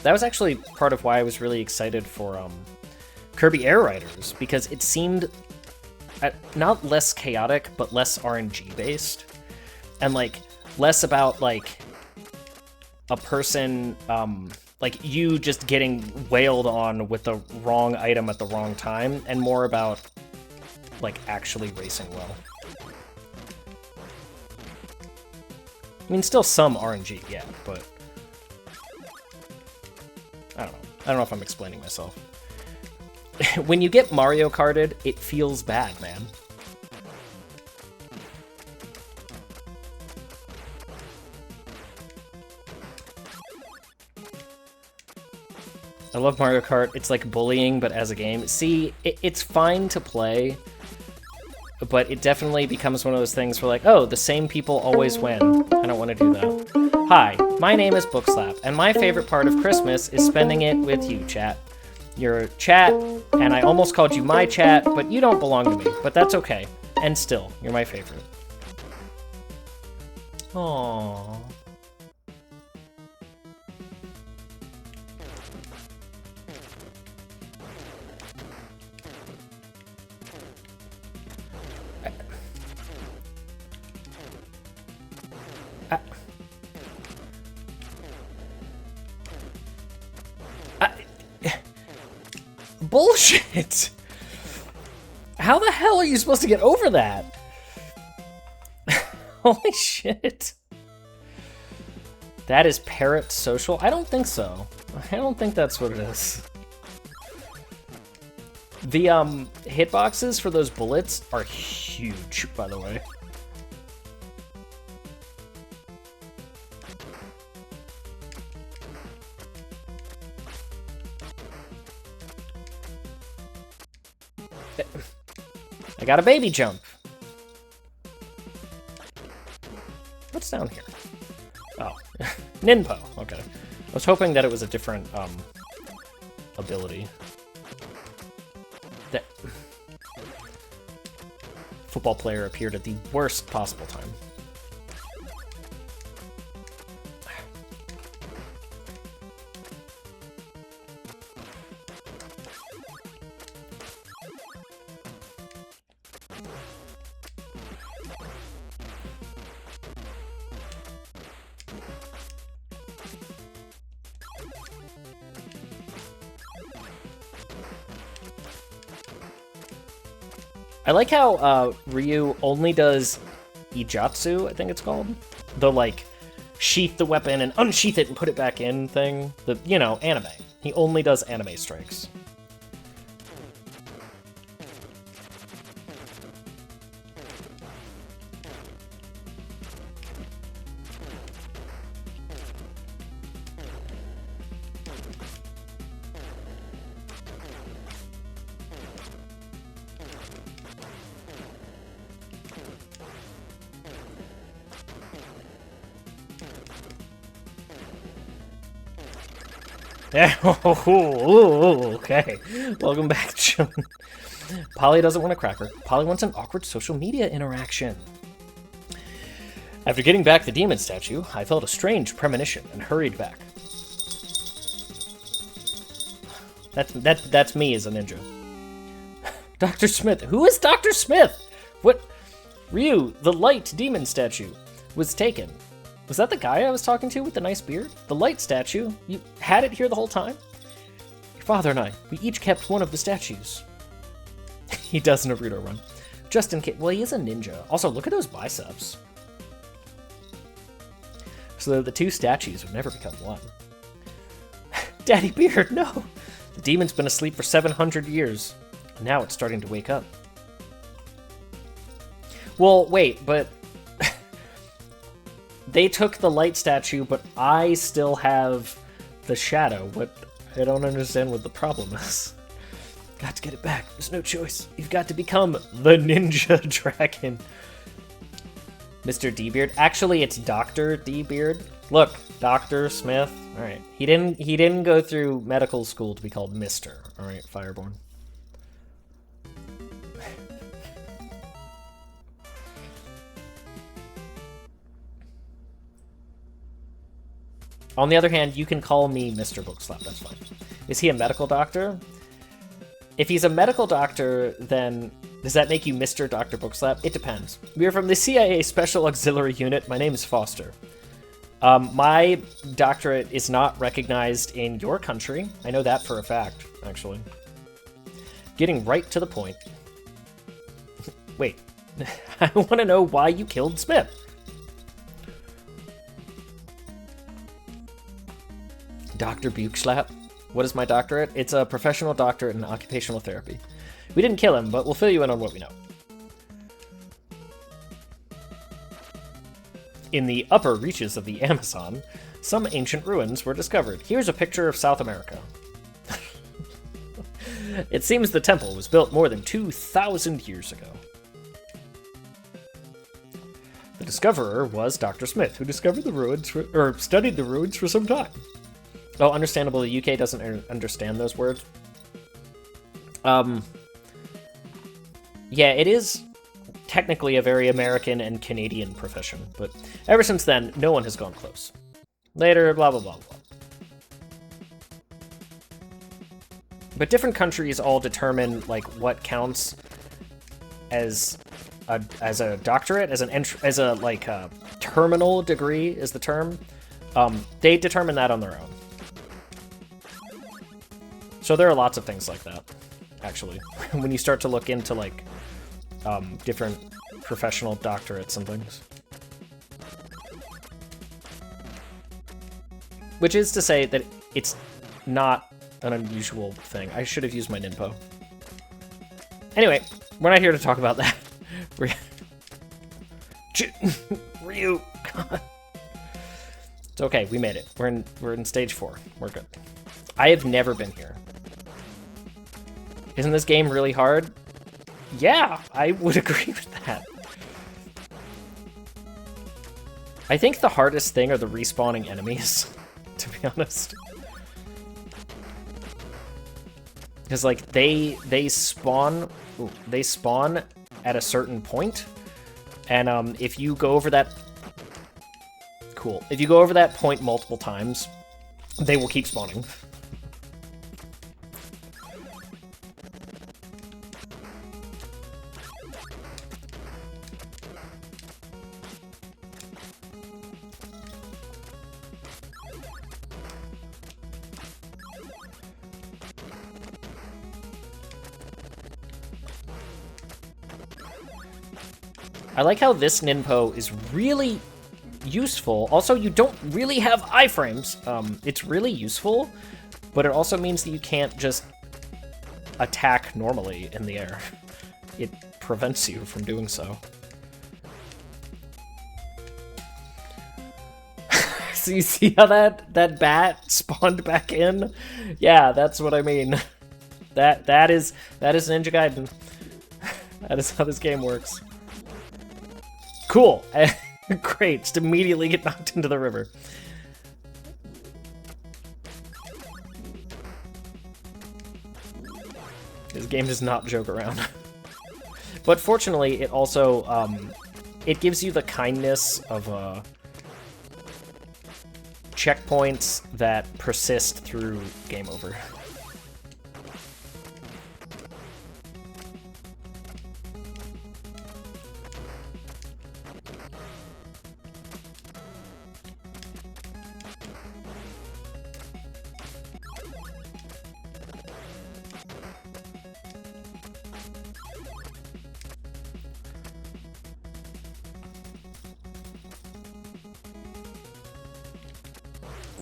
That was actually part of why I was really excited for Kirby Air Riders, because it seemed not less chaotic, but less RNG based, and like less about like a person like you just getting wailed on with the wrong item at the wrong time, and more about like actually racing well. I mean, still some RNG, yeah, but I don't know. I don't know if I'm explaining myself. When you get Mario Karted, it feels bad, man. I love Mario Kart. It's like bullying, but as a game. See, it's fine to play, but it definitely becomes one of those things where like, oh, the same people always win. I don't want to do that. Hi, my name is Bookslap, and my favorite part of Christmas is spending it with you, chat. You're chat, and I almost called you my chat, but you don't belong to me. But that's okay. And still, you're my favorite. Aww. Bullshit! How the hell are you supposed to get over that? Holy shit. That is Parrot Social? I don't think so. I don't think that's what it is. The hitboxes for those bullets are huge, by the way. I got a baby jump. What's down here? Oh, Ninpo. Okay. I was hoping that it was a different ability. That football player appeared at the worst possible time. I like how Ryu only does Ijatsu, I think it's called. The, like, sheath the weapon and unsheath it and put it back in thing. The, you know, anime. He only does anime strikes. Yeah, okay. Welcome back, John. Polly doesn't want a cracker. Polly wants an awkward social media interaction. After getting back the demon statue, I felt a strange premonition and hurried back. That's me as a ninja. Dr. Smith. Who is Dr. Smith? What? Ryu, the light demon statue, was taken. Was that the guy I was talking to with the nice beard? The light statue? You had it here the whole time? Your father and I, we each kept one of the statues. He does Naruto run. Just in case. Well, he is a ninja. Also, look at those biceps. So the two statues would never become one. Daddy Beard, no! The demon's been asleep for 700 years. And now it's starting to wake up. Well, wait, but... They took the light statue, but I still have the shadow. What? I don't understand what the problem is. Got to get it back. There's no choice. You've got to become the Ninja Dragon. Mr. D-Beard. Actually, it's Dr. D-Beard. Look, Dr. Smith. All right. He didn't go through medical school to be called Mr. All right, Fireborn. On the other hand, you can call me Mr. Bookslap, that's fine. Is he a medical doctor? If he's a medical doctor, then does that make you Mr. Dr. Bookslap? It depends. We are from the CIA Special Auxiliary Unit. My name is Foster. My doctorate is not recognized in your country. I know that for a fact, actually. Getting right to the point. Wait, I want to know why you killed Smith. Dr. Bookslap? What is my doctorate? It's a professional doctorate in occupational therapy. We didn't kill him, but we'll fill you in on what we know. In the upper reaches of the Amazon, some ancient ruins were discovered. Here's a picture of South America. It seems the temple was built more than 2,000 years ago. The discoverer was Dr. Smith, who discovered the ruins, or studied the ruins for some time. Oh, understandable, the UK doesn't understand those words. Yeah, it is technically a very American and Canadian profession, but ever since then, no one has gone close. Later, blah, blah, blah, blah. But different countries all determine, like, what counts as a doctorate, as a terminal degree is the term. They determine that on their own. So there are lots of things like that, actually, when you start to look into, like, different professional doctorates and things. Which is to say that it's not an unusual thing. I should have used my ninpo. Anyway, we're not here to talk about that. Ryu, God. It's okay, we made it. We're in stage 4. We're good. I have never been here. Isn't this game really hard? Yeah, I would agree with that. I think the hardest thing are the respawning enemies, to be honest. Because like they spawn at a certain point, and if you go over that if you go over that point multiple times, they will keep spawning. I like how this ninpo is really useful. Also, you don't really have iframes. It's really useful, but it also means that you can't just attack normally in the air. It prevents you from doing so. So you see how that bat spawned back in? Yeah, that's what I mean. That is Ninja Gaiden. That is how this game works. Cool. Great. Just immediately get knocked into the river. This game does not joke around. But fortunately, it also it gives you the kindness of checkpoints that persist through game over.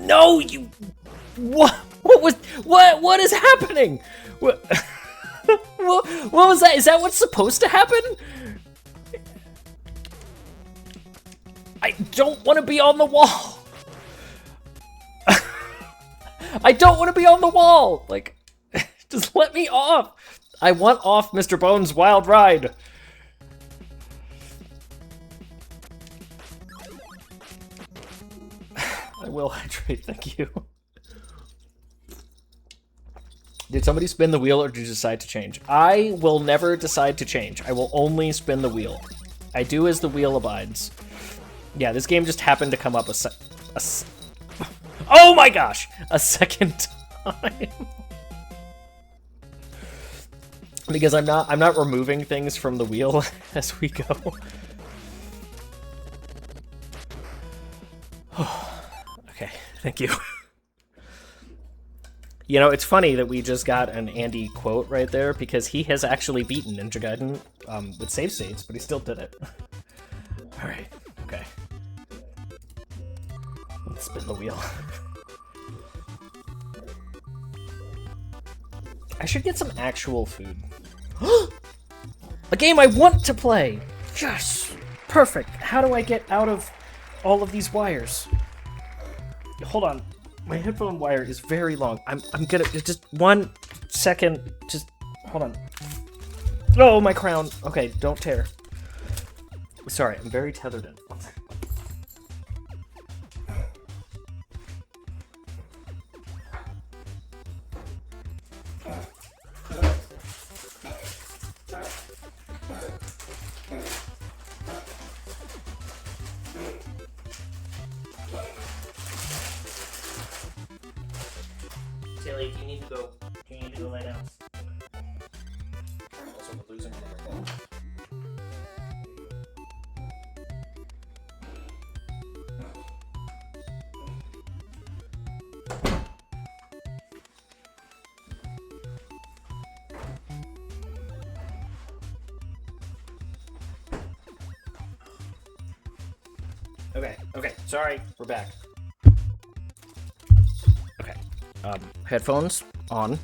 No, you. What is happening? What was that? Is that what's supposed to happen? I don't want to be on the wall. I don't want to be on the wall. Like, just let me off. I want off Mr. Bones' wild ride. I will hydrate, thank you. Did somebody spin the wheel or did you decide to change? I will never decide to change. I will only spin the wheel. I do as the wheel abides. Yeah, this game just happened to come up oh my gosh! A second time. Because I'm not removing things from the wheel as we go. Okay, thank you. You know, it's funny that we just got an Andy quote right there, because he has actually beaten Ninja Gaiden with save states, but he still did it. Alright, okay. Let's spin the wheel. I should get some actual food. A game I want to play! Yes! Perfect! How do I get out of all of these wires? Hold on. My headphone wire is very long. I'm gonna just 1 second. Just hold on. Oh, my crown. Okay, don't tear. Sorry, I'm very tethered in. 1 second. Tilly, you need to go. You need to go lay down. Also, we're losing another goal. Okay, sorry, we're back. Headphones on.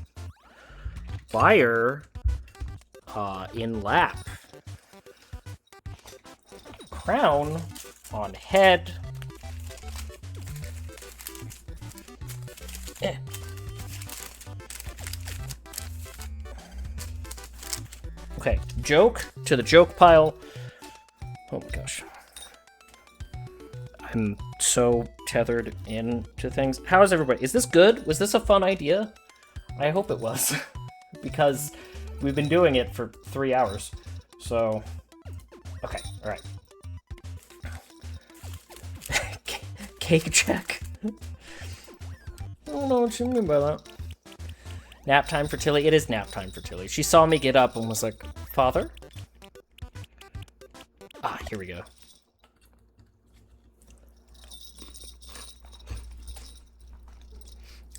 Fire in lap. Crown on head. Okay, joke to the joke pile. Oh my gosh. I'm so tethered into things. How is everybody? Is this good? Was this a fun idea? I hope it was. Because we've been doing it for 3 hours. So, okay, alright. Cake check. I don't know what you mean by that. Nap time for Tilly. It is nap time for Tilly. She saw me get up and was like, Father? Ah, here we go.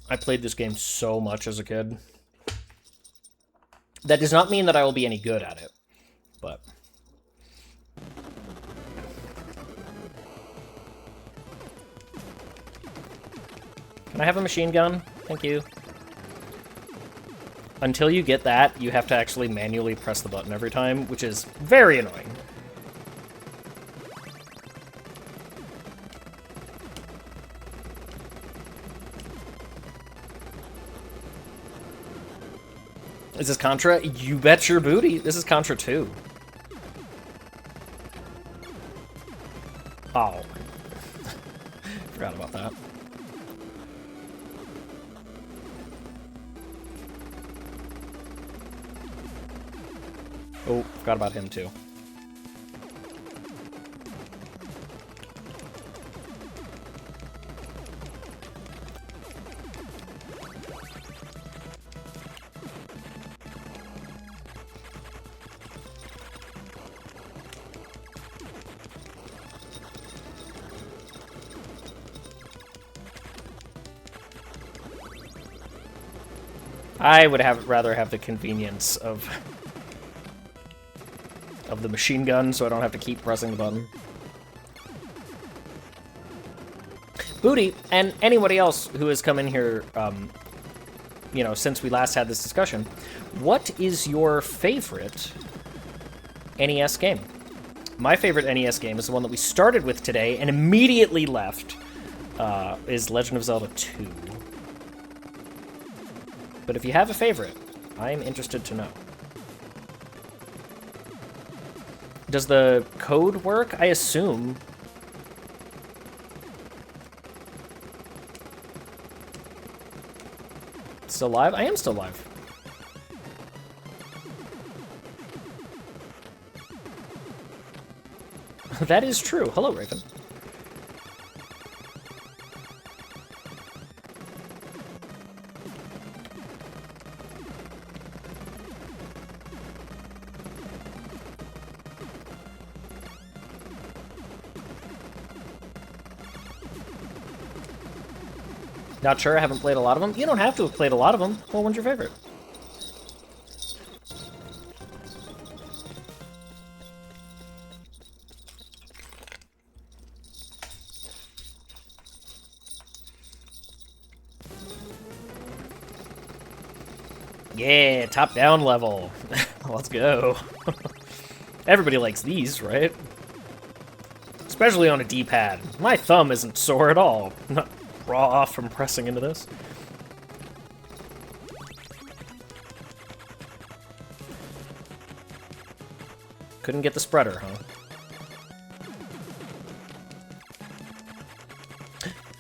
I played this game so much as a kid. That does not mean that I will be any good at it, but... Can I have a machine gun? Thank you. Until you get that, you have to actually manually press the button every time, which is very annoying. Is this Contra? You bet your booty. This is Contra 2. Oh. Forgot about that. Oh, forgot about him too. I would rather have the convenience of the machine gun, so I don't have to keep pressing the button. Booty, and anybody else who has come in here, you know, since we last had this discussion, what is your favorite NES game? My favorite NES game is the one that we started with today and immediately left, is Legend of Zelda 2. But if you have a favorite, I'm interested to know. Does the code work? I assume. Still live? I am still live. That is true. Hello, Raven. Not sure, I haven't played a lot of them. You don't have to have played a lot of them. Well, one's your favorite? Yeah, top-down level. Let's go. Everybody likes these, right? Especially on a D-pad. My thumb isn't sore at all. I'm not raw from pressing into this. Couldn't get the spreader, huh?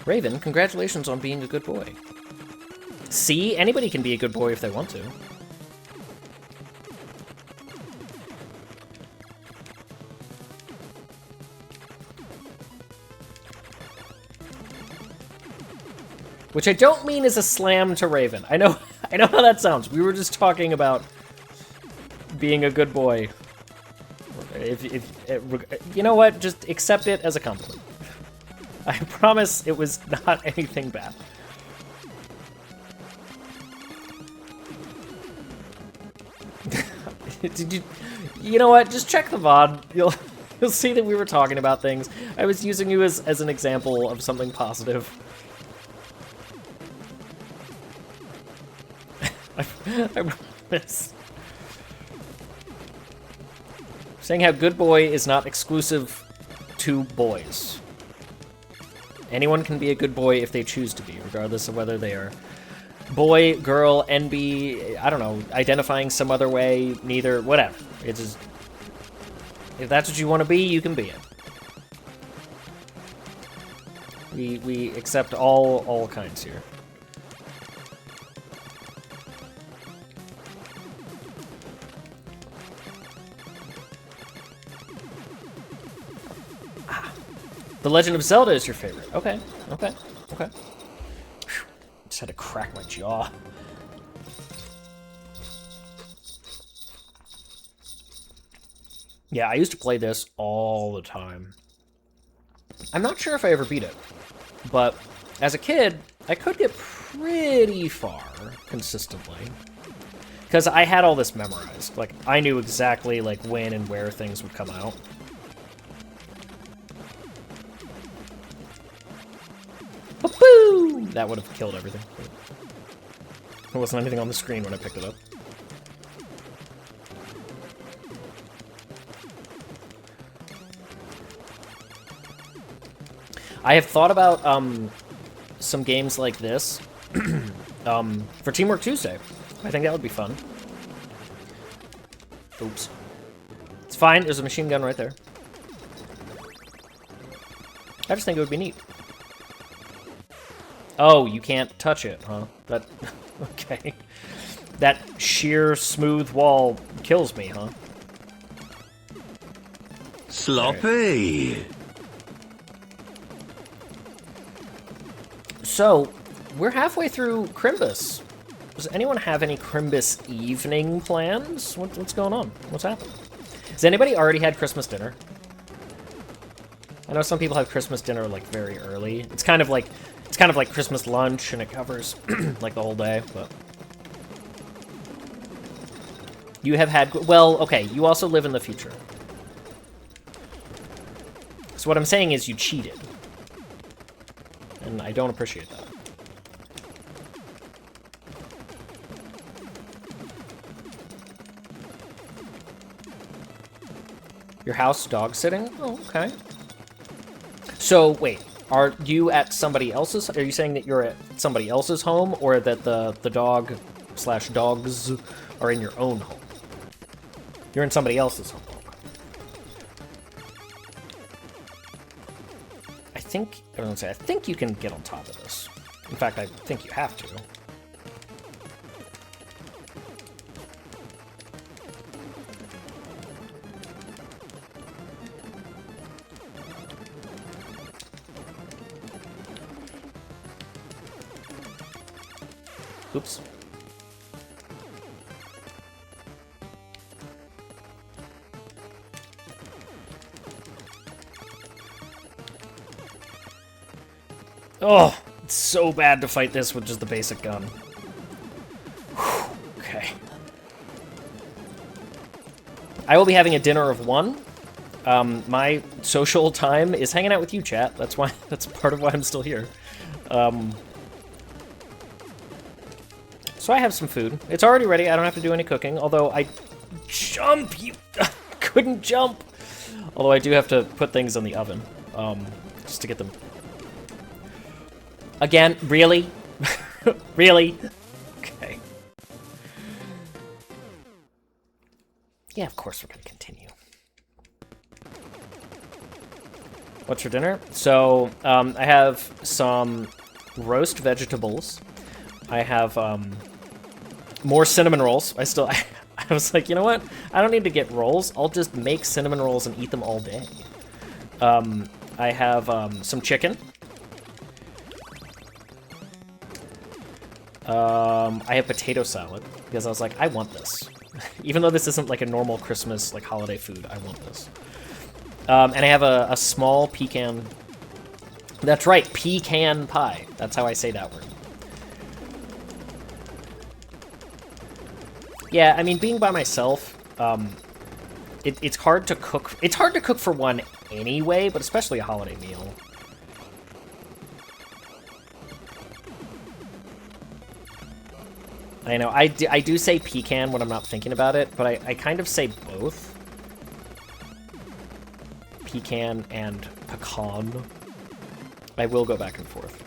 Raven, congratulations on being a good boy. See? Anybody can be a good boy if they want to. Which I don't mean as a slam to Raven. I know how that sounds. We were just talking about being a good boy. You know what? Just accept it as a compliment. I promise it was not anything bad. You know what? Just check the VOD. You'll see that we were talking about things. I was using you as an example of something positive. I miss. Saying how good boy is not exclusive to boys. Anyone can be a good boy if they choose to be, regardless of whether they are boy, girl, NB, I don't know, identifying some other way, neither, whatever. It's just, if that's what you want to be, you can be it. We accept all kinds here. The Legend of Zelda is your favorite. Okay, okay, okay. Whew. Just had to crack my jaw. Yeah, I used to play this all the time. I'm not sure if I ever beat it, but as a kid, I could get pretty far consistently. Because I had all this memorized. Like, I knew exactly, like, when and where things would come out. Woo! That would have killed everything. There wasn't anything on the screen when I picked it up. I have thought about some games like this for Teamwork Tuesday. I think that would be fun. Oops. It's fine, there's a machine gun right there. I just think it would be neat. Oh, you can't touch it, huh? That... okay. That sheer, smooth wall kills me, huh? Sloppy! Right. So, we're halfway through Crimbus. Does anyone have any Crimbus evening plans? What's going on? What's happening? Has anybody already had Christmas dinner? I know some people have Christmas dinner, like, very early. It's kind of like Christmas lunch, and it covers, like, the whole day, but... You have had... Well, okay, you also live in the future. So what I'm saying is you cheated. And I don't appreciate that. Your house dog sitting? Oh, okay. So, wait. Are you at somebody else's... Are you saying that you're at somebody else's home, or that the dog/dogs are in your own home? You're in somebody else's home. I think you can get on top of this. In fact, I think you have to. Oops. Oh, it's so bad to fight this with just the basic gun. Whew, okay. I will be having a dinner of one. My social time is hanging out with you, chat. That's part of why I'm still here. So I have some food. It's already ready. I don't have to do any cooking. Although I jump, you couldn't jump. Although I do have to put things in the oven, just to get them. Again, really? Really? Okay. Yeah, of course we're gonna continue. What's for dinner? So, I have some roast vegetables. I have, more cinnamon rolls. I was like, you know what? I don't need to get rolls. I'll just make cinnamon rolls and eat them all day. I have, some chicken. I have potato salad, because I was like, I want this. Even though this isn't like a normal Christmas, like, holiday food, I want this. And I have a small pecan... That's right, pecan pie. That's how I say that word. Yeah, I mean, being by myself, it's hard to cook... It's hard to cook for one anyway, but especially a holiday meal. I know, I do say pecan when I'm not thinking about it, but I kind of say both. Pecan and pecan. I will go back and forth.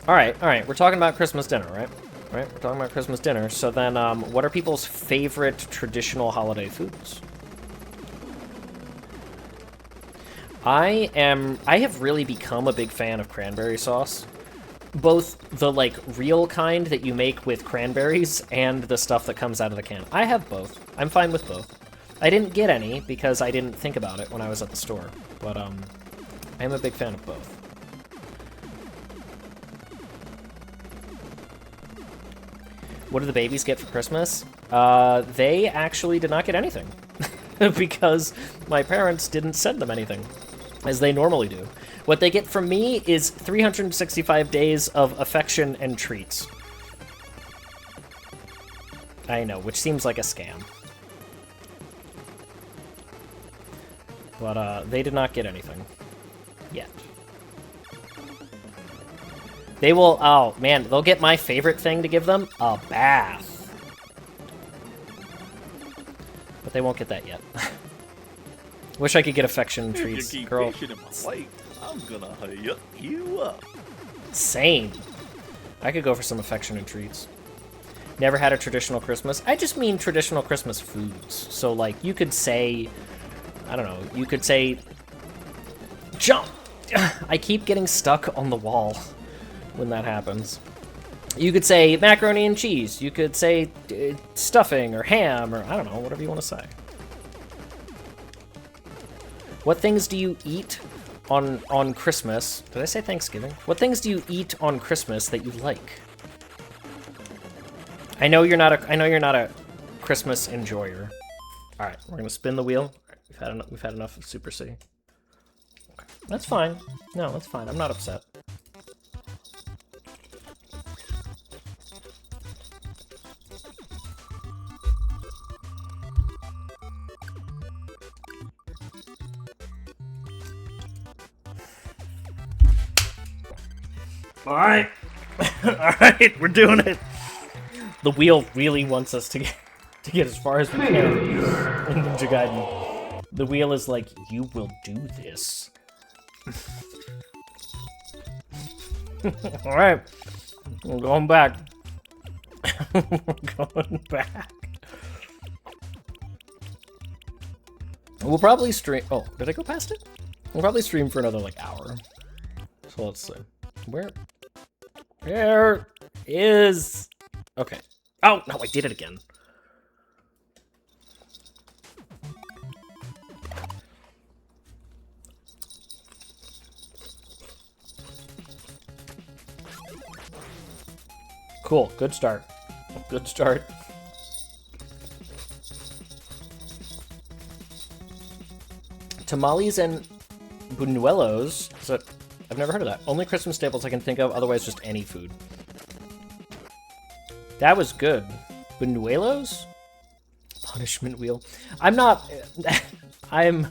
All right, we're talking about Christmas dinner, right? Right, we're talking about Christmas dinner. So then, what are people's favorite traditional holiday foods? I have really become a big fan of cranberry sauce. Both the, like, real kind that you make with cranberries and the stuff that comes out of the can. I have both. I'm fine with both. I didn't get any because I didn't think about it when I was at the store. But, I am a big fan of both. What do the babies get for Christmas? They actually did not get anything. Because my parents didn't send them anything, as they normally do. What they get from me is 365 days of affection and treats. I know, which seems like a scam. But, they did not get anything. Yet. They will, oh man, they'll get my favorite thing to give them, a bath. But they won't get that yet. Wish I could get affection and treats, girl. I'm gonna hook you up. Same. I could go for some affection and treats. Never had a traditional Christmas. I just mean traditional Christmas foods. So, like, you could say, I don't know, you could say, jump! I keep getting stuck on the wall when that happens. You could say macaroni and cheese. You could say stuffing or ham or I don't know, whatever you want to say. What things do you eat on Christmas? Did I say Thanksgiving? What things do you eat on Christmas that you like? I know you're not a Christmas enjoyer. All right, we're gonna spin the wheel. We've had enough of Super C. Okay. That's fine. No, that's fine. I'm not upset. Alright. Alright, we're doing it. The wheel really wants us to get as far as we can in Ninja Gaiden. The wheel is like, you will do this. Alright. We're going back. We're going back. We'll probably stream... Oh, did I go past it? We'll probably stream for another, like, hour. So let's see. Where is... Okay. Oh, no, I did it again. Cool, good start. Good start. Tamales and buñuelos. Is that... I've never heard of that. Only Christmas staples I can think of, otherwise just any food. That was good. Buñuelos? Punishment wheel. I'm not... I'm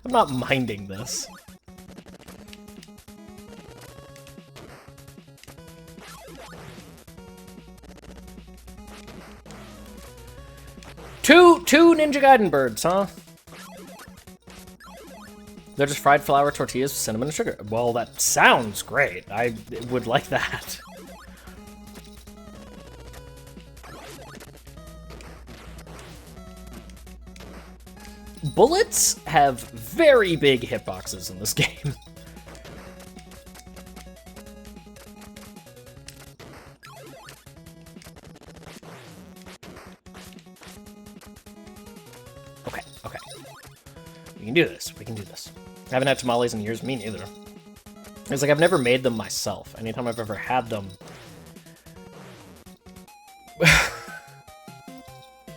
not minding this. Two Ninja Gaiden birds, huh? They're just fried flour tortillas with cinnamon and sugar. Well, that sounds great. I would like that. Bullets have very big hitboxes in this game. Okay. We can do this. We can do this. I haven't had tamales in years. Me neither. It's like I've never made them myself. Anytime I've ever had them,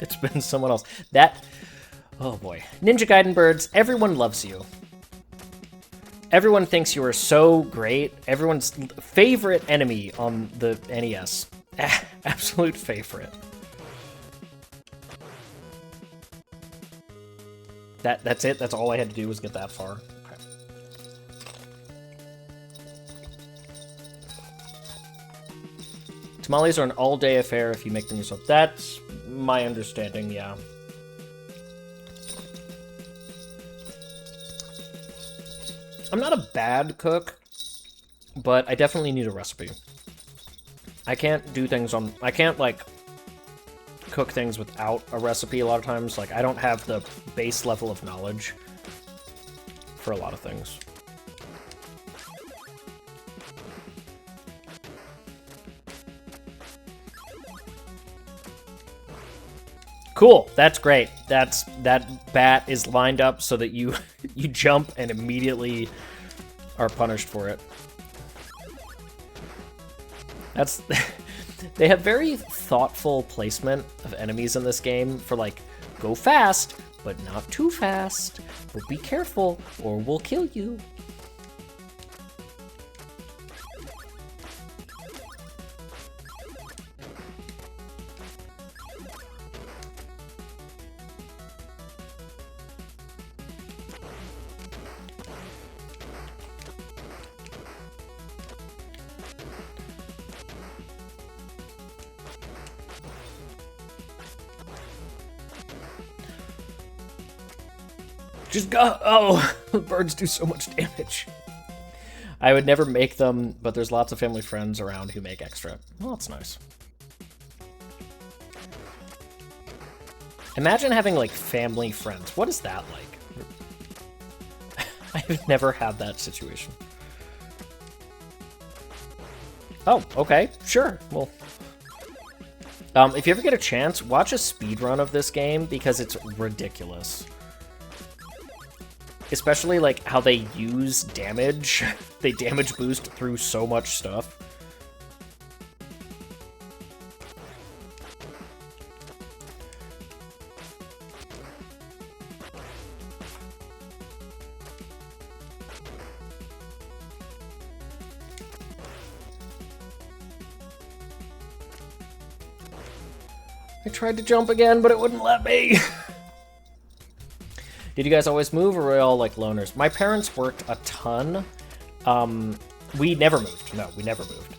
it's been someone else. Oh boy. Ninja Gaiden birds, everyone loves you. Everyone thinks you are so great. Everyone's favorite enemy on the NES. Absolute favorite. That's it? That's all I had to do was get that far? Okay. Tamales are an all-day affair if you make them yourself. That's my understanding, yeah. I'm not a bad cook, but I definitely need a recipe. I can't do things on... I can't, like, cook things without a recipe a lot of times. Like, I don't have the base level of knowledge for a lot of things. Cool, that's great. That bat is lined up so that you you jump and immediately are punished for it. That's they have very thoughtful placement of enemies in this game for like go fast, but not too fast. But be careful or we'll kill you. Just go! Oh, birds do so much damage. I would never make them, but there's lots of family friends around who make extra. Well, that's nice. Imagine having, like, family friends. What is that like? I've never had that situation. Oh, okay. Sure. Well, if you ever get a chance, watch a speedrun of this game because it's ridiculous. Especially, like, how they use damage. They damage boost through so much stuff. I tried to jump again, but it wouldn't let me. Did you guys always move, or were we all, like, loners? My parents worked a ton. We never moved. No, we never moved.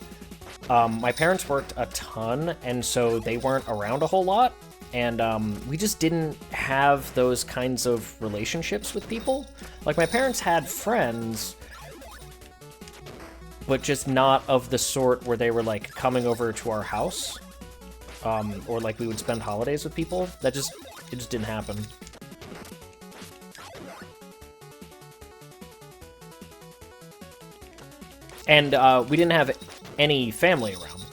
My parents worked a ton, and so they weren't around a whole lot. And we just didn't have those kinds of relationships with people. Like, my parents had friends, but just not of the sort where they were, like, coming over to our house. Or, like, we would spend holidays with people. It just didn't happen. And we didn't have any family around.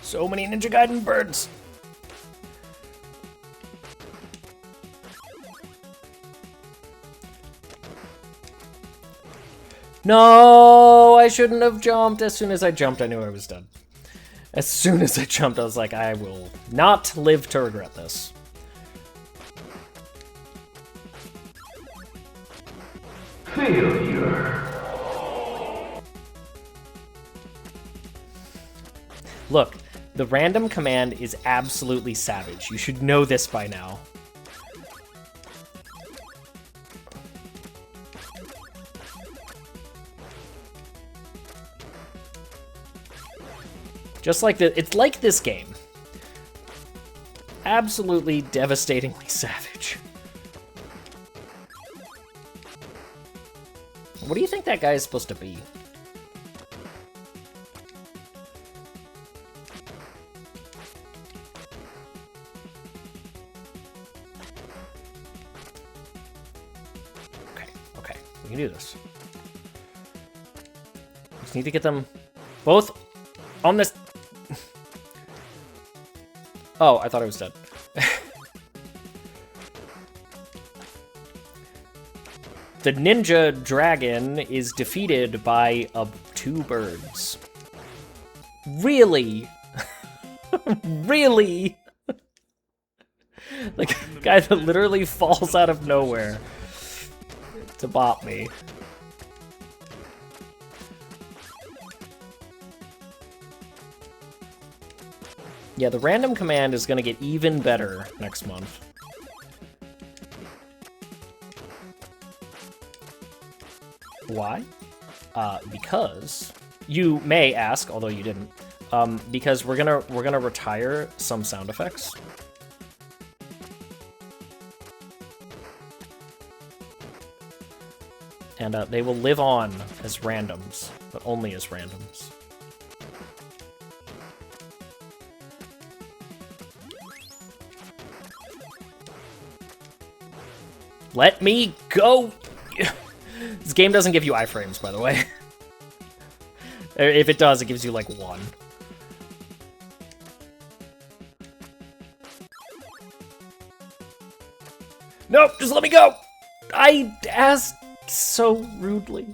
So many Ninja Gaiden birds! No, I shouldn't have jumped. As soon as I jumped, I knew I was done. As soon as I jumped, I was like, I will not live to regret this. Failure. Look, the random command is absolutely savage. You should know this by now. Just like it's like this game. Absolutely devastatingly savage. What do you think that guy is supposed to be? Okay, we can do this. Just need to get them both on this. Oh, I thought I was dead. The ninja dragon is defeated by 2 birds. Really? Really? Like a guy that literally falls out of nowhere to bop me. Yeah, the random command is gonna get even better next month. Why? Because you may ask, although you didn't, because we're gonna retire some sound effects. And they will live on as randoms, but only as randoms. Let me go! This game doesn't give you iframes, by the way. If it does, it gives you, like, 1. Nope, just let me go! I asked so rudely.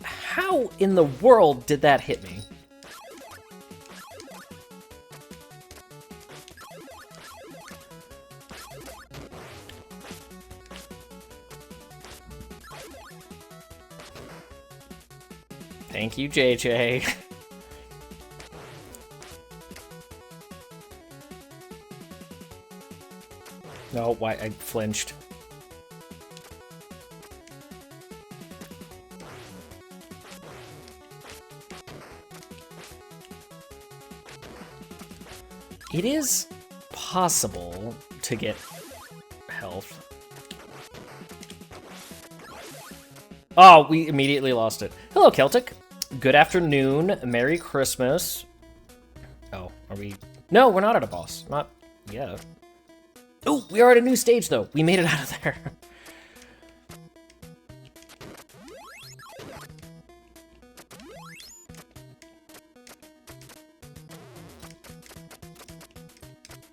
How in the world did that hit me? Thank you, JJ. No, why I flinched. It is possible to get health. Oh, we immediately lost it. Hello, Celtic. Good afternoon. Merry Christmas. Oh, are we... No, we're not at a boss. Not yet. Oh, we are at a new stage, though. We made it out of there.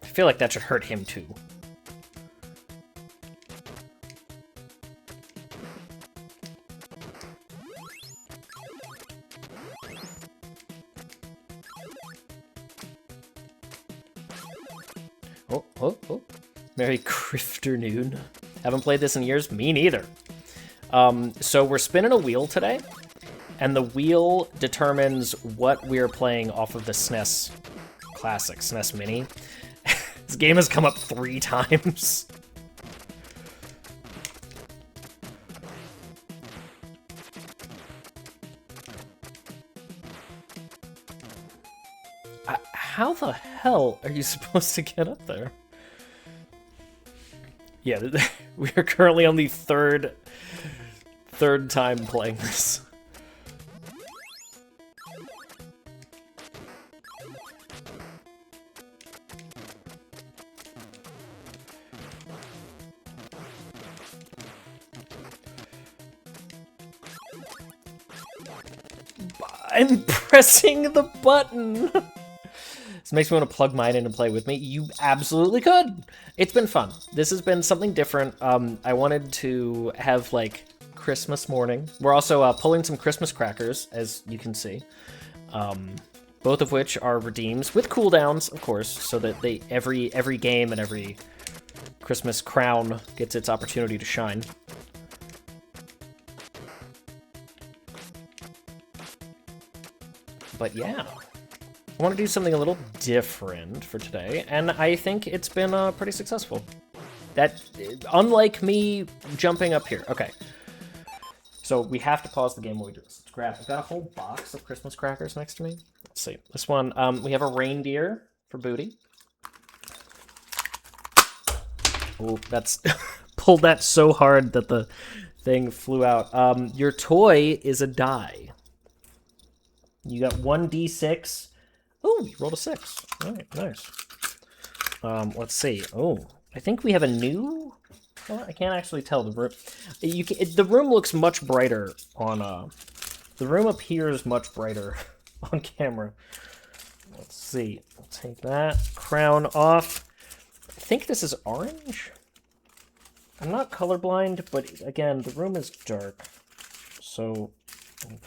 I feel like that should hurt him, too. Oh. Merry Crifternoon. Haven't played this in years? Me neither. So we're spinning a wheel today, and the wheel determines what we're playing off of the SNES Classic, SNES Mini. This game has come up 3 times. How the hell are you supposed to get up there? Yeah, we are currently on the third time playing this. I'm pressing the button! This makes me want to plug mine in and play with me. You absolutely could! It's been fun. This has been something different. I wanted to have, like, Christmas morning. We're also pulling some Christmas crackers, as you can see. Both of which are redeems, with cooldowns, of course, so that every game and every Christmas crown gets its opportunity to shine. But yeah, I want to do something a little different for today, and I think it's been pretty successful. Unlike me jumping up here. Okay, so we have to pause the game while we do this. Let's grab. I've got a whole box of Christmas crackers next to me. Let's see. This one, we have a reindeer for Booty. Oh, that's pulled that so hard that the thing flew out. Your toy is a die. You got 1d6. Oh, you rolled a 6. All right, nice. Let's see. Oh, I think we have a new... Well, I can't actually tell. The room... the room looks much brighter on... The room appears much brighter on camera. Let's see. I'll take that crown off. I think this is orange. I'm not colorblind, but again, the room is dark. So...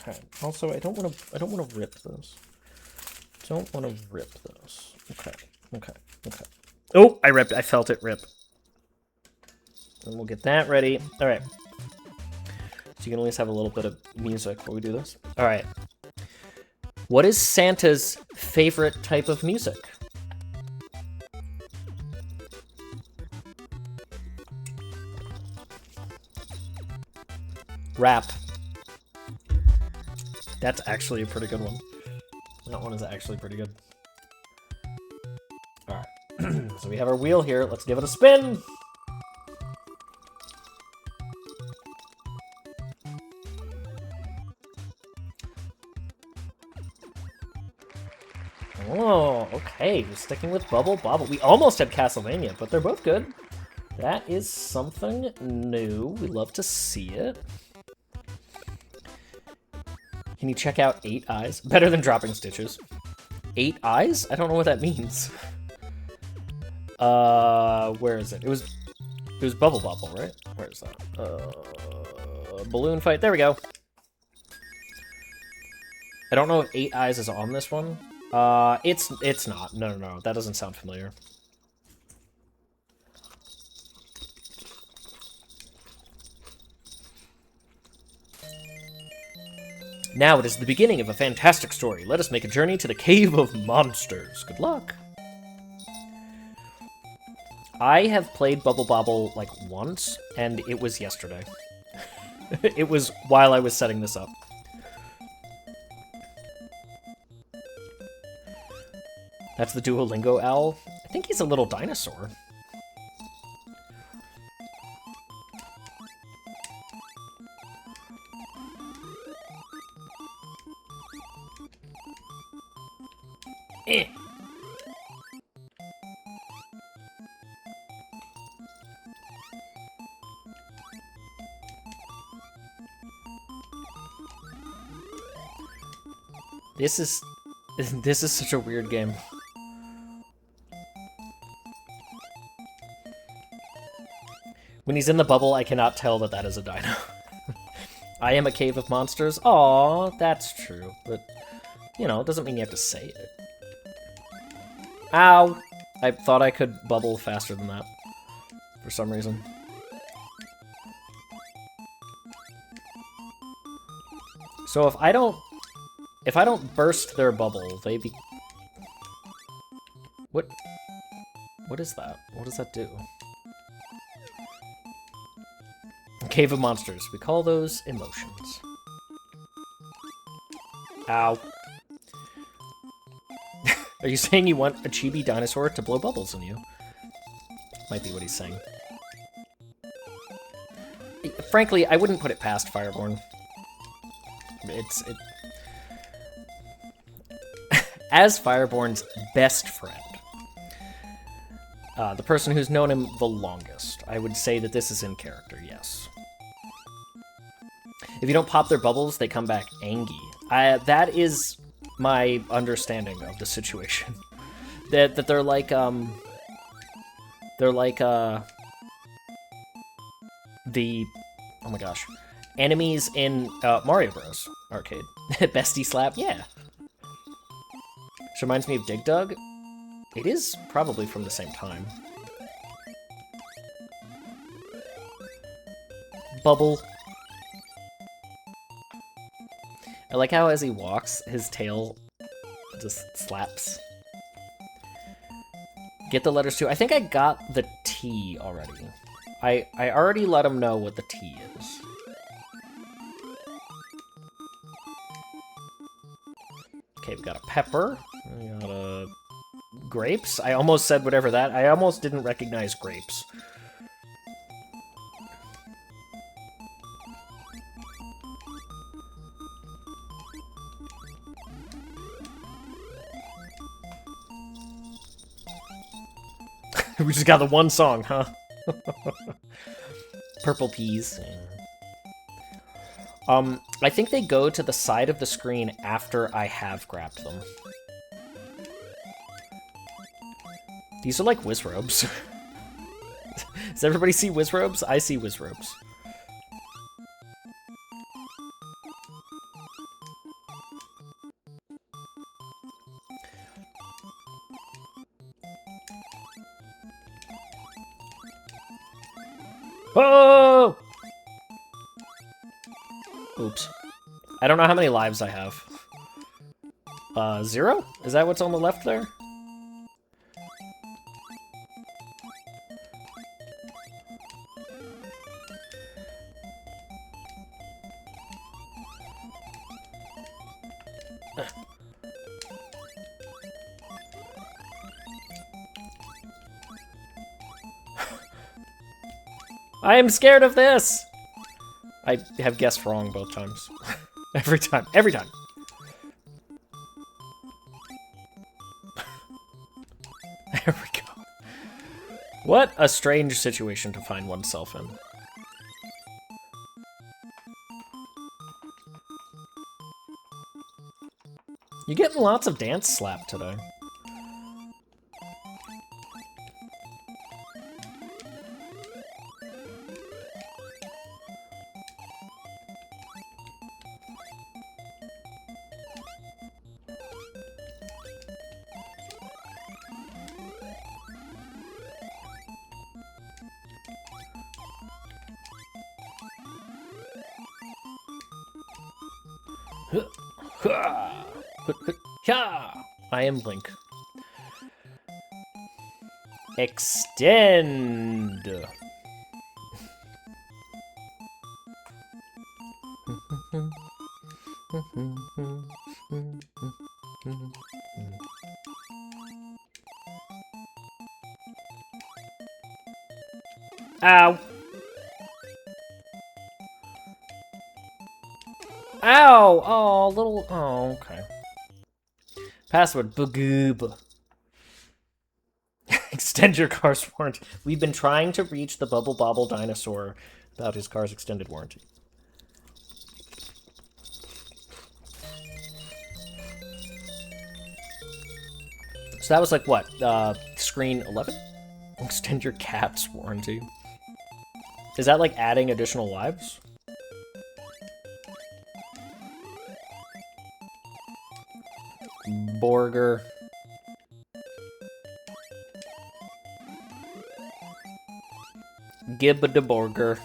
Okay. Also, I don't want to rip those. Don't want to rip those. Okay. Oh, I ripped. I felt it rip. And we'll get that ready. All right. So you can at least have a little bit of music while we do this. All right. What is Santa's favorite type of music? Rap. That's actually a pretty good one. That one is actually pretty good. All right. So we have our wheel here. Let's give it a spin. Oh, okay. We're sticking with Bubble Bobble. We almost had Castlevania, but they're both good. That is something new. We love to see it. Can you check out 8 Eyes? Better than dropping stitches. 8 Eyes? I don't know what that means. Where is it? It was Bubble Bobble, right? Where is that? Balloon fight. There we go. I don't know if 8 Eyes is on this one. It's not. No. That doesn't sound familiar. Now it is the beginning of a fantastic story. Let us make a journey to the Cave of Monsters. Good luck. I have played Bubble Bobble like once, and it was yesterday. It was while I was setting this up. That's the Duolingo owl. I think he's a little dinosaur. Eh. This is such a weird game. When he's in the bubble, I cannot tell that that is a dino. I am a cave of monsters. Aw, that's true. But, you know, it doesn't mean you have to say it. Ow! I thought I could bubble faster than that. For some reason. So if I don't burst their bubble, they be... What is that? What does that do? Cave of Monsters. We call those emotions. Ow. Are you saying you want a chibi dinosaur to blow bubbles on you? Might be what he's saying. Frankly, I wouldn't put it past Fireborn. As Fireborn's best friend, the person who's known him the longest, I would say that this is in character, yes. If you don't pop their bubbles, they come back angry. That is my understanding of the situation. that they're like the, oh my gosh, enemies in Mario Bros. Arcade. Bestie slap, yeah. Which reminds me of Dig Dug. It is probably from the same time. Bubble. I like how as he walks, his tail just slaps. Get the letters too. I think I got the T already. I already let him know what the T is. Okay, we've got a pepper. We got a grapes. I almost said whatever that. I almost didn't recognize grapes. We just got the one song, huh? Purple peas. I think they go to the side of the screen after I have grabbed them. These are like Wizrobes. Does everybody see Wizrobes? I see Wizrobes. Oh! Oops. I don't know how many lives I have. 0? Is that what's on the left there? I am scared of this! I have guessed wrong both times. Every time. Every time. There we go. What a strange situation to find oneself in. You're getting lots of dance slap today. I am Link. Extend. Ow. Ow! Oh, little... Oh, okay. Password, Boogoob. Extend your car's warranty. We've been trying to reach the Bubble Bobble dinosaur about his car's extended warranty. So that was like, what? Screen 11? Extend your cat's warranty. Is that like adding additional lives? Burger. Gibba de burger.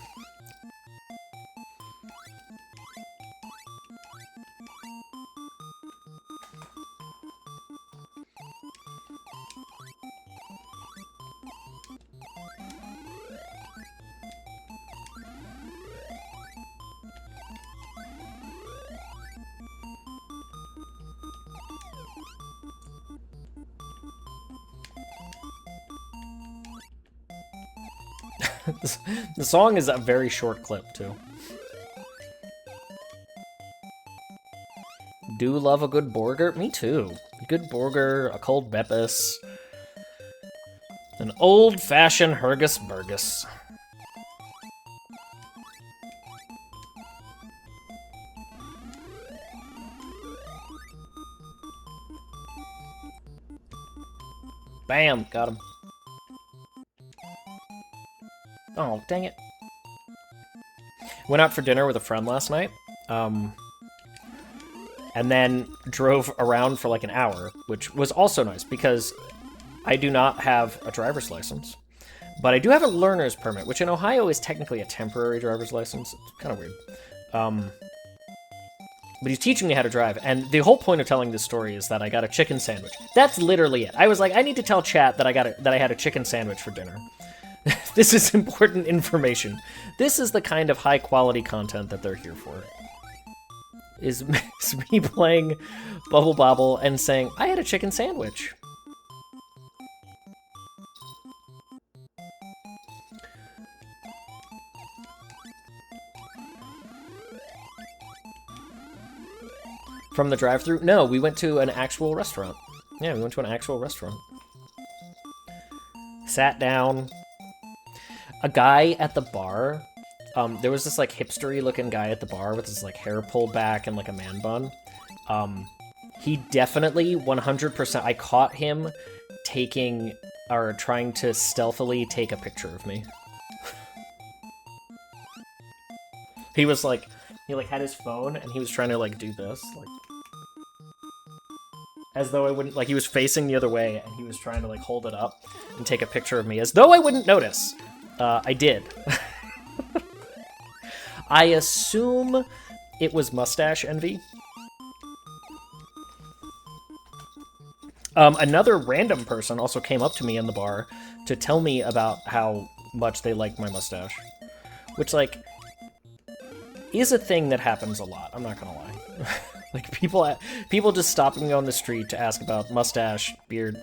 The song is a very short clip, too. Do love a good burger? Me too. A good burger, a cold Beppis. An old-fashioned Hergus Burgus. Bam! Got him. Oh, dang it. Went out for dinner with a friend last night, and then drove around for like an hour, which was also nice because I do not have a driver's license, but I do have a learner's permit, which in Ohio is technically a temporary driver's license. It's kind of weird. But he's teaching me how to drive, and the whole point of telling this story is that I got a chicken sandwich. That's literally it. I was like, I need to tell chat that I had a chicken sandwich for dinner. This is important information. This is the kind of high-quality content that they're here for. Is me playing Bubble Bobble and saying, I had a chicken sandwich. From the drive-thru? No, we went to an actual restaurant. Yeah, we went to an actual restaurant. Sat down. A guy at the bar, there was this like hipstery looking guy at the bar with his like hair pulled back and like a man bun. He definitely 100%, I caught him taking or trying to stealthily take a picture of me. He was like, he like had his phone and he was trying to like do this, like, as though I wouldn't, like he was facing the other way and he was trying to like hold it up and take a picture of me as though I wouldn't notice. I did. I assume it was mustache envy. Another random person also came up to me in the bar to tell me about how much they liked my mustache. Which, like, is a thing that happens a lot, I'm not gonna lie. Like, people just stopping me on the street to ask about mustache, beard.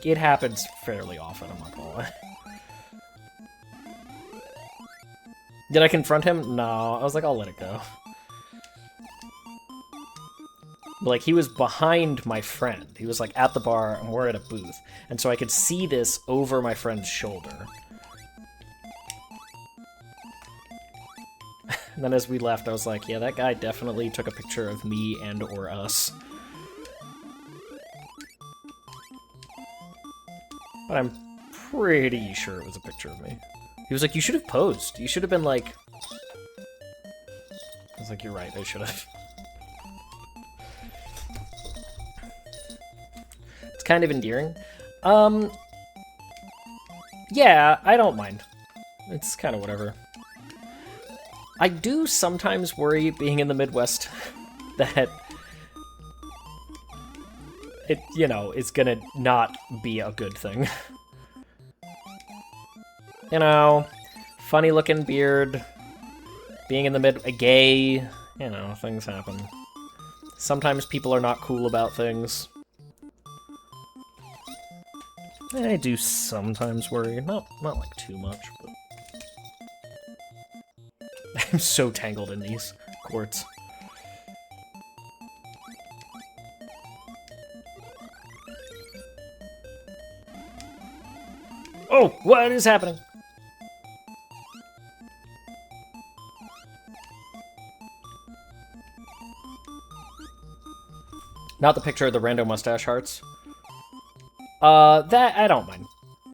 It happens fairly often, I'm not gonna lie. Did I confront him? No, I was like, I'll let it go. But, like, he was behind my friend. He was, like, at the bar, and we're at a booth. And so I could see this over my friend's shoulder. And then as we left, I was like, yeah, that guy definitely took a picture of me and or us. But I'm pretty sure it was a picture of me. He was like, you should have posed. You should have been like... I was like, you're right, I should have. It's kind of endearing. Yeah, I don't mind. It's kind of whatever. I do sometimes worry, being in the Midwest, that it, you know, is gonna not be a good thing. You know, funny looking beard, being in the gay, you know, things happen. Sometimes people are not cool about things. I do sometimes worry, not like too much, but... I'm so tangled in these courts. Oh, what is happening? Not the picture of the rando mustache hearts. That I don't mind.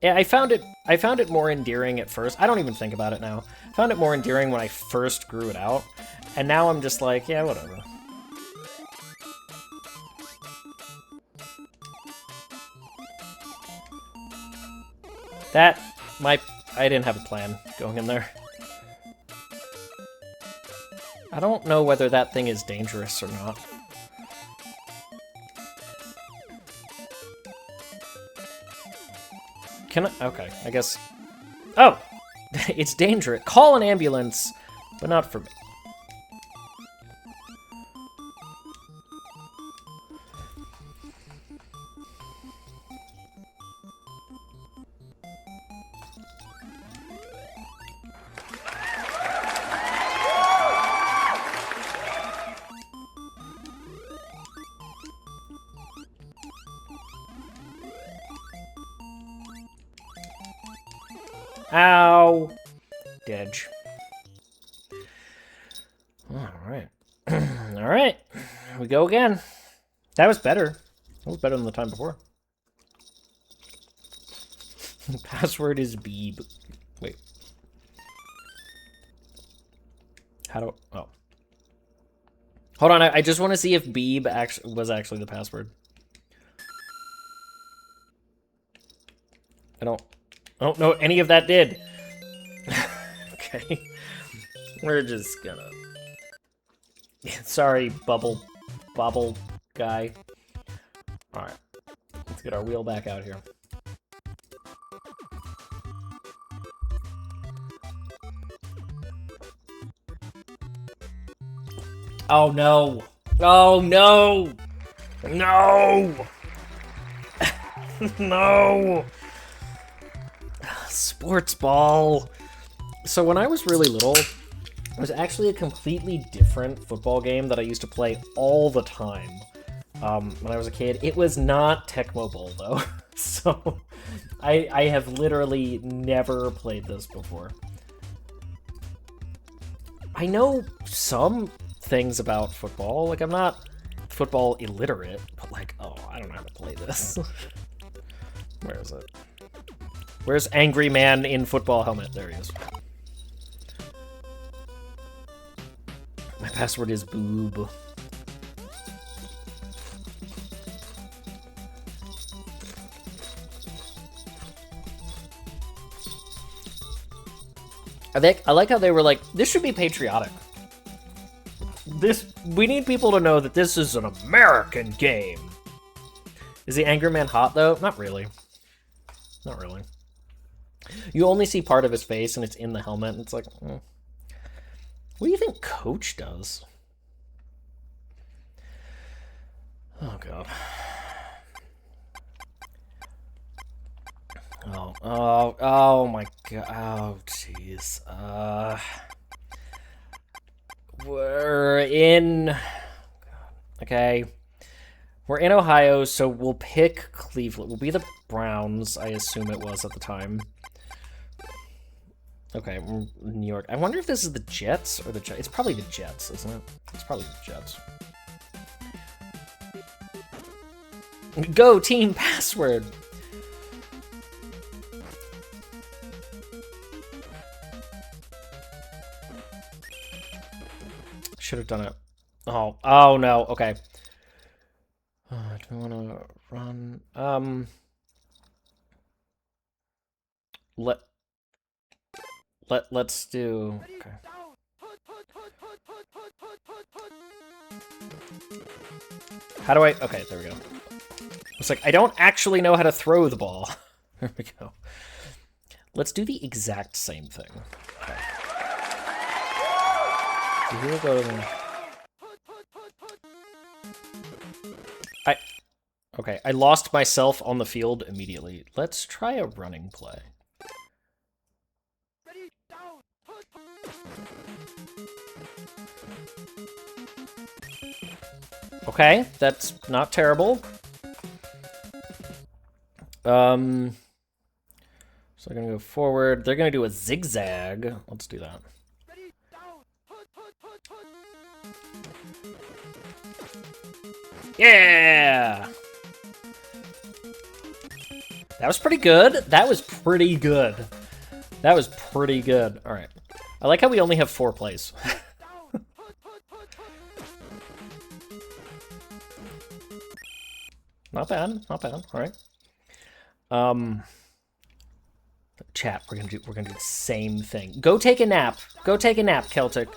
Yeah, I found it more endearing at first. I don't even think about it now. I found it more endearing when I first grew it out, and now I'm just like, yeah, whatever. I didn't have a plan going in there. I don't know whether that thing is dangerous or not. Can I? Okay, I guess... Oh! It's dangerous. Call an ambulance, but not for me. Ow! Dedge. Alright. Alright. We go again. That was better. That was better than the time before. Password is Beeb. Wait. How do... Oh. Hold on, I just want to see if Beeb was actually the password. I don't know any of that did. Okay. We're just gonna... Sorry, bobble guy. Alright. Let's get our wheel back out here. Oh no! Oh no! No! No! Sports ball. So when I was really little, it was actually a completely different football game that I used to play all the time. When I was a kid, it was not Tecmo Bowl though. So I have literally never played this before. I know some things about football. Like, I'm not football illiterate, but like, oh, I don't know how to play this. Where is it? Where's Angry Man in football helmet? There he is. My password is boob. I like how they were like, this should be patriotic. We need people to know that this is an American game. Is the Angry Man hot, though? Not really. Not really. You only see part of his face, and it's in the helmet, and it's like, What do you think Coach does? Oh, God. Oh my God. Oh, jeez. We're in... Okay. We're in Ohio, so we'll pick Cleveland. We'll be the Browns, I assume it was at the time. Okay, New York. I wonder if this is the Jets or the Jets. It's probably the Jets, isn't it? It's probably the Jets. Go team password! Should have done it. Oh no, okay. Do we want to run? Let's do... Okay. How do I... Okay, there we go. It's like, I don't actually know how to throw the ball. There we go. Let's do the exact same thing. Okay. So here we go. Okay, I lost myself on the field immediately. Let's try a running play. Okay, that's not terrible. So they're gonna go forward. They're gonna do a zigzag. Let's do that. Yeah! That was pretty good. That was pretty good. That was pretty good. All right. I like how we only have 4 plays. Not bad. Not bad. All right. Chat. We're gonna do the same thing. Go take a nap. Go take a nap, Celtic.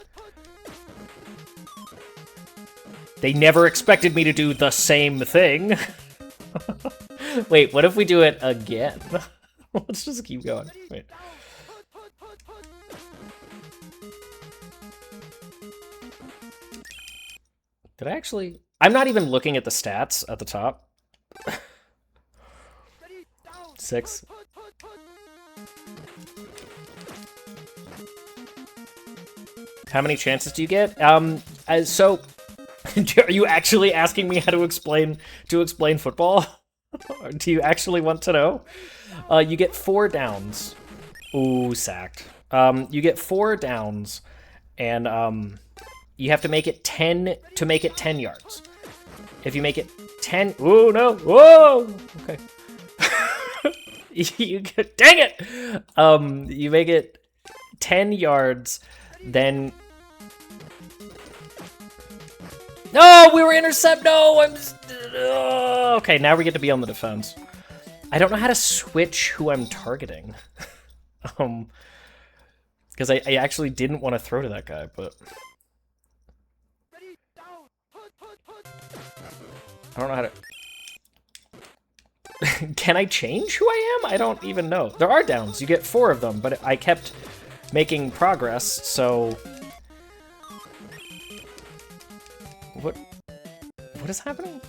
They never expected me to do the same thing. Wait, what if we do it again? Let's just keep going. Wait. Did I actually... I'm not even looking at the stats at the top. 6. How many chances do you get? So... Are you actually asking me how to explain football? Do you actually want to know? You get 4 downs. Ooh, sacked. You get 4 downs, and you have to make it 10 to make it 10 yards. If you make it 10, ooh no, whoa, okay. You get, dang it. You make it 10 yards, then. No, we were intercept. No, okay, now we get to be on the defense. I don't know how to switch who I'm targeting. Because I actually didn't want to throw to that guy, but I don't know how to. Can I change who I am? I don't even know. There are downs. You get 4 of them, but I kept making progress, so. What is happening?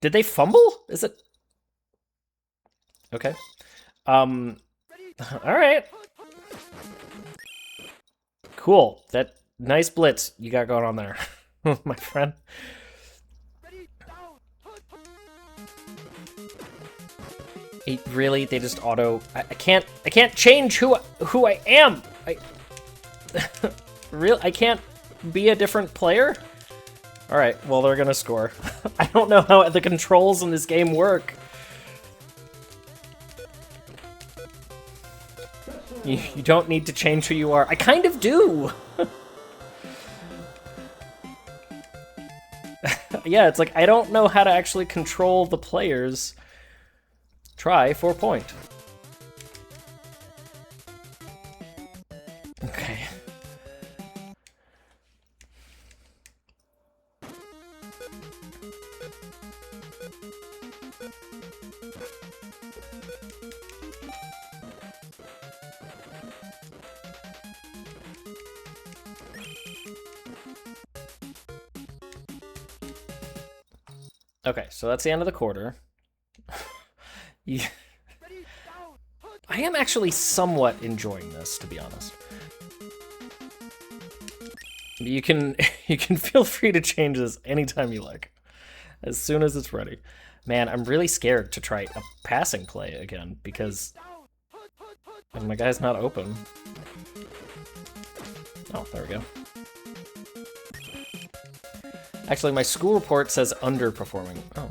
Did they fumble? Is it? Okay. All right. Cool. That nice blitz you got going on there, my friend. Really? They just auto? I can't change who I am. Really? I can't be a different player? All right. Well, they're gonna score. I don't know how the controls in this game work. You don't need to change who you are. I kind of do. Yeah, it's like I don't know how to actually control the players. Try 4 point. Okay. Okay, so that's the end of the quarter. Yeah. I am actually somewhat enjoying this, to be honest. You can you can feel free to change this anytime you like, as soon as it's ready. Man, I'm really scared to try a passing play again because my guy's not open. Oh, there we go. Actually, my school report says underperforming. Oh.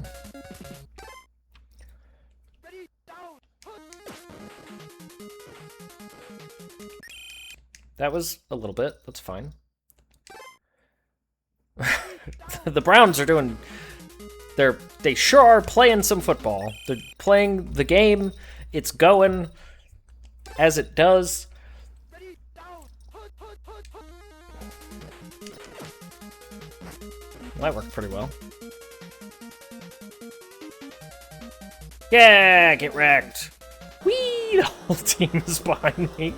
That was a little bit. That's fine. The Browns are doing... They sure are playing some football. They're playing the game. It's going as it does. That worked pretty well. Yeah, get wrecked. Whee! The whole team is behind me.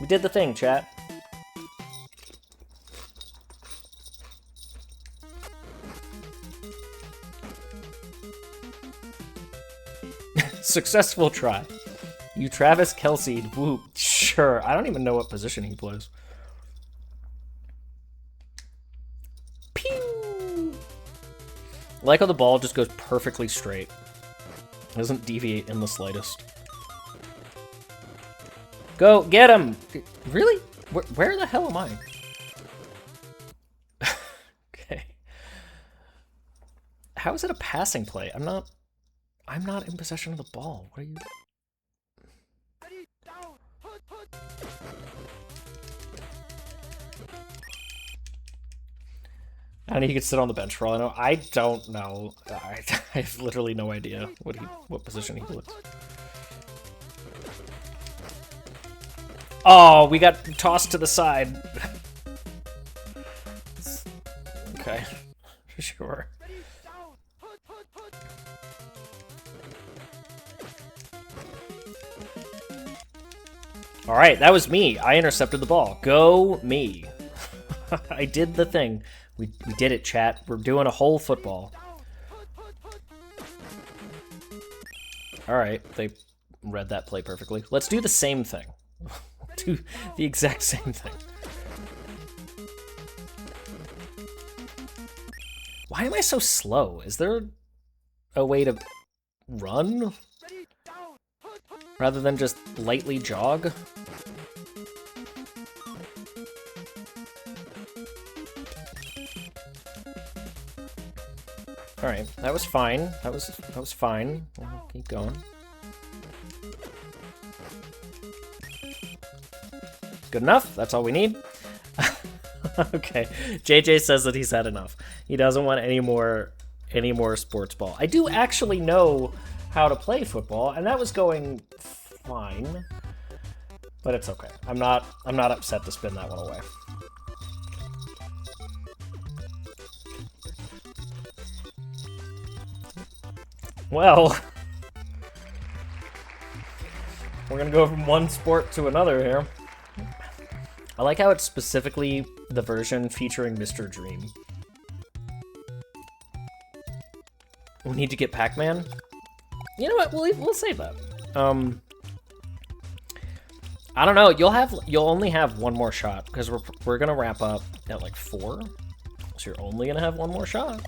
We did the thing, chat. Successful try. You Travis Kelce, whoop. Sure, I don't even know what position he plays. Pew! I like how the ball just goes perfectly straight. It doesn't deviate in the slightest. Go, get him! Really? Where the hell am I? Okay. How is it a passing play? I'm not in possession of the ball. What are you... I don't know, he could sit on the bench for all I know. I don't know. I have literally no idea what position he plays. Oh, we got tossed to the side. Okay, sure. All right, that was me. I intercepted the ball. Go me. I did the thing. We did it, chat. We're doing a whole football. All right, they read that play perfectly. Let's do the same thing. Do the exact same thing. Why am I so slow? Is there a way to run rather than just lightly jog? All right, that was fine. That was fine. We'll keep going. Good enough. That's all we need. Okay. JJ says that he's had enough. He doesn't want any more sports ball. I do actually know how to play football, and that was going fine. But it's okay. I'm not upset to spin that one away. Well, we're gonna go from one sport to another here. I like how it's specifically the version featuring Mr. Dream. We need to get Pac-Man. You know what? We'll save that. I don't know. You'll only have one more shot because we're gonna wrap up at like 4, so you're only gonna have one more shot.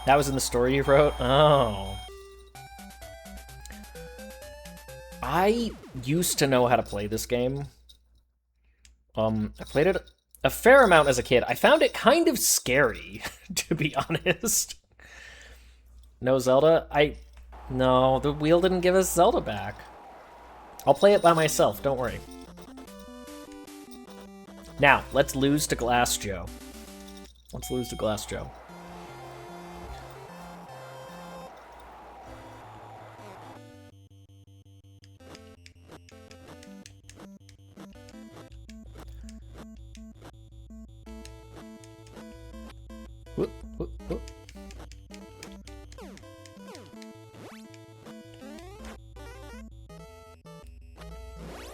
That was in the story you wrote? Oh. I used to know how to play this game. I played it a fair amount as a kid. I found it kind of scary, to be honest. No Zelda? No, the wheel didn't give us Zelda back. I'll play it by myself, don't worry. Now, let's lose to Glass Joe. Let's lose to Glass Joe. Whoop, whoop, whoop.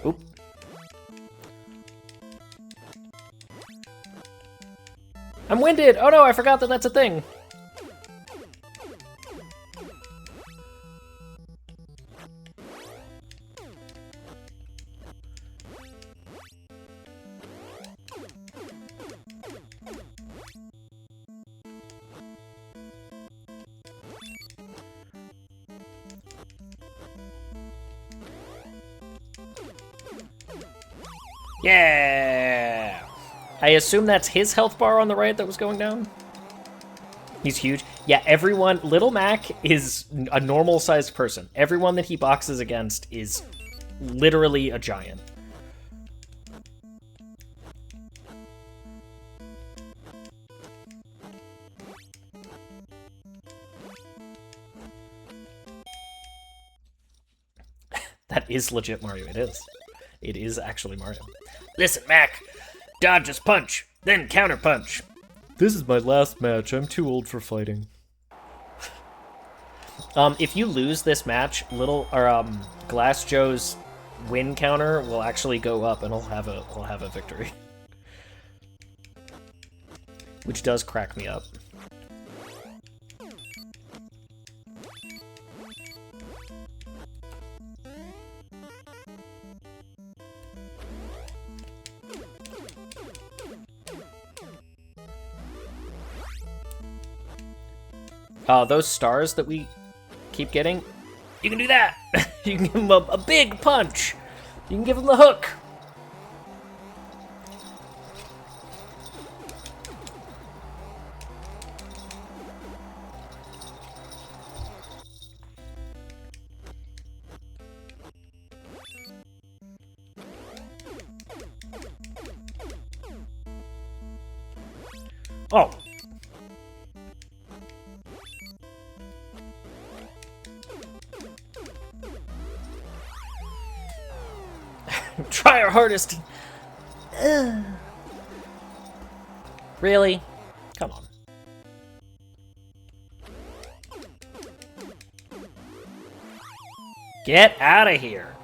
Oop. I'm winded! Oh no, I forgot that that's a thing! Yeah! I assume that's his health bar on the right that was going down? He's huge. Yeah, everyone... Little Mac is a normal-sized person. Everyone that he boxes against is literally a giant. That is legit Mario. It is. It is actually Mario. Listen, Mac. Dodge his punch, then counter punch. This is my last match. I'm too old for fighting. If you lose this match, Glass Joe's win counter will actually go up, and he'll have a victory, which does crack me up. Those stars that we keep getting, you can do that! You can give him a big punch! You can give him the hook! Oh! Try our hardest. Really? Come on. Get out of here.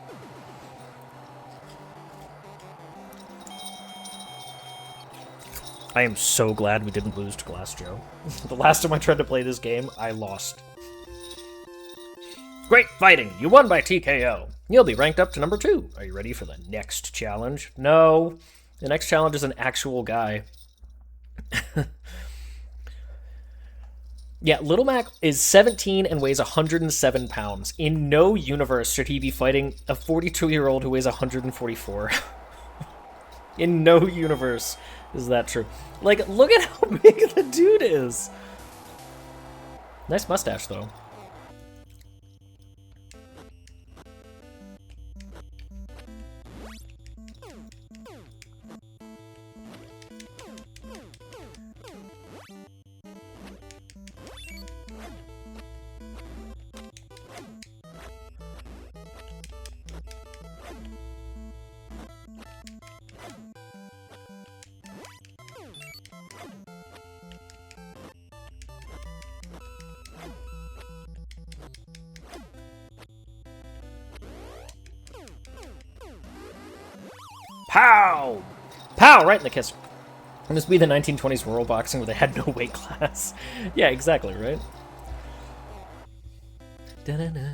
I am so glad we didn't lose to Glass Joe. The last time I tried to play this game, I lost. Great fighting! You won by TKO. You'll be ranked up to number 2. Are you ready for the next challenge? No. The next challenge is an actual guy. Yeah, Little Mac is 17 and weighs 107 pounds. In no universe should he be fighting a 42-year-old who weighs 144. In no universe is that true. Like, look at how big the dude is. Nice mustache, though. Pow! Pow! Right in the kisser. It must be the 1920s rural boxing where they had no weight class. Yeah, exactly, right? Da-da-da.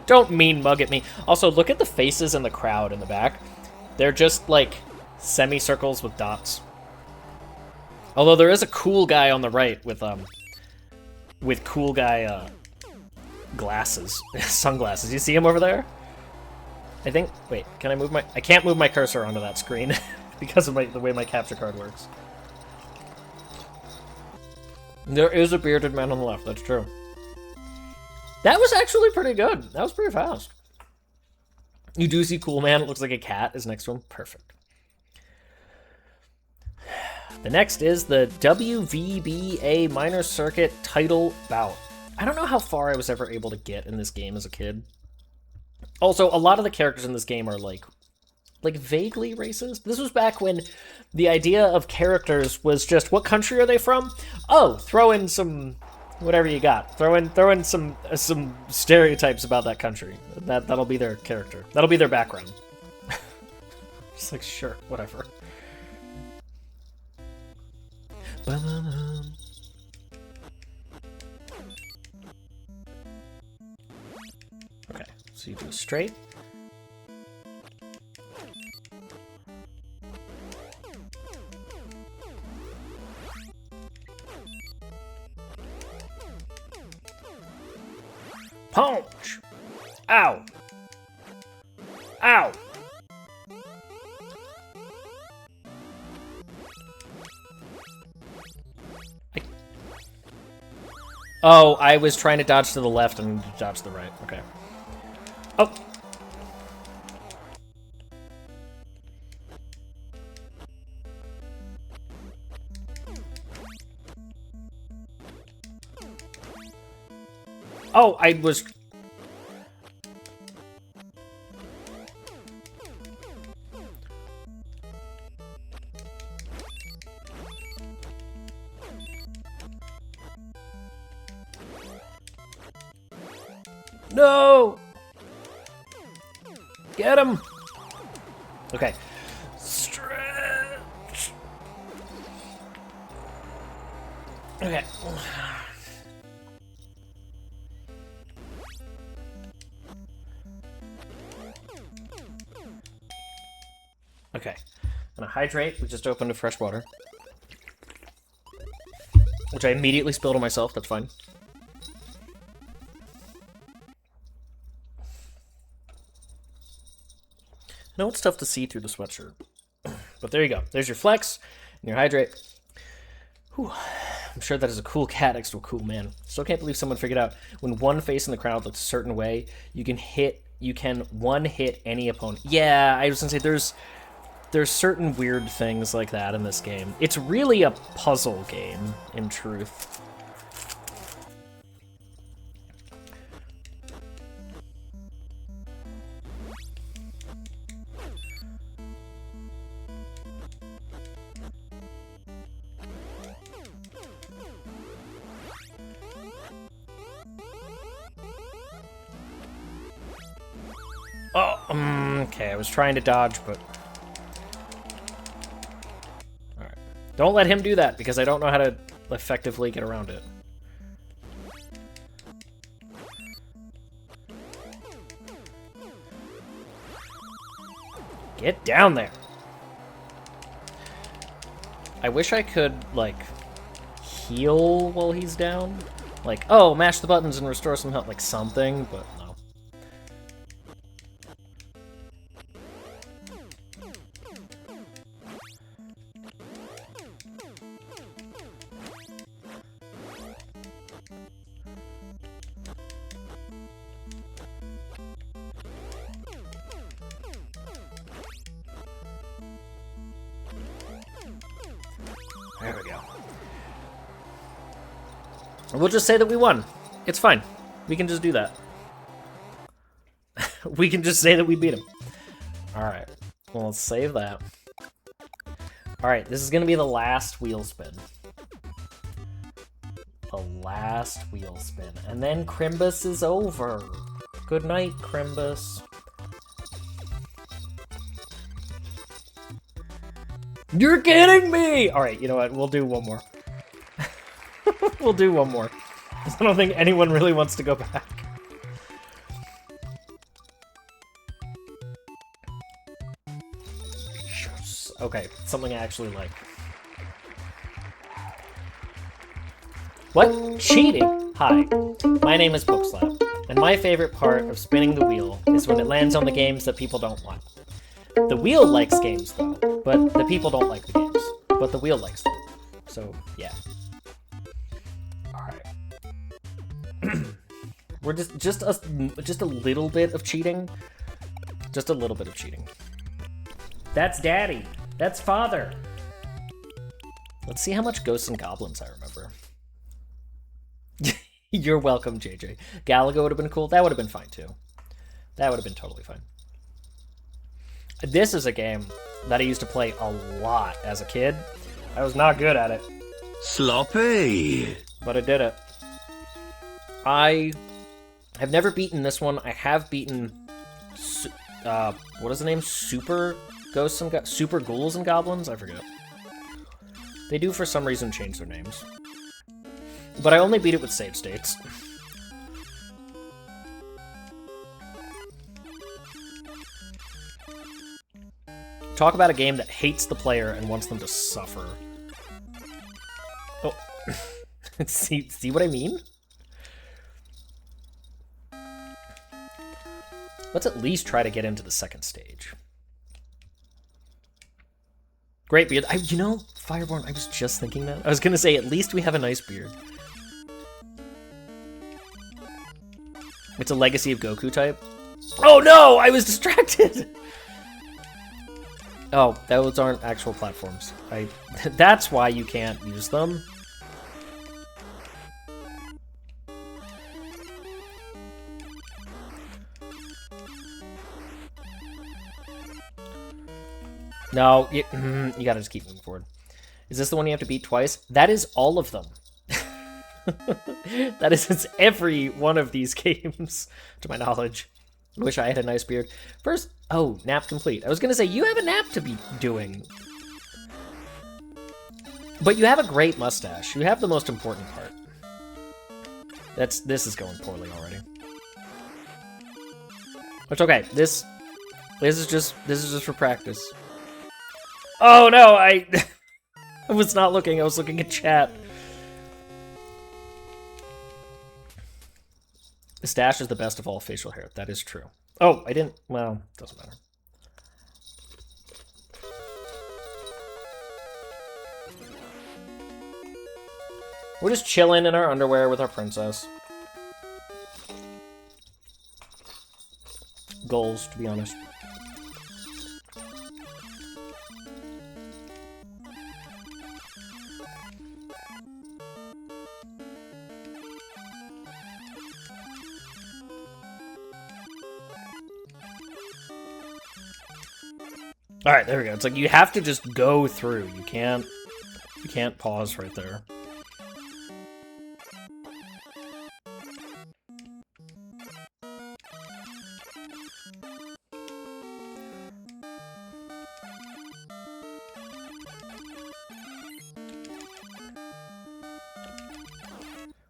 Don't mean mug at me. Also, look at the faces in the crowd in the back. They're just, like, semicircles with dots. Although there is a cool guy on the right with cool guy, glasses. Sunglasses. You see him over there? I think... Wait, can I move my... I can't move my cursor onto that screen because of the way my capture card works. There is a bearded man on the left, that's true. That was actually pretty good. That was pretty fast. You do see Cool Man, it looks like a cat is next to him. Perfect. The next is the WVBA Minor Circuit title bout. I don't know how far I was ever able to get in this game as a kid. Also, a lot of the characters in this game are like vaguely racist. This was back when the idea of characters was just, what country are they from? Oh, throw in some Whatever you got. Throw in some stereotypes about that country. That'll be their character. That'll be their background. Just like, sure, whatever. Okay, so you do straight. Punch! Ow! Ow! Oh, I was trying to dodge to the left and dodge to the right. Okay. Oh! Oh, I was... No! Get him! Okay. Stretch! Okay. Okay. Gonna hydrate. We just opened a fresh water. Which I immediately spilled on myself. That's fine. I know it's tough to see through the sweatshirt. But there you go. There's your flex and your hydrate. Whew. I'm sure that is a cool cat next to a cool man. Still can't believe someone figured out when one face in the crowd looks a certain way, you can one hit any opponent. Yeah, I was gonna say there's certain weird things like that in this game. It's really a puzzle game, in truth. Oh, okay, I was trying to dodge, but... Alright. Don't let him do that, because I don't know how to effectively get around it. Get down there! I wish I could, like, heal while he's down. Like, oh, mash the buttons and restore some health, like something, but no. There we go. We'll just say that we won. It's fine. We can just do that. We can just say that we beat him. Alright. Well, let's save that. Alright, this is going to be the last wheel spin. The last wheel spin. And then Crimbus is over. Good night, Crimbus. You're kidding me! Alright, you know what? We'll do one more. We'll do one more. I don't think anyone really wants to go back. Okay, something I actually like. What? Cheating? Hi, my name is Bookslap, and my favorite part of spinning the wheel is when it lands on the games that people don't want. The wheel likes games, though, but the people don't like the games. But the wheel likes them. So, yeah. Alright. We're just a little bit of cheating. Just a little bit of cheating. That's Daddy. That's Father. Let's see how much Ghosts and Goblins I remember. You're welcome, JJ. Galaga would have been cool. That would have been fine, too. That would have been totally fine. This is a game that I used to play a lot as a kid. I was not good at it. Sloppy. But I did it. I have never beaten this one. I have beaten, what is the name? Super Ghosts and Super Ghouls and Goblins? I forget. They do, for some reason, change their names. But I only beat it with save states. Talk about a game that hates the player and wants them to suffer. Oh. See what I mean? Let's at least try to get into the second stage. Great beard. You know, Fireborn, I was just thinking that. I was gonna say, at least we have a nice beard. It's a Legacy of Goku type. Oh no! I was distracted! Oh, those aren't actual platforms. That's why you can't use them. No, you gotta just keep moving forward. Is this the one you have to beat twice? That is all of them. That is, it's every one of these games, to my knowledge. Wish I had a nice beard. First, oh, nap complete. I was gonna say, you have a nap to be doing. But you have a great mustache. You have the most important part. This is going poorly already. It's okay. This is just for practice. Oh no, I was not looking. I was looking at chat. The stash is the best of all facial hair. That is true. Oh, I didn't. Well, doesn't matter. We're just chilling in our underwear with our princess. Goals, to be honest. All right, there we go. It's like you have to just go through. You can't pause right there.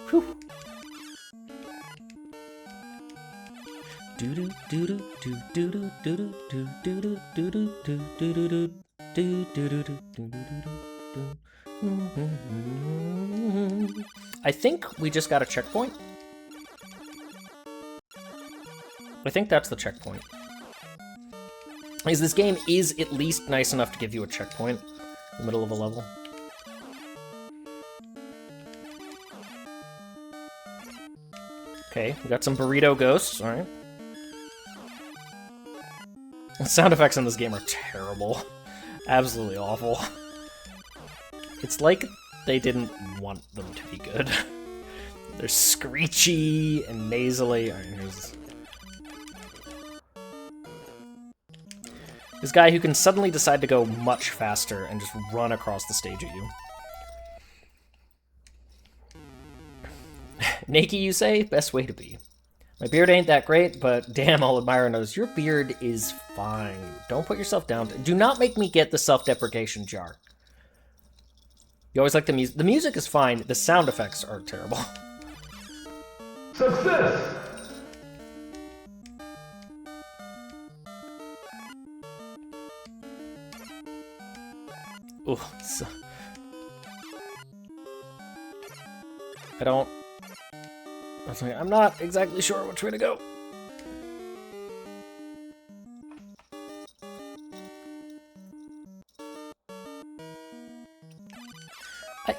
Whew. I think we just got a checkpoint. I think that's the checkpoint. Because this game is at least nice enough to give you a checkpoint in the middle of a level. Okay, we got some burrito ghosts, alright. The sound effects in this game are terrible. Absolutely awful. It's like they didn't want them to be good. They're screechy and nasally. Alright, here's this guy who can suddenly decide to go much faster and just run across the stage at you. Naked, you say? Best way to be. My beard ain't that great, but damn, all admirer knows your beard is fine. Don't put yourself down. Do not make me get the self-deprecation jar. You always like the music. The music is fine. The sound effects are terrible. Success! Ooh, I'm not exactly sure which way to go.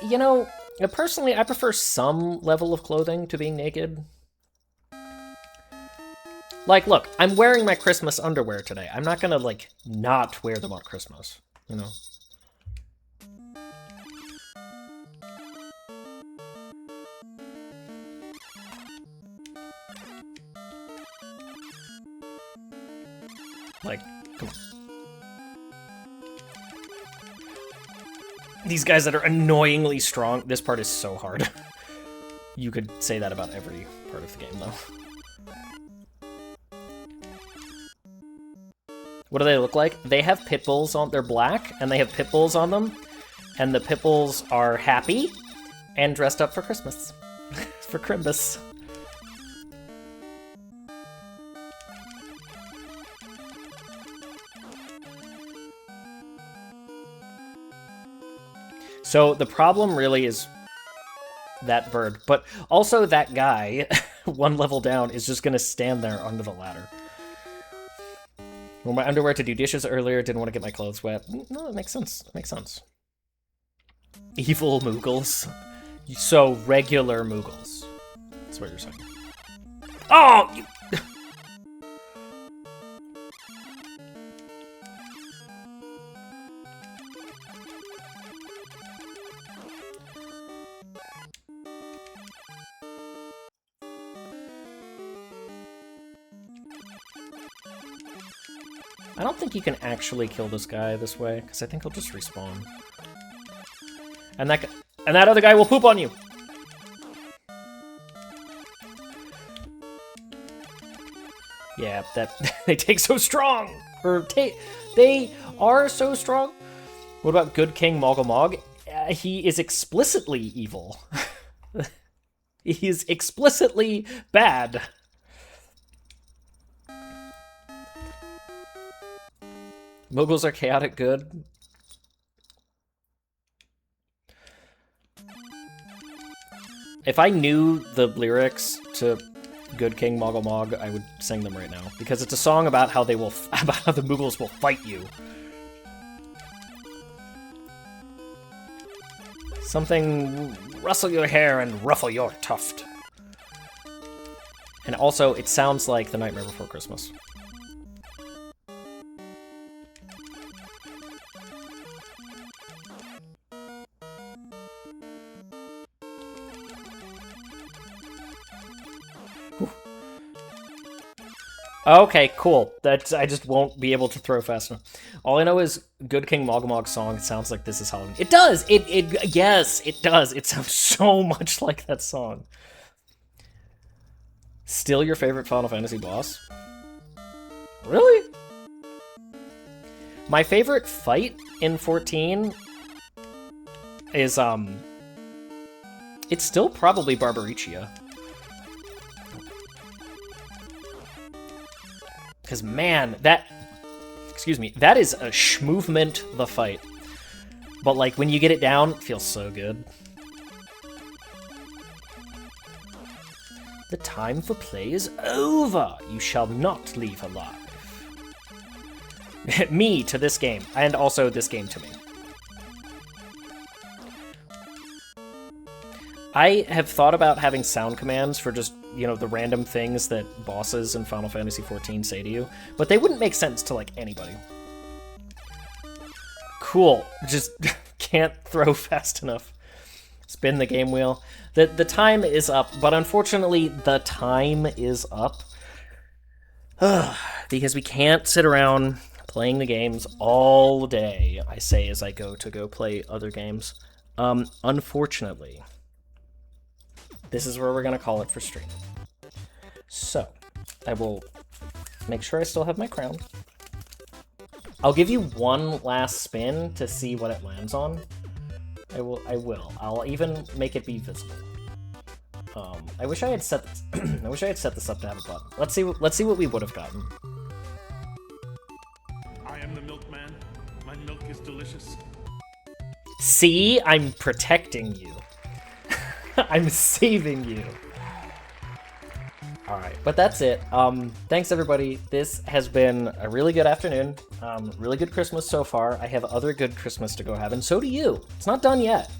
You know, personally, I prefer some level of clothing to being naked. Like, look, I'm wearing my Christmas underwear today. I'm not gonna, like, not wear them on Christmas, you know? Like, come on. These guys that are annoyingly strong. This part is so hard. You could say that about every part of the game, though. What do they look like? They have pit bulls on... They're black, and they have pit bulls on them. And the pit bulls are happy and dressed up for Christmas. For Crimbus. So the problem really is that bird, but also that guy, one level down, is just gonna stand there under the ladder. Wore my underwear to do dishes earlier, didn't want to get my clothes wet. No, that makes sense. That makes sense. Evil Moogles. So, regular Moogles. That's what you're saying. Oh! You... I don't think you can actually kill this guy this way, because I think he'll just respawn. And that other guy will poop on you! Yeah, they take so strong! Or they are so strong! What about Good King Moggle Mog? He is explicitly evil. He is explicitly bad. Moogles are chaotic good. If I knew the lyrics to Good King Moggle Mog, I would sing them right now, because it's a song about how about how the Moogles will fight you. Something rustle your hair and ruffle your tuft. And also, it sounds like The Nightmare Before Christmas. Okay, cool. I just won't be able to throw fast enough. All I know is Good King Mogmog's song sounds like This Is Halloween. It does! Yes, it does. It sounds so much like that song. Still your favorite Final Fantasy boss? Really? My favorite fight in 14 is, it's still probably Barbaricia. Because, man, that is a schmovement, the fight. But, like, when you get it down, it feels so good. The time for play is over. You shall not leave alive. Me to this game, and also this game to me. I have thought about having sound commands for just, you know, the random things that bosses in Final Fantasy XIV say to you, but they wouldn't make sense to, like, anybody. Cool. Just can't throw fast enough. Spin the game wheel. The time is up, but unfortunately, the time is up. Because we can't sit around playing the games all day, I say as I go play other games. Unfortunately. This is where we're going to call it for stream. So, I will make sure I still have my crown. I'll give you one last spin to see what it lands on. I will. I'll even make it be visible. I wish I had set this I wish I had set this up to have a button. Let's see what we would have gotten. I am the milkman. My milk is delicious. See? I'm protecting you. I'm saving you. Alright, but that's it. Thanks everybody. This has been a really good afternoon. Really good Christmas so far. I have other good Christmas to go have, and so do you. It's not done yet.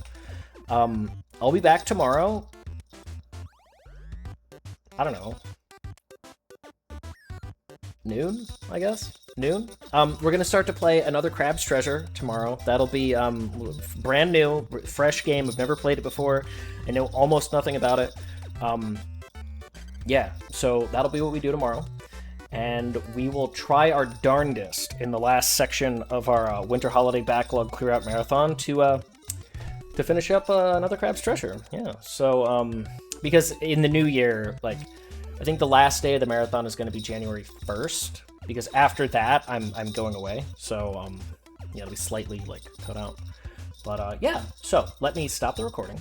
I'll be back tomorrow. I don't know. Noon, I guess? Noon? We're gonna start to play another Crab's Treasure tomorrow. That'll be brand new, fresh game. I've never played it before. I know almost nothing about it. Yeah, so that'll be what we do tomorrow. And we will try our darndest in the last section of our Winter Holiday Backlog Clear Out Marathon to finish up another Crab's Treasure. Yeah, so because in the new year, like, I think the last day of the marathon is going to be January 1st, because after that, I'm going away, so, yeah, it'll be slightly, like, cut out. But, yeah, so, let me stop the recording.